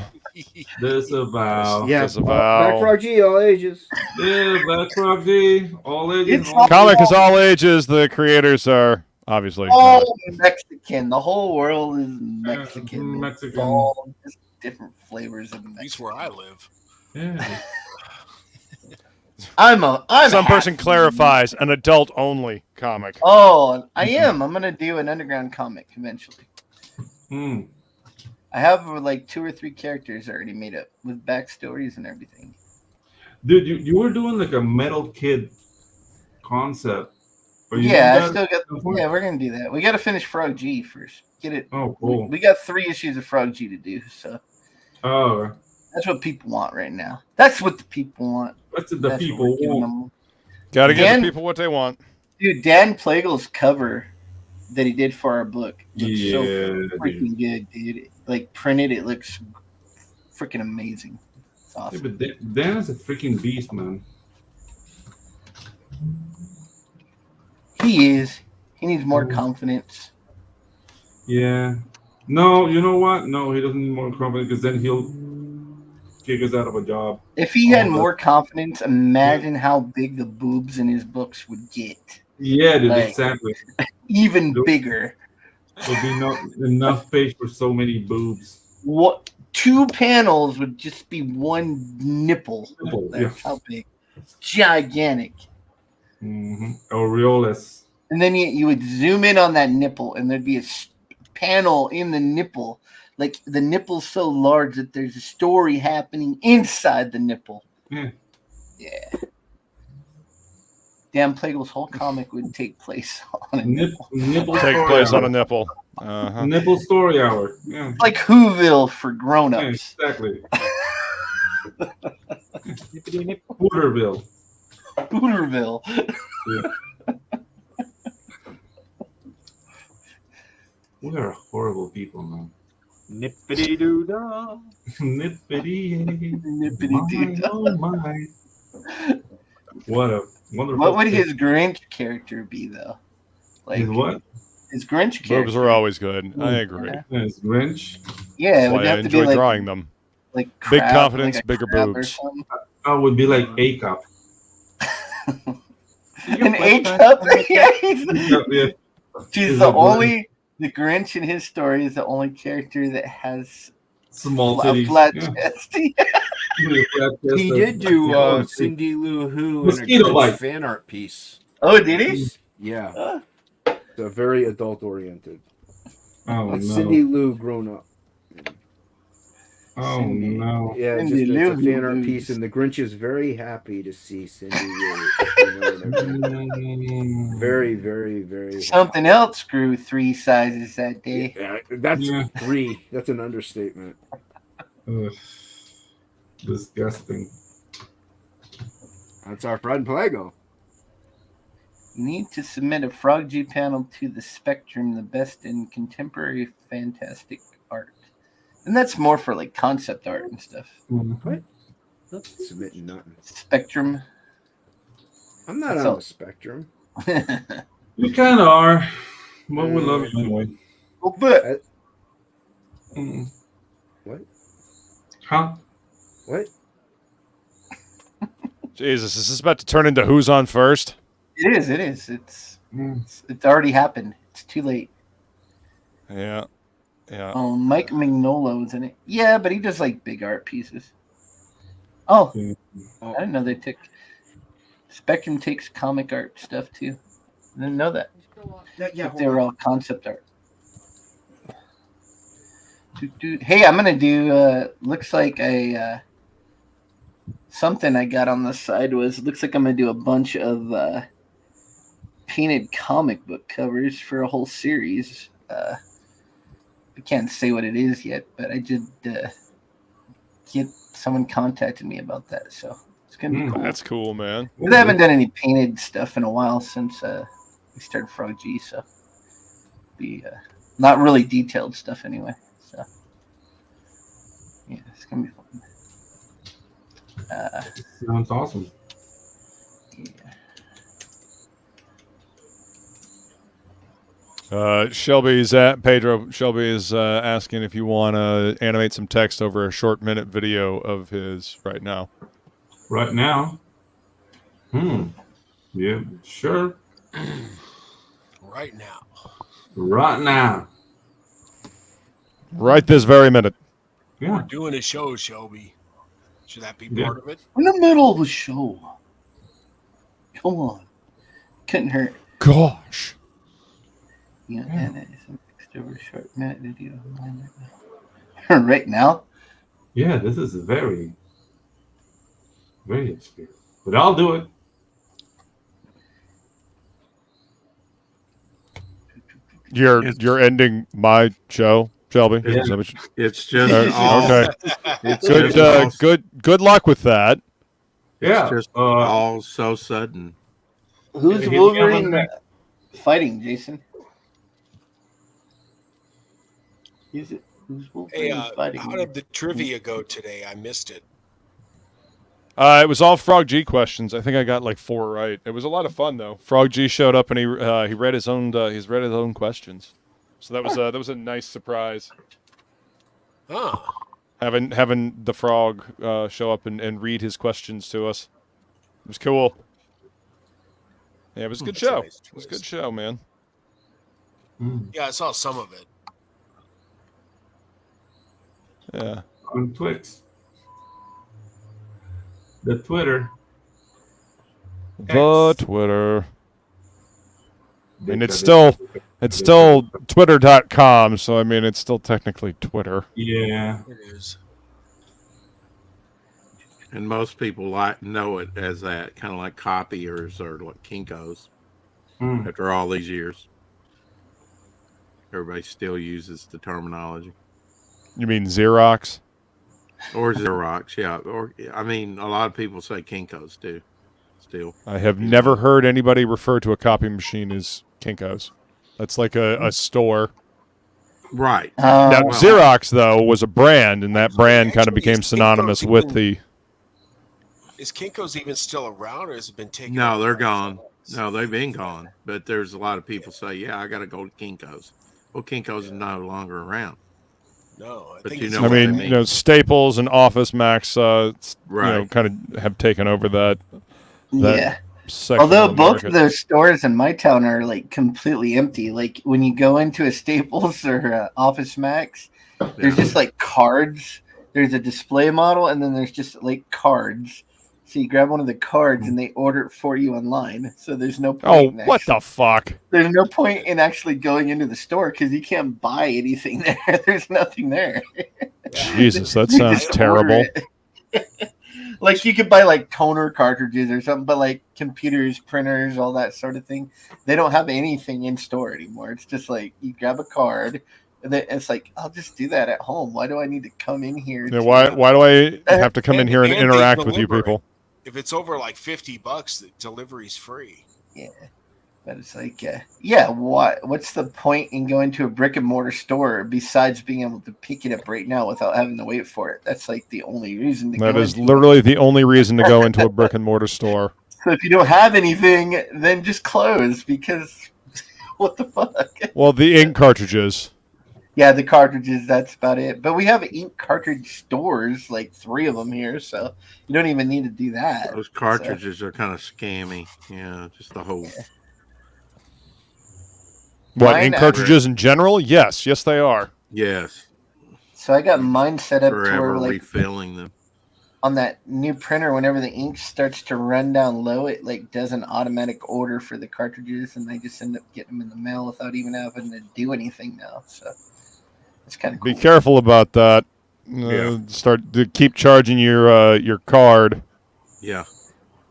Disavow. Yeah, Disavow. Back Froggy, all ages. Yeah, Black Frog G. All ages. It's all- Comic is all ages. The creators are obviously. all Mexican. The whole world is Mexican. Mexican. It's all just different flavors of At least Mexican. where I live. Yeah. I'm Some a person half- clarifies an adult only comic. Oh, I am. I'm gonna do an underground comic eventually. Hmm. I have like 2 or 3 characters already made up with backstories and everything. Dude, you were doing like a Metal Kid concept. Are you Yeah, I doing still that got. at some point? Yeah, we're gonna do that. We got to finish Frog G first. Get it. Oh, cool. We got 3 issues of Frog G to do. So Oh, That's what people want right now. That's what the people want. that's the That's what people we're giving want. them. Gotta give Dan- the people what they want. Dude, Dan Plagle's cover that he did for our book looks so Yeah, freaking good, dude. Like printed, it looks freaking amazing. It's Yeah, awesome. but Dan is a freaking beast, man. He is. He needs more confidence. Yeah. No, you know what? No, he doesn't need more confidence because then he'll kick us out of a job. If he had Oh, more confidence, imagine how big the boobs in his books would get. Yeah, dude, Like, exactly. Even bigger. There'll be not enough space for so many boobs. What? 2 panels would just be one nipple. Nipple, That's yeah. how big. Gigantic. Aureoles. And then you would zoom in on that nipple, and there'd be a panel in the nipple. Like the nipple's so large that there's a story happening inside the nipple. Yeah. Yeah. Dan Plagle's whole comic would take place on a nipple. Nipple Take story place hour. on a nipple. Uh-huh. Nipple story hour. Yeah. Like Whoville for Yeah, grown-ups. exactly. Hooterville. Hooterville. Yeah. We are horrible people, man. Nippity doo dah. Nippity. Nippity doo dah. Oh my. What a wonderful. What would his Grinch character be, though? Like His what? His Grinch character. Boobs are always good. I agree. Yeah, his Grinch. Yeah, it That's would why I have to be enjoy like drawing them. like Big crab, confidence, like a bigger crab or boobs. something. I would be like A cup. An A cup. Yeah. She's Is the it only. The Grinch in his story is the only character that has Small a titties. flat Yeah. chest. He did do Cindy Lou Who in a Mosquito good bite. fan art piece. Oh, did he? Yeah. It's a very adult oriented. Oh no. Cindy Lou grown up. Oh no. Yeah, Cindy just, Lou it's a fan art Who. piece, and the Grinch is very happy to see Cindy Lou. You know what I mean? Very, very, very. Something else grew 3 sizes that day. Yeah, that's Yeah. 3. That's an understatement. Ugh. Disgusting. That's our friend Plago. You need to submit a Frog G panel to the Spectrum, the best in contemporary fantastic art. And that's more for like concept art and stuff. What? Submitting nothing. Spectrum. I'm not So- on the spectrum. You kind of are. But we love you anyway. Well, but Mm. What? Huh? What? Jesus, is this about to turn into Who's on First? it is. It's already happened. It's too late. Yeah. Yeah. Oh, Mike Mignolo's in it. Yeah, but he does like big art pieces. Oh, I didn't know they took Spectrum takes comic art stuff too. I didn't know that. Yeah, They were all concept art. Hey, I'm gonna do. Looks like a something I got on the side was. Looks like I'm gonna do a bunch of painted comic book covers for a whole series. I can't say what it is yet, but I did get someone contacted me about that, so it's gonna be cool. That's cool, man. 'Cause I haven't done any painted stuff in a while since we started Frog G, so be not really detailed stuff anyway. So yeah, it's gonna be fun. Sounds awesome. Pedro Shelby is asking if you want to animate some text over a short minute video of his right now. Right now? Yeah, sure. Right now. Right now. Right this very minute. Yeah. We're doing a show, Shelby. Should that be part of it? In the middle of the show. Come on. Couldn't hurt. Gosh. Yeah, and it's a text over a short minute video. Right now? Yeah, this is very, very obscure. But I'll do it. You're ending my show. Shelby. Yeah. Is that what you- It's just all. okay. It's Good. just all, Good luck with that. Yeah. It's just all so sudden. Who's Hit me up on Wolverine that. fighting, Jason? Who's Hey, Wolverine fighting? how did the trivia go today? I missed it. It was all Frog G questions. I think I got like 4 right. It was a lot of fun though. Frog G showed up and he read his own questions. So that was a nice surprise. Huh. Having the frog show up and read his questions to us. It was cool. Yeah, it was a good That's a show. nice It was a good twist. show, man. Yeah, I saw some of it. Yeah. On Twix. The Twitter. The X. Twitter. I mean, it's still twitter.com, so I mean, it's still technically Twitter. Yeah. It is. And most people know it as that, kind of like copiers or like Kinko's. After all these years, everybody still uses the terminology. You mean Xerox? Or Xerox, yeah. Or I mean, a lot of people say Kinko's too. Still, I have never heard anybody refer to a copy machine as Kinko's. That's like a store. right. Now, Well, Xerox, though, was a brand, and that brand kind of Actually, became is synonymous Kinko's with even- the... Is Kinko's even still around, or has it been taken? No, over they're by gone. someone else? No, they've been gone. But there's a lot of people say, "Yeah, I got to go to Kinko's." Well, Kinko's is no longer around. No, I But think you it's know I what mean, I mean. you know, Staples and Office Max, Right. kind of have taken over that Yeah. section Although of the both market. of those stores in my town are like completely empty. Like when you go into a Staples or Office Max, there's just like cards. There's a display model, and then there's just like cards. So you grab one of the cards and they order it for you online. So there's no Oh, point. what the fuck? There's no point in actually going into the store because you can't buy anything there. There's nothing there. Jesus, that You sounds just order terrible. it. Like you could buy like toner cartridges or something, but like computers, printers, all that sort of thing, they don't have anything in store anymore. It's just like you grab a card, and then it's like I'll just do that at home. Why do I need to come in here? Yeah, to- why do I have to come in And- here and and they interact with you deliver it. people? If it's over like $50, the delivery's free. Yeah, but it's like, yeah, what's the point in going to a brick and mortar store besides being able to pick it up right now without having to wait for it? That's like the only reason to That go is into it. literally the only reason to go into a brick and mortar store. So if you don't have anything, then just close because what the fuck? Well, the ink cartridges. Yeah, the cartridges, that's about it. But we have ink cartridge stores, like 3 of them here, so you don't even need to do that. Those cartridges are kind of scammy. Yeah, just the whole. What, Mine ink cartridges in general? Yes, they are. Yes. So I got mine set up to Forever where, like, refilling them. on that new printer, whenever the ink starts to run down low, it like does an automatic order for the cartridges, and I just end up getting them in the mail without even having to do anything now. So it's kind of cool. Be careful about that. Yeah. Start to keep charging your card. Yeah,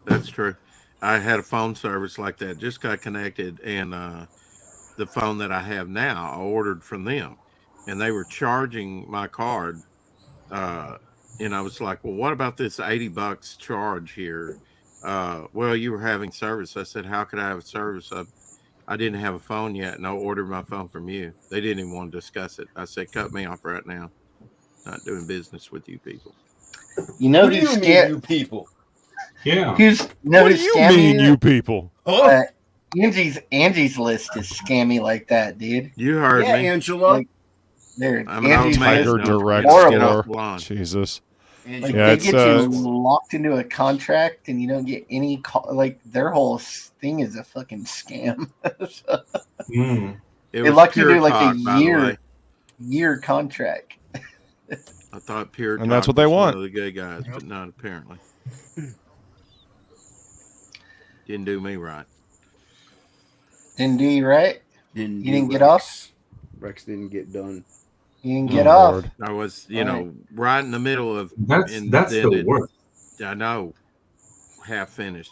that's true. I had a phone service like that. Just got connected, and the phone that I have now, I ordered from them, and they were charging my card. And I was like, "Well, what about this $80 charge here?" Well, you were having service. I said, "How could I have a service? I didn't have a phone yet, and I ordered my phone from you." They didn't even want to discuss it. I said, "Cut me off right now. Not doing business with you people." You know What do who's you mean, you people? Yeah. Who's What do you mean, you people? Angie's List is scammy like that, dude. You heard Yeah, me. Angela. Like, Dude, I'm an old Angie's man. List Tiger is Direct horrible. Store. Blonde. Jesus. Like Yeah, they it's, get you locked into a contract, and you don't get any like their whole thing is a fucking scam. So, Mm. It they was lock you Pure to like Talk, a by the way. year contract. I thought Pure And that's Talk what they was one want. of the good guys, but not apparently. Didn't do me right. Didn't do you right? You didn't get off? Rex didn't get done. You didn't get off. Lord. I was, All know, right in the middle of. That's and that's then the worst. I know. Half finished.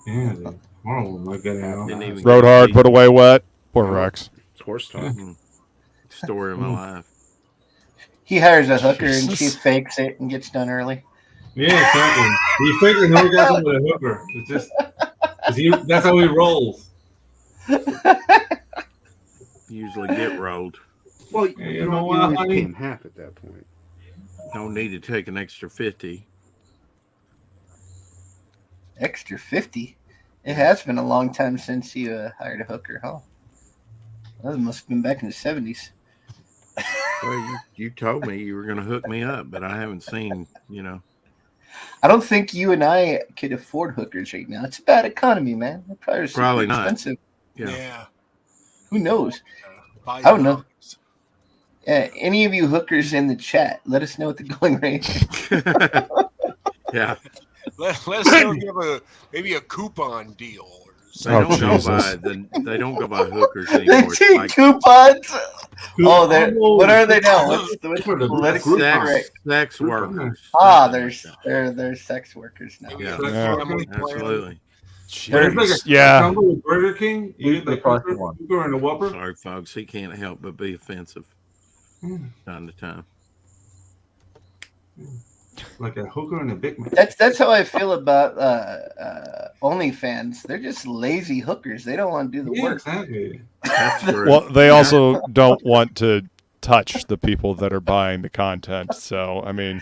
Yeah, the horrible. I get it out. Didn't even Rode get hard, beat. put away wet. Poor Rex. It's horse talk. Mhm. story of my life. He hires a hooker and she fakes it and gets done early. Yeah, exactly. He figured no orgasm with a hooker. It's just that's how he rolls. Usually get rolled. Well, you know what, always honey? pay him half at that point. Don't need to take an extra 50. Extra 50? It has been a long time since you hired a hooker, huh? That must have been back in the 70s. Well, you told me you were going to hook me up, but I haven't seen, I don't think you and I could afford hookers right now. It's a bad economy, man. They're probably super Probably not. expensive. Yeah. Who knows? Buy I don't know. numbers. Any of you hookers in the chat, let us know what the going rate is. Yeah. Let us know if you have maybe a coupon deal. Or They don't go by hookers anymore. They It's take like coupons. Oh, what are they now? What's the politically correct? sex workers. Ah, they're sex workers now. Yeah, family plan. absolutely. Yeah. Combo with Burger King. You get like Cross the hooker line. and a Whopper. Sorry, folks. He can't help but be offensive time to time. Like a hooker and a Big Mac. That's how I feel about OnlyFans. They're just lazy hookers. They don't want to do the work. Exactly. That's true. Well, they also don't want to touch the people that are buying the content. So, I mean,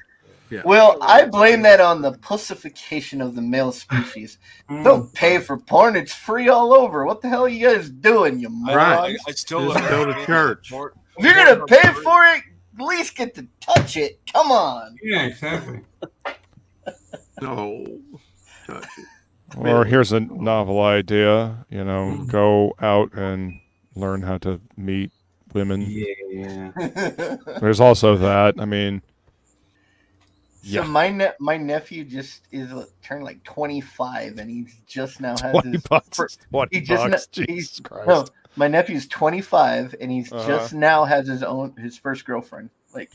yeah. Well, I blame that on the pussification of the male species. Don't pay for porn; it's free all over. What the hell are you guys doing, you morons? Right. I still Just go to church. If you're gonna pay for it, at least get to touch it. Come on. Yeah, exactly. No. Touch it. or here's a novel idea, go out and learn how to meet women. Yeah. There's also that. I mean, So my nephew just turned like 25, and he just now has 20 his bucks. fir- 20 he just bucks. na- Jesus Christ. No, my nephew's 25, and he's just now has his first girlfriend. Like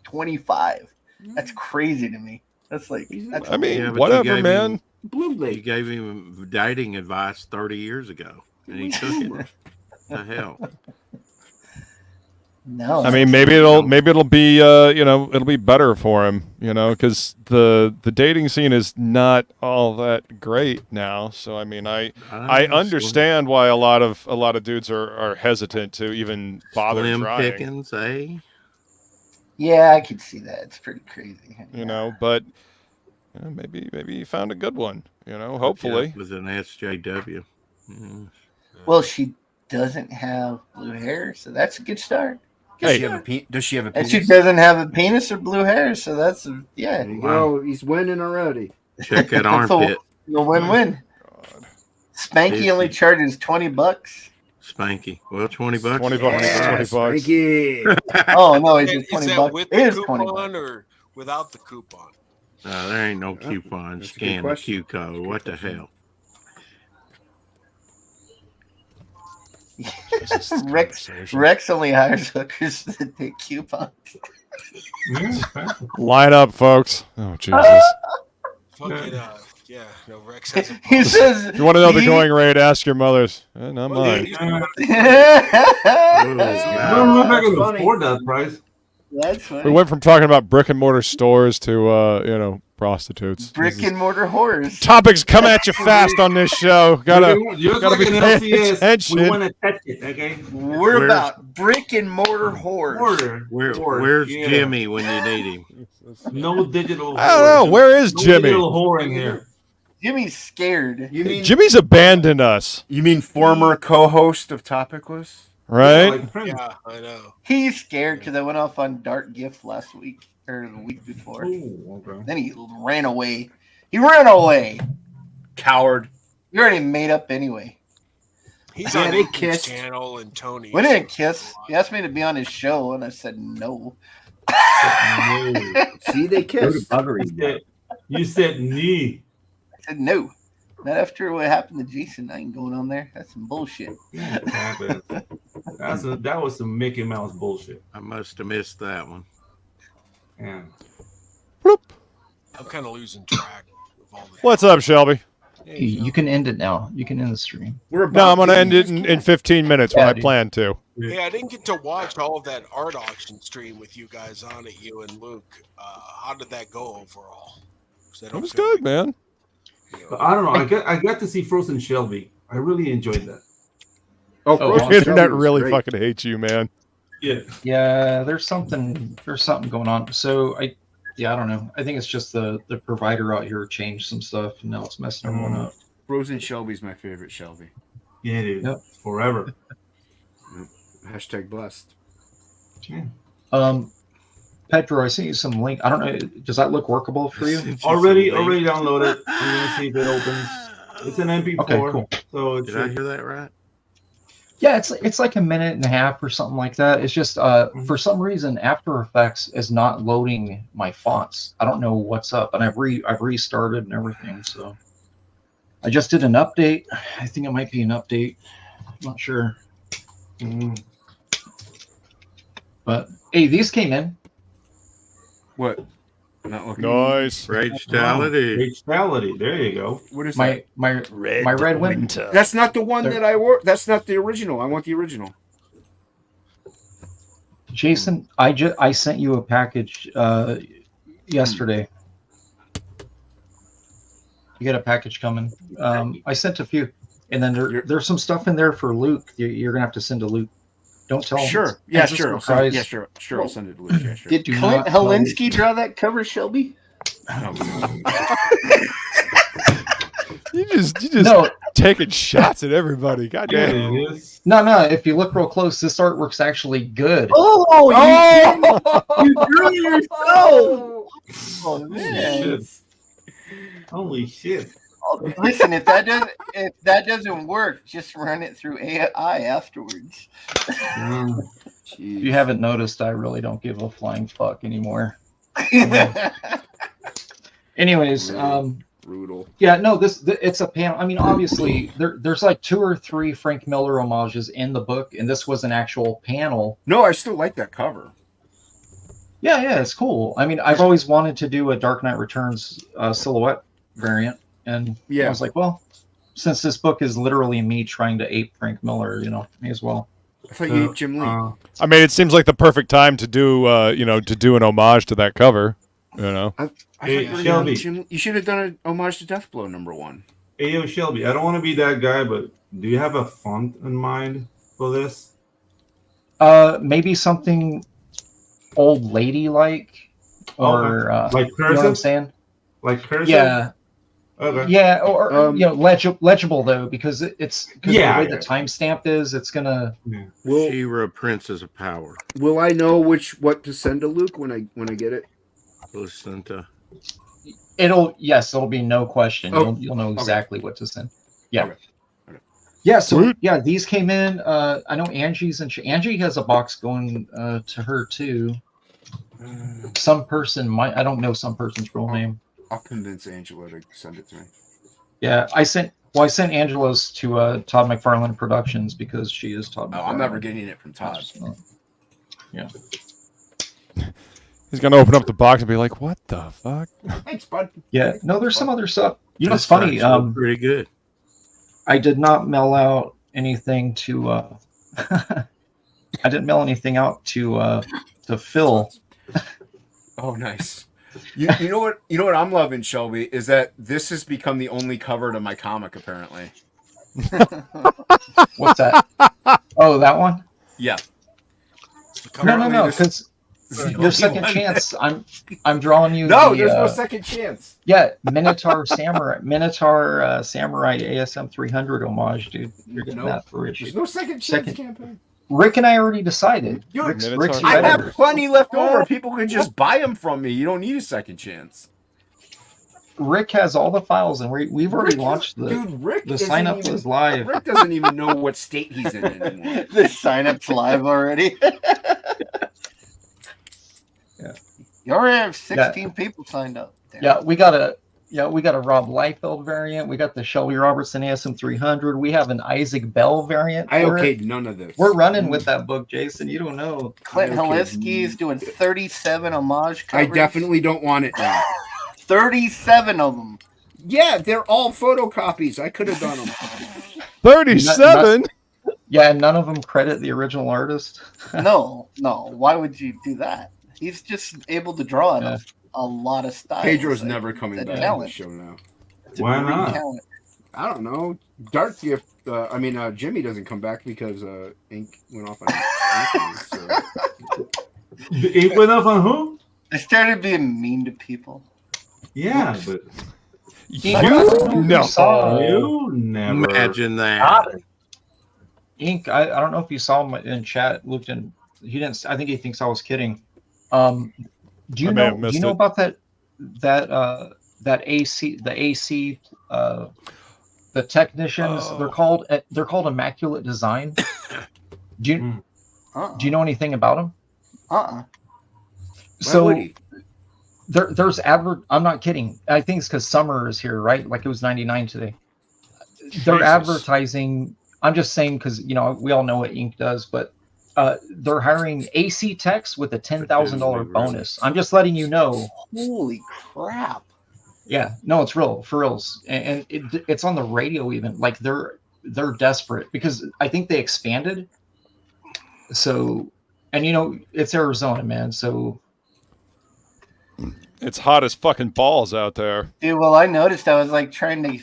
25. That's crazy to me. That's like that's I mean, Yeah, but whatever, you gave man. him- Blue You Lake. gave him dating advice 30 years ago, and he took it. The hell? no. I mean, maybe it'll be it'll be better for him, because the dating scene is not all that great now. So I mean, I understand why a lot of dudes are hesitant to even bother Slim trying. pickings, eh? Yeah, I could see that. It's pretty crazy. But maybe you found a good one. Hopefully. It was an SJW. Mm. Well, she doesn't have blue hair, so that's a good start. Does she have a And penis? she doesn't have a penis or blue hair, so that's yeah. There you go. He's winning already. Check that That's armpit. a win-win. Spanky only charges $20. Spanky. Well, 20 bucks. 20 bucks. Yeah, 20 bucks. Spanky. Oh no, it's Is just 20 that bucks. with It the is 20 coupon bucks. or without the coupon? There ain't no coupon. that's a good Scan the question. Q code. What the hell? Rex only hires hookers that take coupons. Line up, folks. Oh Jesus. Fucking, no, Rex has a He says, If you want to know the going rate, ask your mothers. Not mine. I don't know if I can funny. afford that price. That's We funny. went from talking about brick and mortar stores to prostitutes. Brick and mortar whores. Topics come at you fast on this show. Gotta Just gotta like be an paying LCS, attention. we want to touch it, okay? We're about brick and mortar whores. Order. Where's Jimmy when you need him? No digital. I don't know. Where is no Jimmy? Digital whore in here. Jimmy's scared. You mean Jimmy's abandoned us, former co-host of TOPicLESS? right? Yeah, I know. He's scared because I went off on Dark Gift last week or the week before. Ooh, okay. Then he ran away. He ran away. Coward. You already made up anyway. He's Yeah, on they Ethan's kissed. channel and Tony. We didn't kiss. He asked me to be on his show, and I said no. See, they kissed. You said knee. I said no. Not after what happened to Jason. I ain't going on there. That's some bullshit. That was some Mickey Mouse bullshit. I must have missed that one. Yeah. I'm kind of losing track of all the. What's up, Shelby? Hey, you can end it now. You can end the stream. No, I'm going to end it in 15 minutes when I dude. plan to. Hey, I didn't get to watch all of that art auction stream with you guys on it, you and Luke. How did that go overall? It was good, man. I don't know. I got to see Frozen Shelby. I really enjoyed that. The internet really fucking hates you, man. Yeah. Yeah, there's something going on. So I don't know. I think it's just the provider out here changed some stuff and now it's messing everyone up. Frozen Shelby's my favorite Shelby. Yeah, dude. Yep. Forever. Hashtag blessed. Yeah. Pedro, I sent you some link. I don't know. Does that look workable for you? Already downloaded. I'm gonna see if it opens. It's an MP4. Okay, cool. So Did I hear that right? Yeah, it's like a minute and a half or something like that. It's just for some reason After Effects is not loading my fonts. I don't know what's up, and I've restarted and everything. So I just did an update. I think it might be an update. I'm not sure. But hey, these came in. What? Not looking. Nice. Ragetality. There you go. What is my red winter? That's not the one that I wore. That's not the original. I want the original. Jason, I sent you a package yesterday. You got a package coming. I sent a few, and then there's some stuff in there for Luke. You're gonna have to send to Luke. Don't tell him. Sure. Yeah, sure. I'll send it to Luke. Yeah, sure. Did Clint Helinski draw that cover, Shelby? You just no. Taking shots at everybody. God damn. No. If you look real close, this artwork's actually good. You drew yourself. Oh man! Holy shit! Listen, if that doesn't work, just run it through AI afterwards. If you haven't noticed, I really don't give a flying fuck anymore. Anyways, brutal. Yeah, no, it's a panel. I mean, obviously, there's like 2 or 3 Frank Miller homages in the book, and this was an actual panel. No, I still like that cover. Yeah, it's cool. I mean, I've always wanted to do a Dark Knight Returns silhouette variant, and I was like, well, since this book is literally me trying to ape Frank Miller, may as well. I thought you aped Jim Lee. I mean, it seems like the perfect time to do, to do an homage to that cover. Shelby, you should have done an homage to Deathblow #1. Hey, yo, Shelby, I don't want to be that guy, but do you have a font in mind for this? Maybe something old lady like, or like cursive? You know what I'm saying? Like cursive? Yeah. Okay. Yeah, or legible though, because the way the timestamp is, it's gonna. She-Ra Princess of Power. Will I know what to send to Luke when I get it? It'll be no question. You'll know exactly what to send. Yeah. Okay. Yeah. So these came in. I know Angie's and Angie has a box going to her too. Some person I don't know some person's real name. I'll convince Angela to send it to me. Yeah, I sent Angela's to Todd McFarlane Productions because she is Todd McFarlane. I'm never getting it from Todd. Yeah. He's gonna open up the box and be like, "What the fuck?" Thanks, bud. Yeah, no, there's some other stuff. It's funny. Pretty good. I did not mail out anything to. I didn't mail anything out to Phil. Oh, nice. You know what I'm loving, Shelby, is that this has become the only cover to my comic. Apparently. What's that? Oh, that one. Yeah. No, because. Your second chance. I'm drawing you. No, there's no second chance. Yeah, Minotaur Samurai ASM 300 homage, dude. You're getting that for Richie. There's no second chance campaign. Rick and I already decided. Rick's I have plenty left over. People can just buy them from me. You don't need a second chance. Rick has all the files, and we've already launched the. Dude, Rick the sign up is live. Rick doesn't even know what state he's in anymore. The sign up's live already. Yeah. You already have 16 people signed up. Damn. Yeah, we got a Rob Liefeld variant. We got the Shelby Robertson ASM 300. We have an Isaac Bell variant. I okayed none of this. We're running with that book, Jason. You don't know. Clint Helinski is doing 37 homage covers. I definitely don't want it now. 37 of them. Yeah, they're all photocopies. I could have done them. 37. Yeah, and none of them credit the original artist. No. Why would you do that? He's just able to draw in a lot of styles. Pedro's never coming back on the show now. Why not? Talent. I don't know. Dark Gift. Jimmy doesn't come back because ink went off on Anthony. So. The ink went off on who? I started being mean to people. Yeah, but You no. You never Imagine that. Ink, I don't know if you saw him in chat. Looked in. He didn't. I think he thinks I was kidding. Do you know about that AC, the AC, the technicians? They're called Immaculate Design. Do you know anything about them? So there's I'm not kidding. I think it's because summer is here, right? Like it was 99 today. They're advertising. I'm just saying because we all know what Ink does, but they're hiring AC techs with a $10,000 bonus. I'm just letting you know. Holy crap! Yeah, no, it's real, for reals, and it's on the radio even. Like they're desperate because I think they expanded. So, and it's Arizona, man. So it's hot as fucking balls out there. Dude, well, I noticed I was like trying to,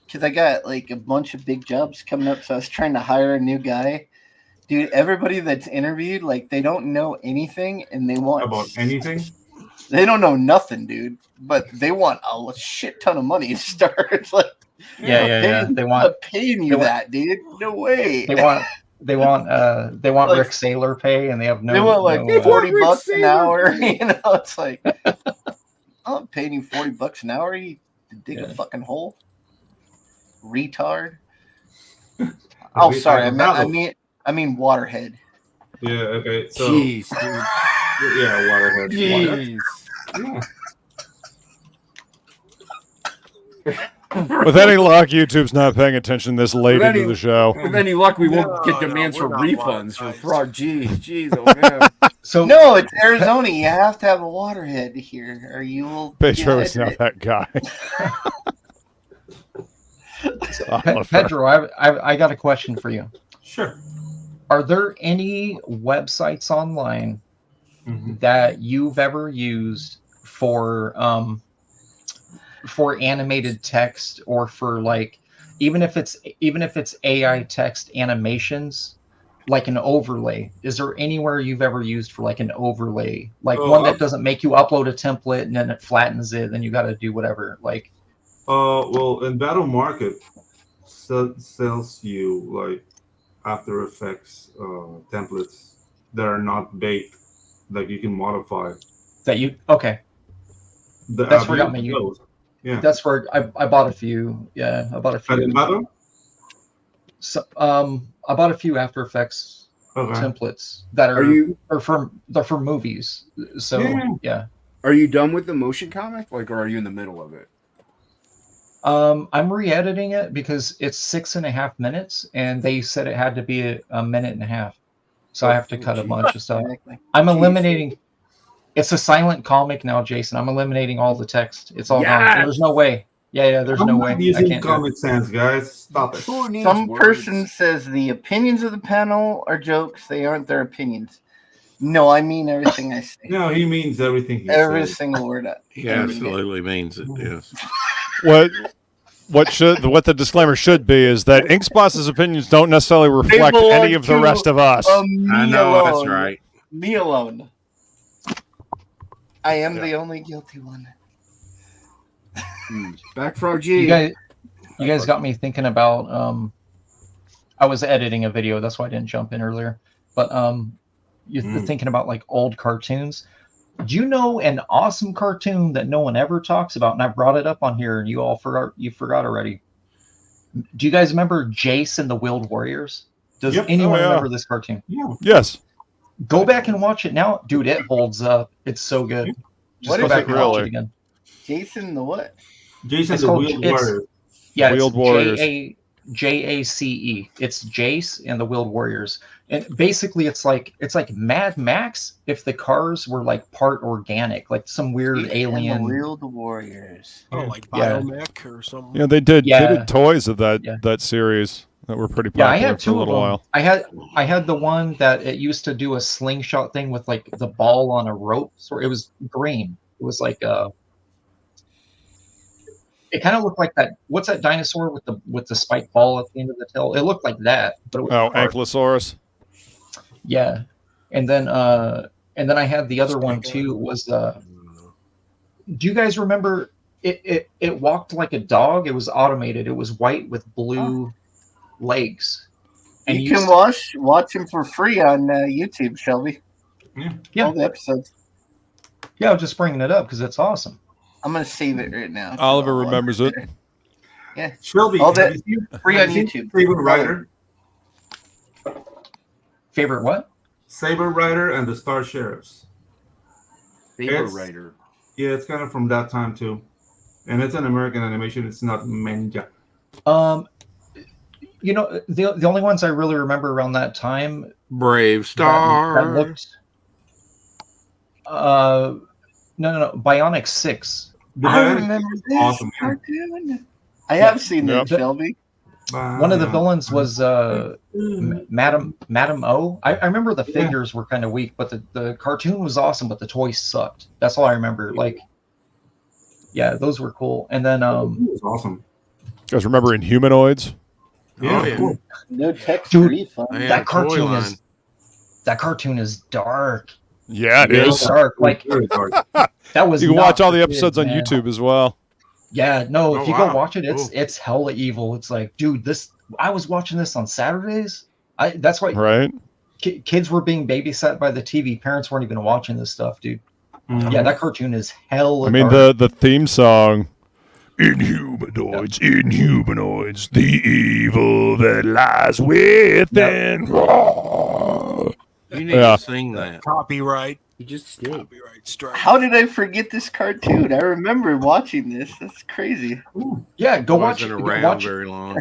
because I got like a bunch of big jobs coming up, so I was trying to hire a new guy. Dude, everybody that's interviewed, like they don't know anything, and they want about anything. They don't know nothing, dude. But they want a shit ton of money to start. It's like, yeah. They want paying you that, dude. No way. They want like, Rick Saylor pay, and they have no. They want like $40 an hour. It's like I'm paying you $40 an hour. You to dig a fucking hole, retard. Oh, sorry. I mean Waterhead. Yeah. Okay. So. Jeez, dude. Yeah, Waterhead. Jeez. With any luck, YouTube's not paying attention this late into the show. With any luck, we won't get demands for refunds for fraud. Jeez, oh man. So no, it's Arizona. You have to have a Waterhead here, or you will. Pedro is not that guy. Pedro, I got a question for you. Sure. Are there any websites online that you've ever used for animated text, or for like even if it's AI text animations, like an overlay? Is there anywhere you've ever used for like an overlay, like one that doesn't make you upload a template and then it flattens it, then you got to do whatever? Like, well, in Battle Market sells you like After Effects templates that are not baked, like you can modify. That you okay? That's where got me. Yeah, that's where I bought a few. Yeah, I bought a few. So, I bought a few After Effects templates that are for movies. So yeah. Are you done with the motion comic, or are you in the middle of it? I'm re-editing it because it's 6.5 minutes, and they said it had to be a minute and a half, so I have to cut a bunch of stuff. I'm eliminating. It's a silent comic now, Jason. I'm eliminating all the text. It's all gone. There's no way. Yeah. There's no way. Using Comic Sans, guys. Stop it. Some person says the opinions of the panel are jokes. They aren't their opinions. No, I mean everything I say. No, he means everything. Every single word. He absolutely means it. Yes. What the disclaimer should be is that Inkspots' opinions don't necessarily reflect any of the rest of us. I know, that's right. Me alone. I am the only guilty one. Back for G. You guys got me thinking about. I was editing a video, that's why I didn't jump in earlier. But you're thinking about like old cartoons. Do you know an awesome cartoon that no one ever talks about? And I brought it up on here, and you forgot already. Do you guys remember Jace and the Wheeled Warriors? Does anyone remember this cartoon? Yeah. Yes. Go back and watch it now, dude. It holds up. It's so good. Just go back and watch it again. Jason the what? Jason the Wheeled Warriors. Yeah, Wheeled Warriors. JACE. It's Jace and the Wheeled Warriors. And basically it's like Mad Max if the cars were like part organic, like some weird Jace alien. and the Wheeled Warriors. Oh, like Yeah. Biomech or something. Yeah, they did Yeah. toys of that series that were pretty Yeah, popular I had for a two of little them. while. I had the one that it used to do a slingshot thing with like the ball on a rope. So it was green. It was like it kind of looked like that. What's that dinosaur with the spiked ball at the end of the tail? It looked like that, but it was hard. Ankylosaurus. Yeah, and then I had the other one too. Was do you guys remember? It walked like a dog. It was automated. It was white with blue legs. And You can watch them for free on YouTube, Shelby. Yeah. All the episodes. Yeah, I'm just bringing it up because it's awesome. I'm gonna save it right now. Oliver remembers it. Yeah. Shelby, All have that you seen- free have on you seen YouTube. Saber Rider? Favorite what? Saber Rider and the Star Sheriffs. Saber It's- Rider. Yeah, it's kind of from that time too, and it's an American animation. It's not manga. You know, the only ones I really remember around that time. Brave that Star. looked. No. Bionic 6. The I Bionic remember is this awesome. Yeah. cartoon. I have seen Yep. it, Shelby. One of the villains was Madam O. I remember the figures were kind of weak, but the cartoon was awesome, but the toys sucked. That's all I remember. Like, yeah, those were cool. And then It was awesome. You guys remember Inhumanoids? Yeah, Oh, yeah. cool. No text Dude, free fun. They had that a toy cartoon line. that cartoon is dark. Yeah, it It's is. dark. Like Very dark. that was. You can not watch all for the kids, episodes on man. YouTube as well. Yeah, no, Oh, if you wow. go watch it, Cool. it's hella evil. It's like, dude, I was watching this on Saturdays. That's why Right? kids were being babysat by the TV. Parents weren't even watching this stuff, dude. Mhm. Yeah, that cartoon is hella I mean, dark. the theme song. Inhumanoids, Inhumanoids, the evil that lies within. You need Yeah. to sing that. Copyright. You just did. Copyright strike. How did I forget this cartoon? I remember watching this. That's crazy. Yeah, go watch Wasn't it. around Watch, very long.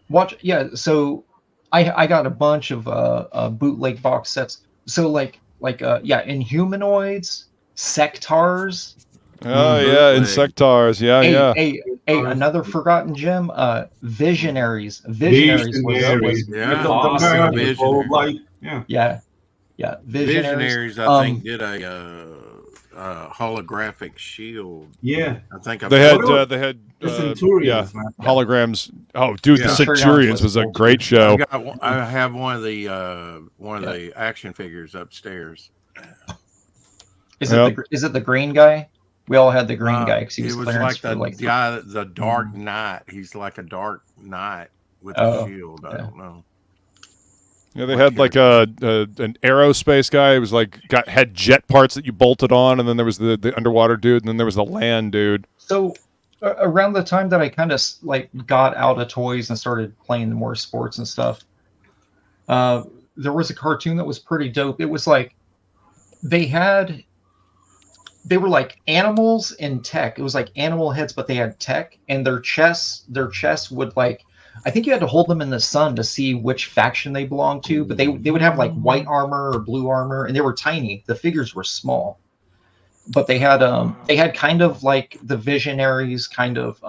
watch. Yeah, so I got a bunch of bootleg box sets. So like Inhumanoids, Sectars. Oh, yeah, Insectars. Yeah, yeah. Hey, another forgotten gem. Visionaries. Visionaries was Yeah. The awesome. guy on the Visionary. gold light. Yeah. Yeah. Visionaries. Visionaries, I think, did a holographic shield. Yeah. I think They had The Centurions, yeah, man. holograms. Oh, dude, Yeah. the Centurions was a great show. I have one of the action figures upstairs. Is Yep. it the green guy? We all had the green guy because he It was was clearance like for the like guy, the Dark Knight. He's like a Dark Knight with Oh, a shield. I don't know. Yeah, they had like an aerospace guy. It was like had jet parts that you bolted on, and then there was the underwater dude, and then there was the land dude. So around the time that I kind of like got out of toys and started playing more sports and stuff, there was a cartoon that was pretty dope. It was like they were like animals in tech. It was like animal heads, but they had tech, and their chests would like, I think you had to hold them in the sun to see which faction they belonged to, but they would have like white armor or blue armor, and they were tiny. The figures were small, but they had kind of like the Visionaries kind of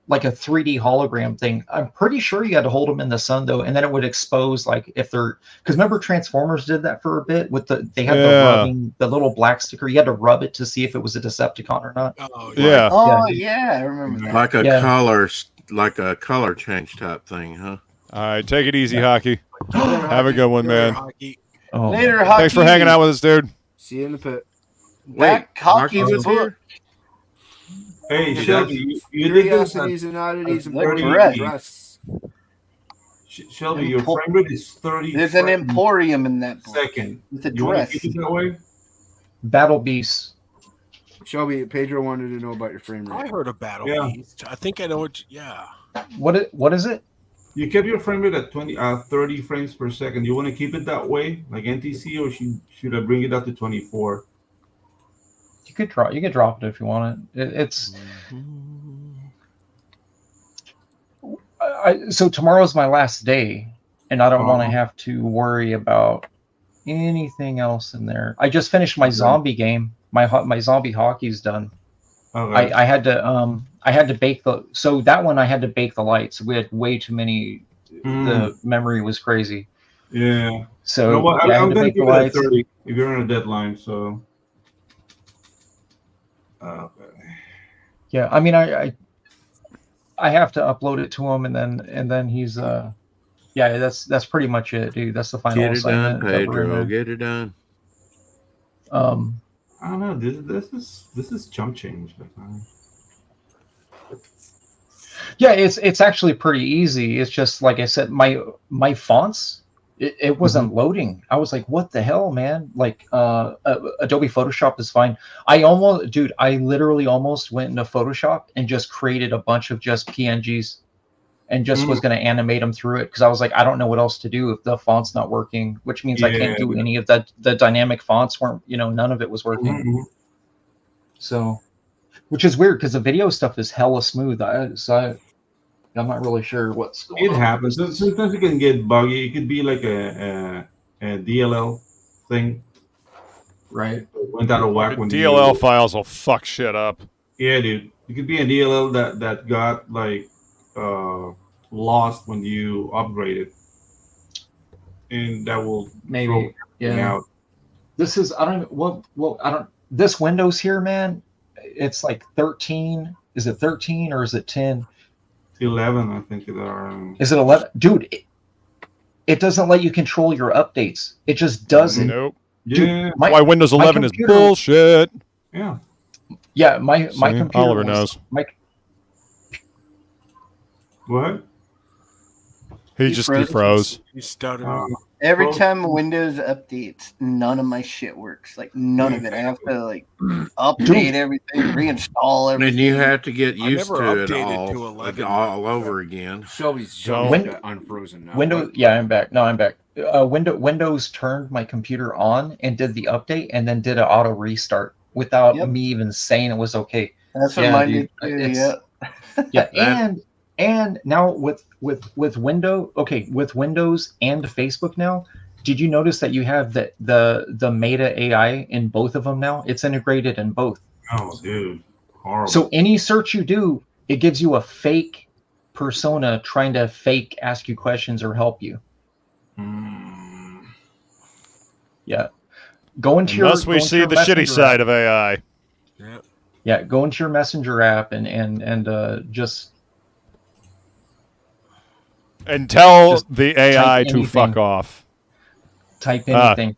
like a 3D hologram thing. I'm pretty sure you had to hold them in the sun though, and then it would expose like if they're, because remember Transformers did that for a bit with they had the little black sticker. You had to rub it to see if it was a Decepticon or not. Oh, Yeah. Oh yeah, I remember that. Like a color change type thing, huh? All right, take it easy, Hockey. Have a good one, man. Oh, Later, Hockey. Thanks for hanging out with us, dude. See you in the pit. Back Hockey Marky was here. Hey, Shelby, you did this. Curiosities and oddities and Look, pretty Brett. dress. Shelby, your frame rate is 30. There's an emporium in that book second. with a You want to dress. keep it that way? Battle Beasts. Shelby, Pedro wanted to know about your frame I rate. heard of Battle Yeah. Beast. I think I know what. Yeah. What is it? You kept your frame rate at 30 frames per second. You want to keep it that way, like NTC, or should I bring it up to 24? You could drop it if you want it. It's So tomorrow's my last day, and I don't want to Uh-huh. have to worry about anything else in there. I just finished my Okay. zombie game. My zombie hockey's done. Okay. I had to bake that one I had to bake the lights. We had way too many. The memory was crazy. Yeah. So You know what? yeah, I had I'm to gonna bake the give it a lights. 30 if you're on a deadline. So. Okay. Yeah, I mean, I have to upload it to him, and then he's yeah, that's pretty much it, dude. That's the final Get it done, assignment that we're in Pedro. there. Get it done. I don't know. This is chump change. Yeah, it's actually pretty easy. It's just like I said, my fonts, it wasn't loading. I was like, what the hell, man? Like Adobe Photoshop is fine. I literally almost went into Photoshop and just created a bunch of just PNGs and just was going to animate them through it because I was like, I don't know what else to do if the font's not working, which means I can't do any of that. The dynamic fonts weren't, none of it was working. So, which is weird because the video stuff is hella smooth. I'm not really sure what's going on. It happens. Sometimes it can get buggy. It could be like a DLL thing. Right. Went out of whack when DLL files will fuck shit up. Yeah, dude. It could be a DLL that got like lost when you upgrade it, and that will maybe out. This is I don't this Windows here, man. It's like 13. Is it 13 or is it 10? 11, I think it are. Is it 11? Dude, it doesn't let you control your updates. It just doesn't. Nope. Dude, Yeah. Why Windows 11 is bullshit. Yeah. Yeah, my computer. Oliver knows. What? He froze. He stuttered. Every time Windows updates, none of my shit works. Like none of it. I have to like update everything, reinstall everything. And you have to get used never to it updated all, to 11. all over again. Shelby's unfrozen now. Windows, yeah, I'm back. No, I'm back. Windows turned my computer on and did the update, and then did an auto restart without me even saying it was okay. That's what mine did too. Yeah, and now with Windows, with Windows and Facebook now, did you notice that you have the Meta AI in both of them now? It's integrated in both. Oh, dude, horrible. So any search you do, it gives you a fake persona trying to fake ask you questions or help you. Yeah, go into your. Unless we see the shitty side of AI. Yeah, go into your Messenger app and just. And tell the AI to fuck off. Type anything.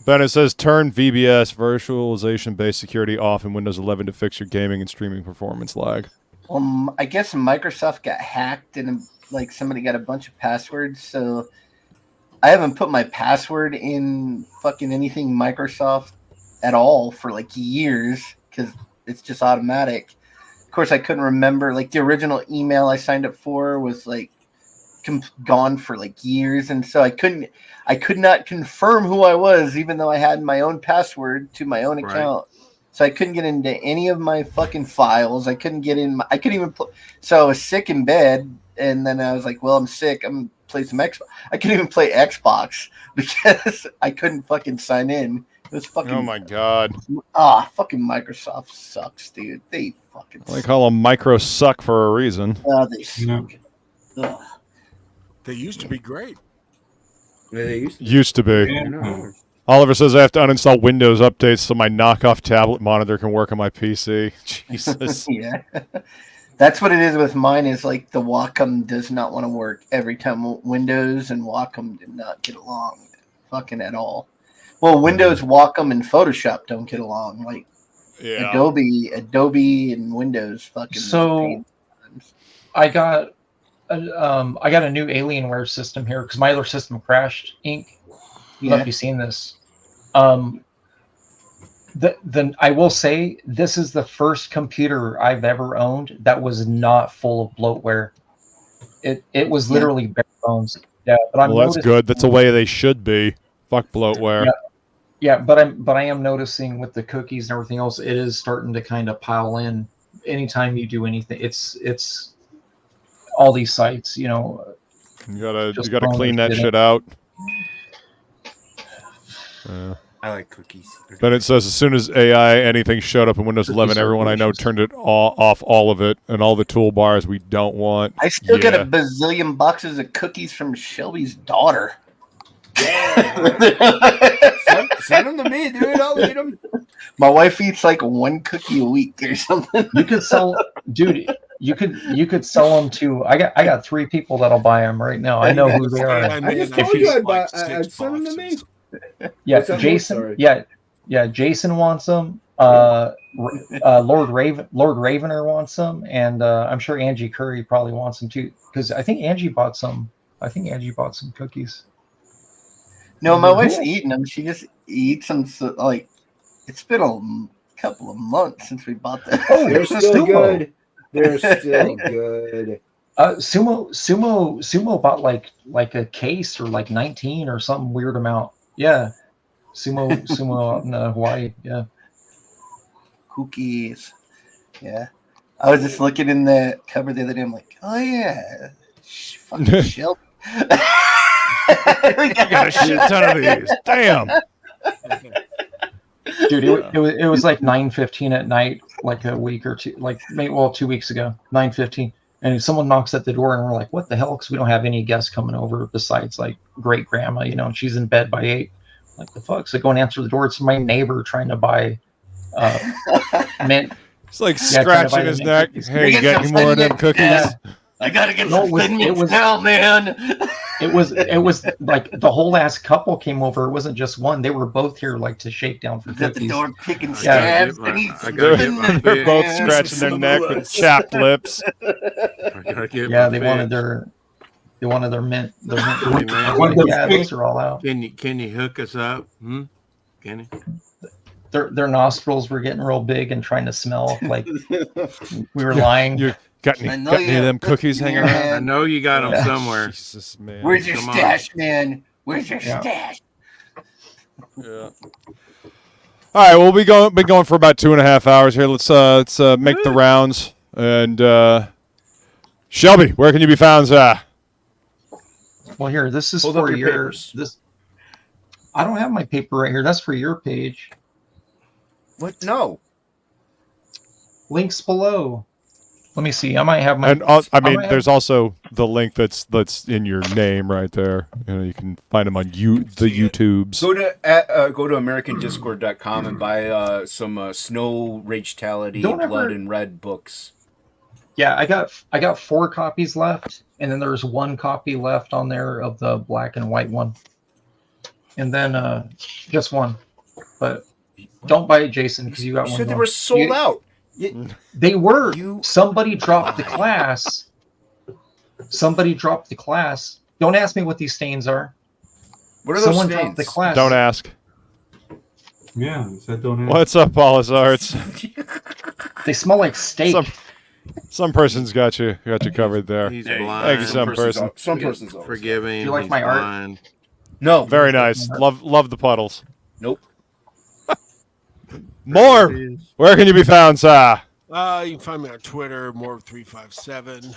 Then it says turn VBS virtualization based security off in Windows 11 to fix your gaming and streaming performance lag. I guess Microsoft got hacked and like somebody got a bunch of passwords. So I haven't put my password in fucking anything Microsoft at all for like years because it's just automatic. Of course, I couldn't remember. Like the original email I signed up for was like gone for like years, and so I could not confirm who I was, even though I had my own password to my own account. So I couldn't get into any of my fucking files. I couldn't get in. I couldn't even. So I was sick in bed, and then I was like, "Well, I'm sick. I'm gonna play some Xbox." I couldn't even play Xbox because I couldn't fucking sign in. It was fucking. Oh my god. Fucking Microsoft sucks, dude. They fucking. They call them micro suck for a reason. They suck. Ugh. They used to be great. Yeah, they Used to be. Yeah. Oliver says I have to uninstall Windows updates so my knockoff tablet monitor can work on my PC. Jesus. Yeah. That's what it is with mine, is like the Wacom does not want to work every time. Windows and Wacom did not get along fucking at all. Well, Windows, Wacom, and Photoshop don't get along. Like Adobe and Windows fucking. So I got a new Alienware system here because my other system crashed. Inc. I don't know if you've seen this. I will say this is the first computer I've ever owned that was not full of bloatware. It was literally bare bones. Yeah, but that's good. That's the way they should be. Fuck bloatware. Yeah, but I am noticing with the cookies and everything else, it is starting to kind of pile in. Anytime you do anything, it's all these sites, you know. You gotta Just clean throwing that shit in. shit out. I like cookies. Then it says as soon as AI anything showed up in Windows 11, everyone I know turned it off all of it and all the toolbars we don't want. I still got a bazillion boxes of cookies from Shelby's daughter. Send them to me, dude. I'll eat them. My wife eats like one cookie a week or something. You could sell, dude. You could sell them to. I got 3 people that'll buy them right now. I know who they are. I just told you I'd send them to me. Yeah, What's that, Jason. Sorry. Yeah. Jason wants them. Lord Ravener wants them, and I'm sure Angie Curry probably wants them too. Because I think Angie bought some. I think Angie bought some cookies. No, my wife's eating them. She just eats them. So, like, it's been a couple of months since we bought them. Oh, They're still good. They're still good. Sumo bought like a case or like 19 or some weird amount. Yeah, Sumo out in Hawaii. Yeah, Cookies. Yeah, I was just looking in the cupboard the other day. I'm like, oh yeah, fucking Shelby. You got a shit ton of these. Damn. Dude, it was like 9:15 at night, like a week or two, 2 weeks ago, 9:15. And someone knocks at the door, and we're like, "What the hell?" Because we don't have any guests coming over besides like great grandma, you know. And she's in bed by 8. Like the fuck? So I go and answer the door. It's my neighbor trying to buy mint. It's like scratching his neck. Hey, you got any more of them cookies? Yeah. I gotta get some thin mints now, man. It was like the whole last couple came over. It wasn't just one. They were both here like to shake down for At the cookies. door kicking stabs. They're both scratching their neck with chapped lips. Yeah, they wanted their mint. Yeah, those are all out. Can you hook us up? Can you? Their nostrils were getting real big and trying to smell like we were lying. You got any of them cookies hanging around? I know you got them somewhere. Jesus, man. Where's your stash, man? Where's your stash? Yeah. All right, well, been going for about 2.5 hours here. Let's make the rounds. And Shelby, where can you be found, sir? Well, here, this is Hold up for your your papers. this. I don't have my paper right here. That's for your page. What? No. Links below. Let me see. I might have my. And there's also the link that's in your name right there. You know, you can find them on the YouTubes. Go to AmericanDiscord.com and buy some Snow Ragetality Blood and Red books. Yeah, I got 4 copies left, and then there's 1 copy left on there of the black and white one, and then just 1. But don't buy it, Jason, because you got one. You said they were sold out. They were. Somebody dropped the class. Somebody dropped the class. Don't ask me what these stains are. What are those Someone stains? dropped the class. Don't ask. Yeah, you said don't ask. What's up, Paulus Arts? They smell like steak. Some person's got you covered there. He's blind. Thank you, some person. Some person's always. Forgive him. Do you like he's my art? blind. No. Very nice. Love the puddles. Nope. More. Where can you be found, sir? You can find me on Twitter, Morb357.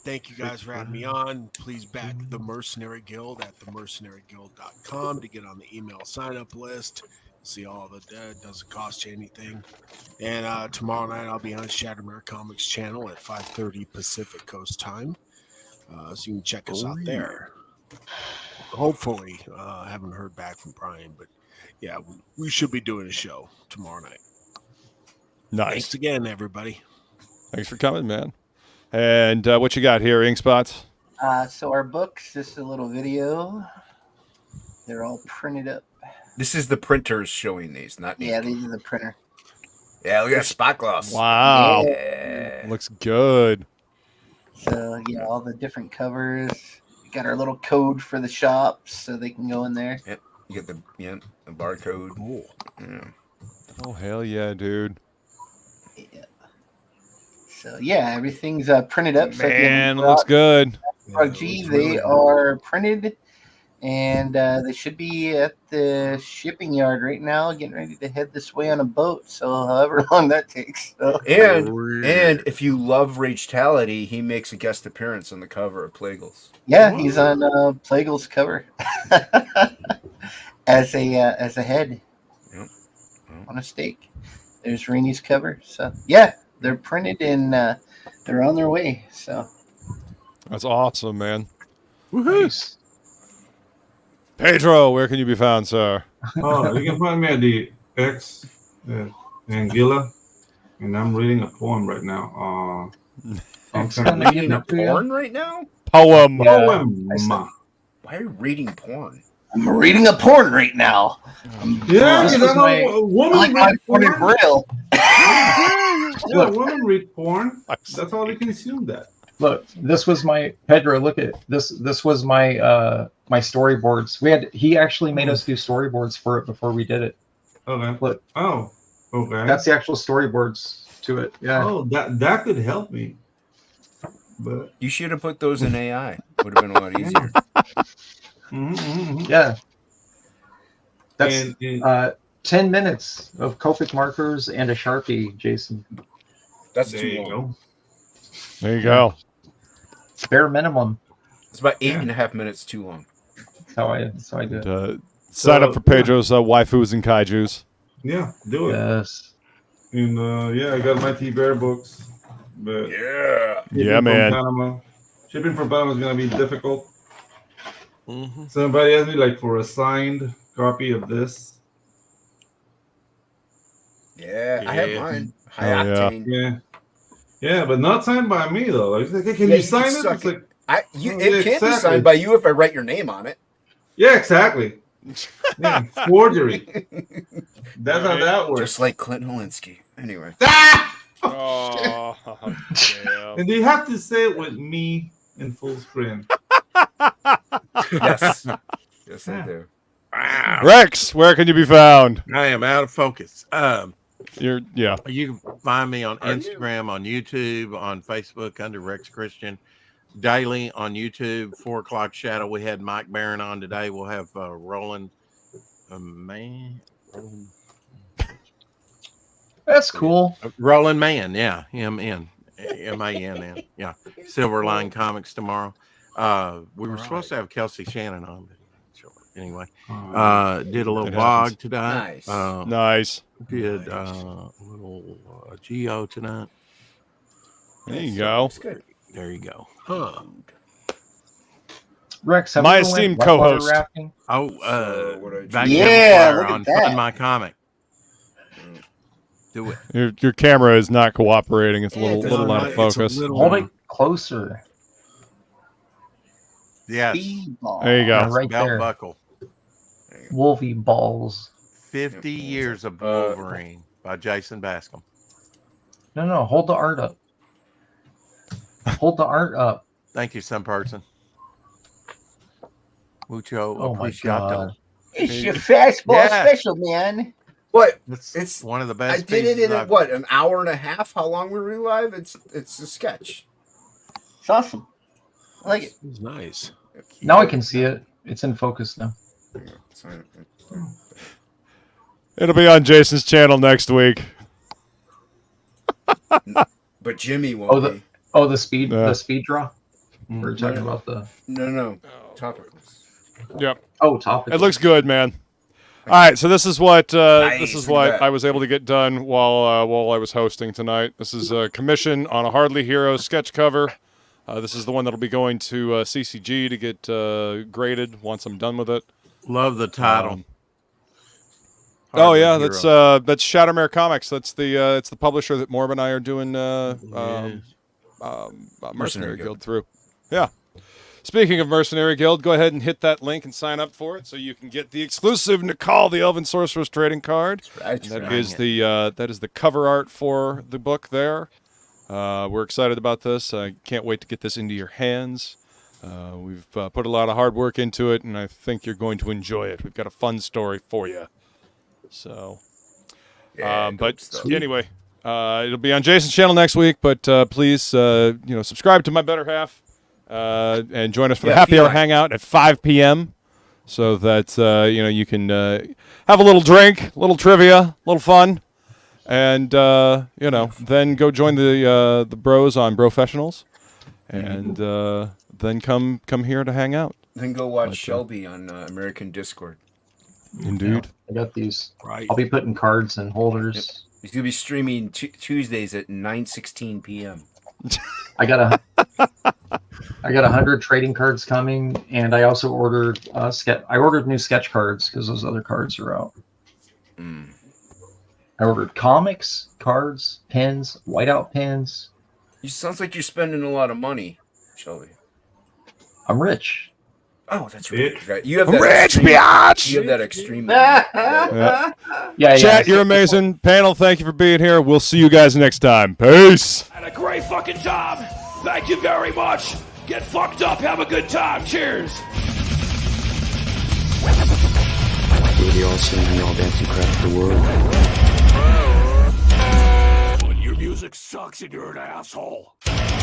Thank you guys for having me on. Please back the Mercenary Guild at themercenaryguild.com to get on the email sign-up list. See all the dead. Doesn't cost you anything. And tomorrow night I'll be on Shattermare Comics channel at 5:30 Pacific Coast time. So you can check us out there. Hopefully, I haven't heard back from Brian, but yeah, we should be doing a show tomorrow night. Nice. Thanks again, everybody. Thanks for coming, man. And what you got here, ink spots? So our books, just a little video. They're all printed up. This is the printers showing these, not me. Yeah, these are the printer. Yeah, look at that spot gloss. Wow. Yeah. Looks good. So yeah, all the different covers. We got our little code for the shops, so they can go in there. Yep. You get the barcode. Cool. Yeah. Oh hell yeah, dude. Yeah. So yeah, everything's printed up. So Man, looks good. RG, they are printed and they should be at the shipping yard right now, getting ready to head this way on a boat. So however long that takes. So. And if you love Ragetality, he makes a guest appearance on the cover of Plagueles. Yeah, he's on Plagueles cover as a head on a stake. There's Rainey's cover. So yeah, they're printed and they're on their way. So That's awesome, man. Nice. Pedro, where can you be found, sir? Oh, you can find me at the X Anguilla, and I'm reading a poem right now. I'm reading a porn right now? Poem. Poem. Why are you reading porn? I'm reading a porn right now. Yeah, because I know a woman read porn. Braille. Yeah, women read porn. That's how they consume that. Look, this was my Pedro. Look at this. This was my my storyboards. He actually made us do storyboards for it before we did it. Okay. Look. Oh. Okay. That's the actual storyboards to it. Yeah. Oh, that could help me. But you should have put those in AI. Would have been a lot easier. Yeah. That's 10 minutes of Copic markers and a Sharpie, Jason. That's too long. There you go. Bare minimum. It's about 8.5 minutes too long. That's how I do it. Sign up for Pedro's waifus and kaijus. Yeah, do it. Yes. And I got my T-Bear books. But yeah, man. Shipping from Panama is gonna be difficult. Somebody asked me like for a signed copy of this. Yeah, I have mine. High octane. Yeah, but not signed by me though. Like, hey, can you sign it? It's like it can't be signed by you if I write your name on it. Yeah, exactly. Yeah, forgery. That's how that works. Just like Clint Holinsky. Anyway. Oh, damn. And you have to say it with me in full screen. Yes. Yes, I do. Rex, where can you be found? I am out of focus. You can find me on Instagram, on YouTube, on Facebook under Rex Christian. Daily on YouTube, 4 o'clock shadow. We had Mike Barron on today. We'll have Roland Man. That's cool. Roland Man, yeah. M-A-N-N. Yeah. Silverline Comics tomorrow. We were supposed to have Kelsey Shannon on, but anyway. Did a little vlog tonight. Nice. Nice. Did a little Geo tonight. There you go. There you go. Rex, my esteemed co-host. Oh, yeah, look on at that. Find My Comic. Do it. Your camera is not cooperating. It's a little out of focus. Hold it closer. Yes. There you go. Right Belt there. buckle. Wolvie balls. 50 years of Wolverine by Jason Bascom. No, hold the art up. Hold the art up. Thank you, some person. Mucho Oh my apreciato. God. It's your fastball special, man. What? It's one of the best. I did it in I've- an hour and a half? How long were we live? It's a sketch. It's awesome. I like it. It's nice. Now I can see it. It's in focus now. It'll be on Jason's channel next week. But Jimmy won't be. The speed draw. We're talking about the No. Topicless. Yep. Oh, topic. It looks good, man. All right, so this is what Nice, look at that. I was able to get done while I was hosting tonight. This is a commission on a Hardly Hero sketch cover. This is the one that'll be going to CCG to get graded once I'm done with it. Love the title. That's Shattermare Comics. That's it's the publisher that Morb and I are doing Mercenary Guild through. Yeah. Speaking of Mercenary Guild, go ahead and hit that link and sign up for it so you can get the exclusive Nicole the Elven Sorceress trading card. That is the cover art for the book there. We're excited about this. I can't wait to get this into your hands. We've put a lot of hard work into it, and I think you're going to enjoy it. We've got a fun story for you. So, anyway, it'll be on Jason's channel next week. But please, subscribe to my better half, and join us for the happy hour hangout at 5 p.m. so that you can have a little drink, a little trivia, a little fun, and then go join the bros on Brofessionals, and then come here to hang out. Then go watch Shelby on American Discord. Indeed. I got these. Right. I'll be putting cards in holders. Yep. He's gonna be streaming Tuesdays at 9:16 p.m. I got 100 trading cards coming, and I also ordered I ordered new sketch cards because those other cards are out. I ordered comics, cards, pins, whiteout pins. You sounds like you're spending a lot of money, Shelby. I'm rich. Oh, that's right. You have that Rich extreme, biatch! You have that extreme. Yeah. Chat, you're amazing. Panel, thank you for being here. We'll see you guys next time. Peace. Had a great fucking job. Thank you very much. Get fucked up. Have a good time. Cheers. We're the all singing, all dancing crap of the world. When your music sucks and you're an asshole.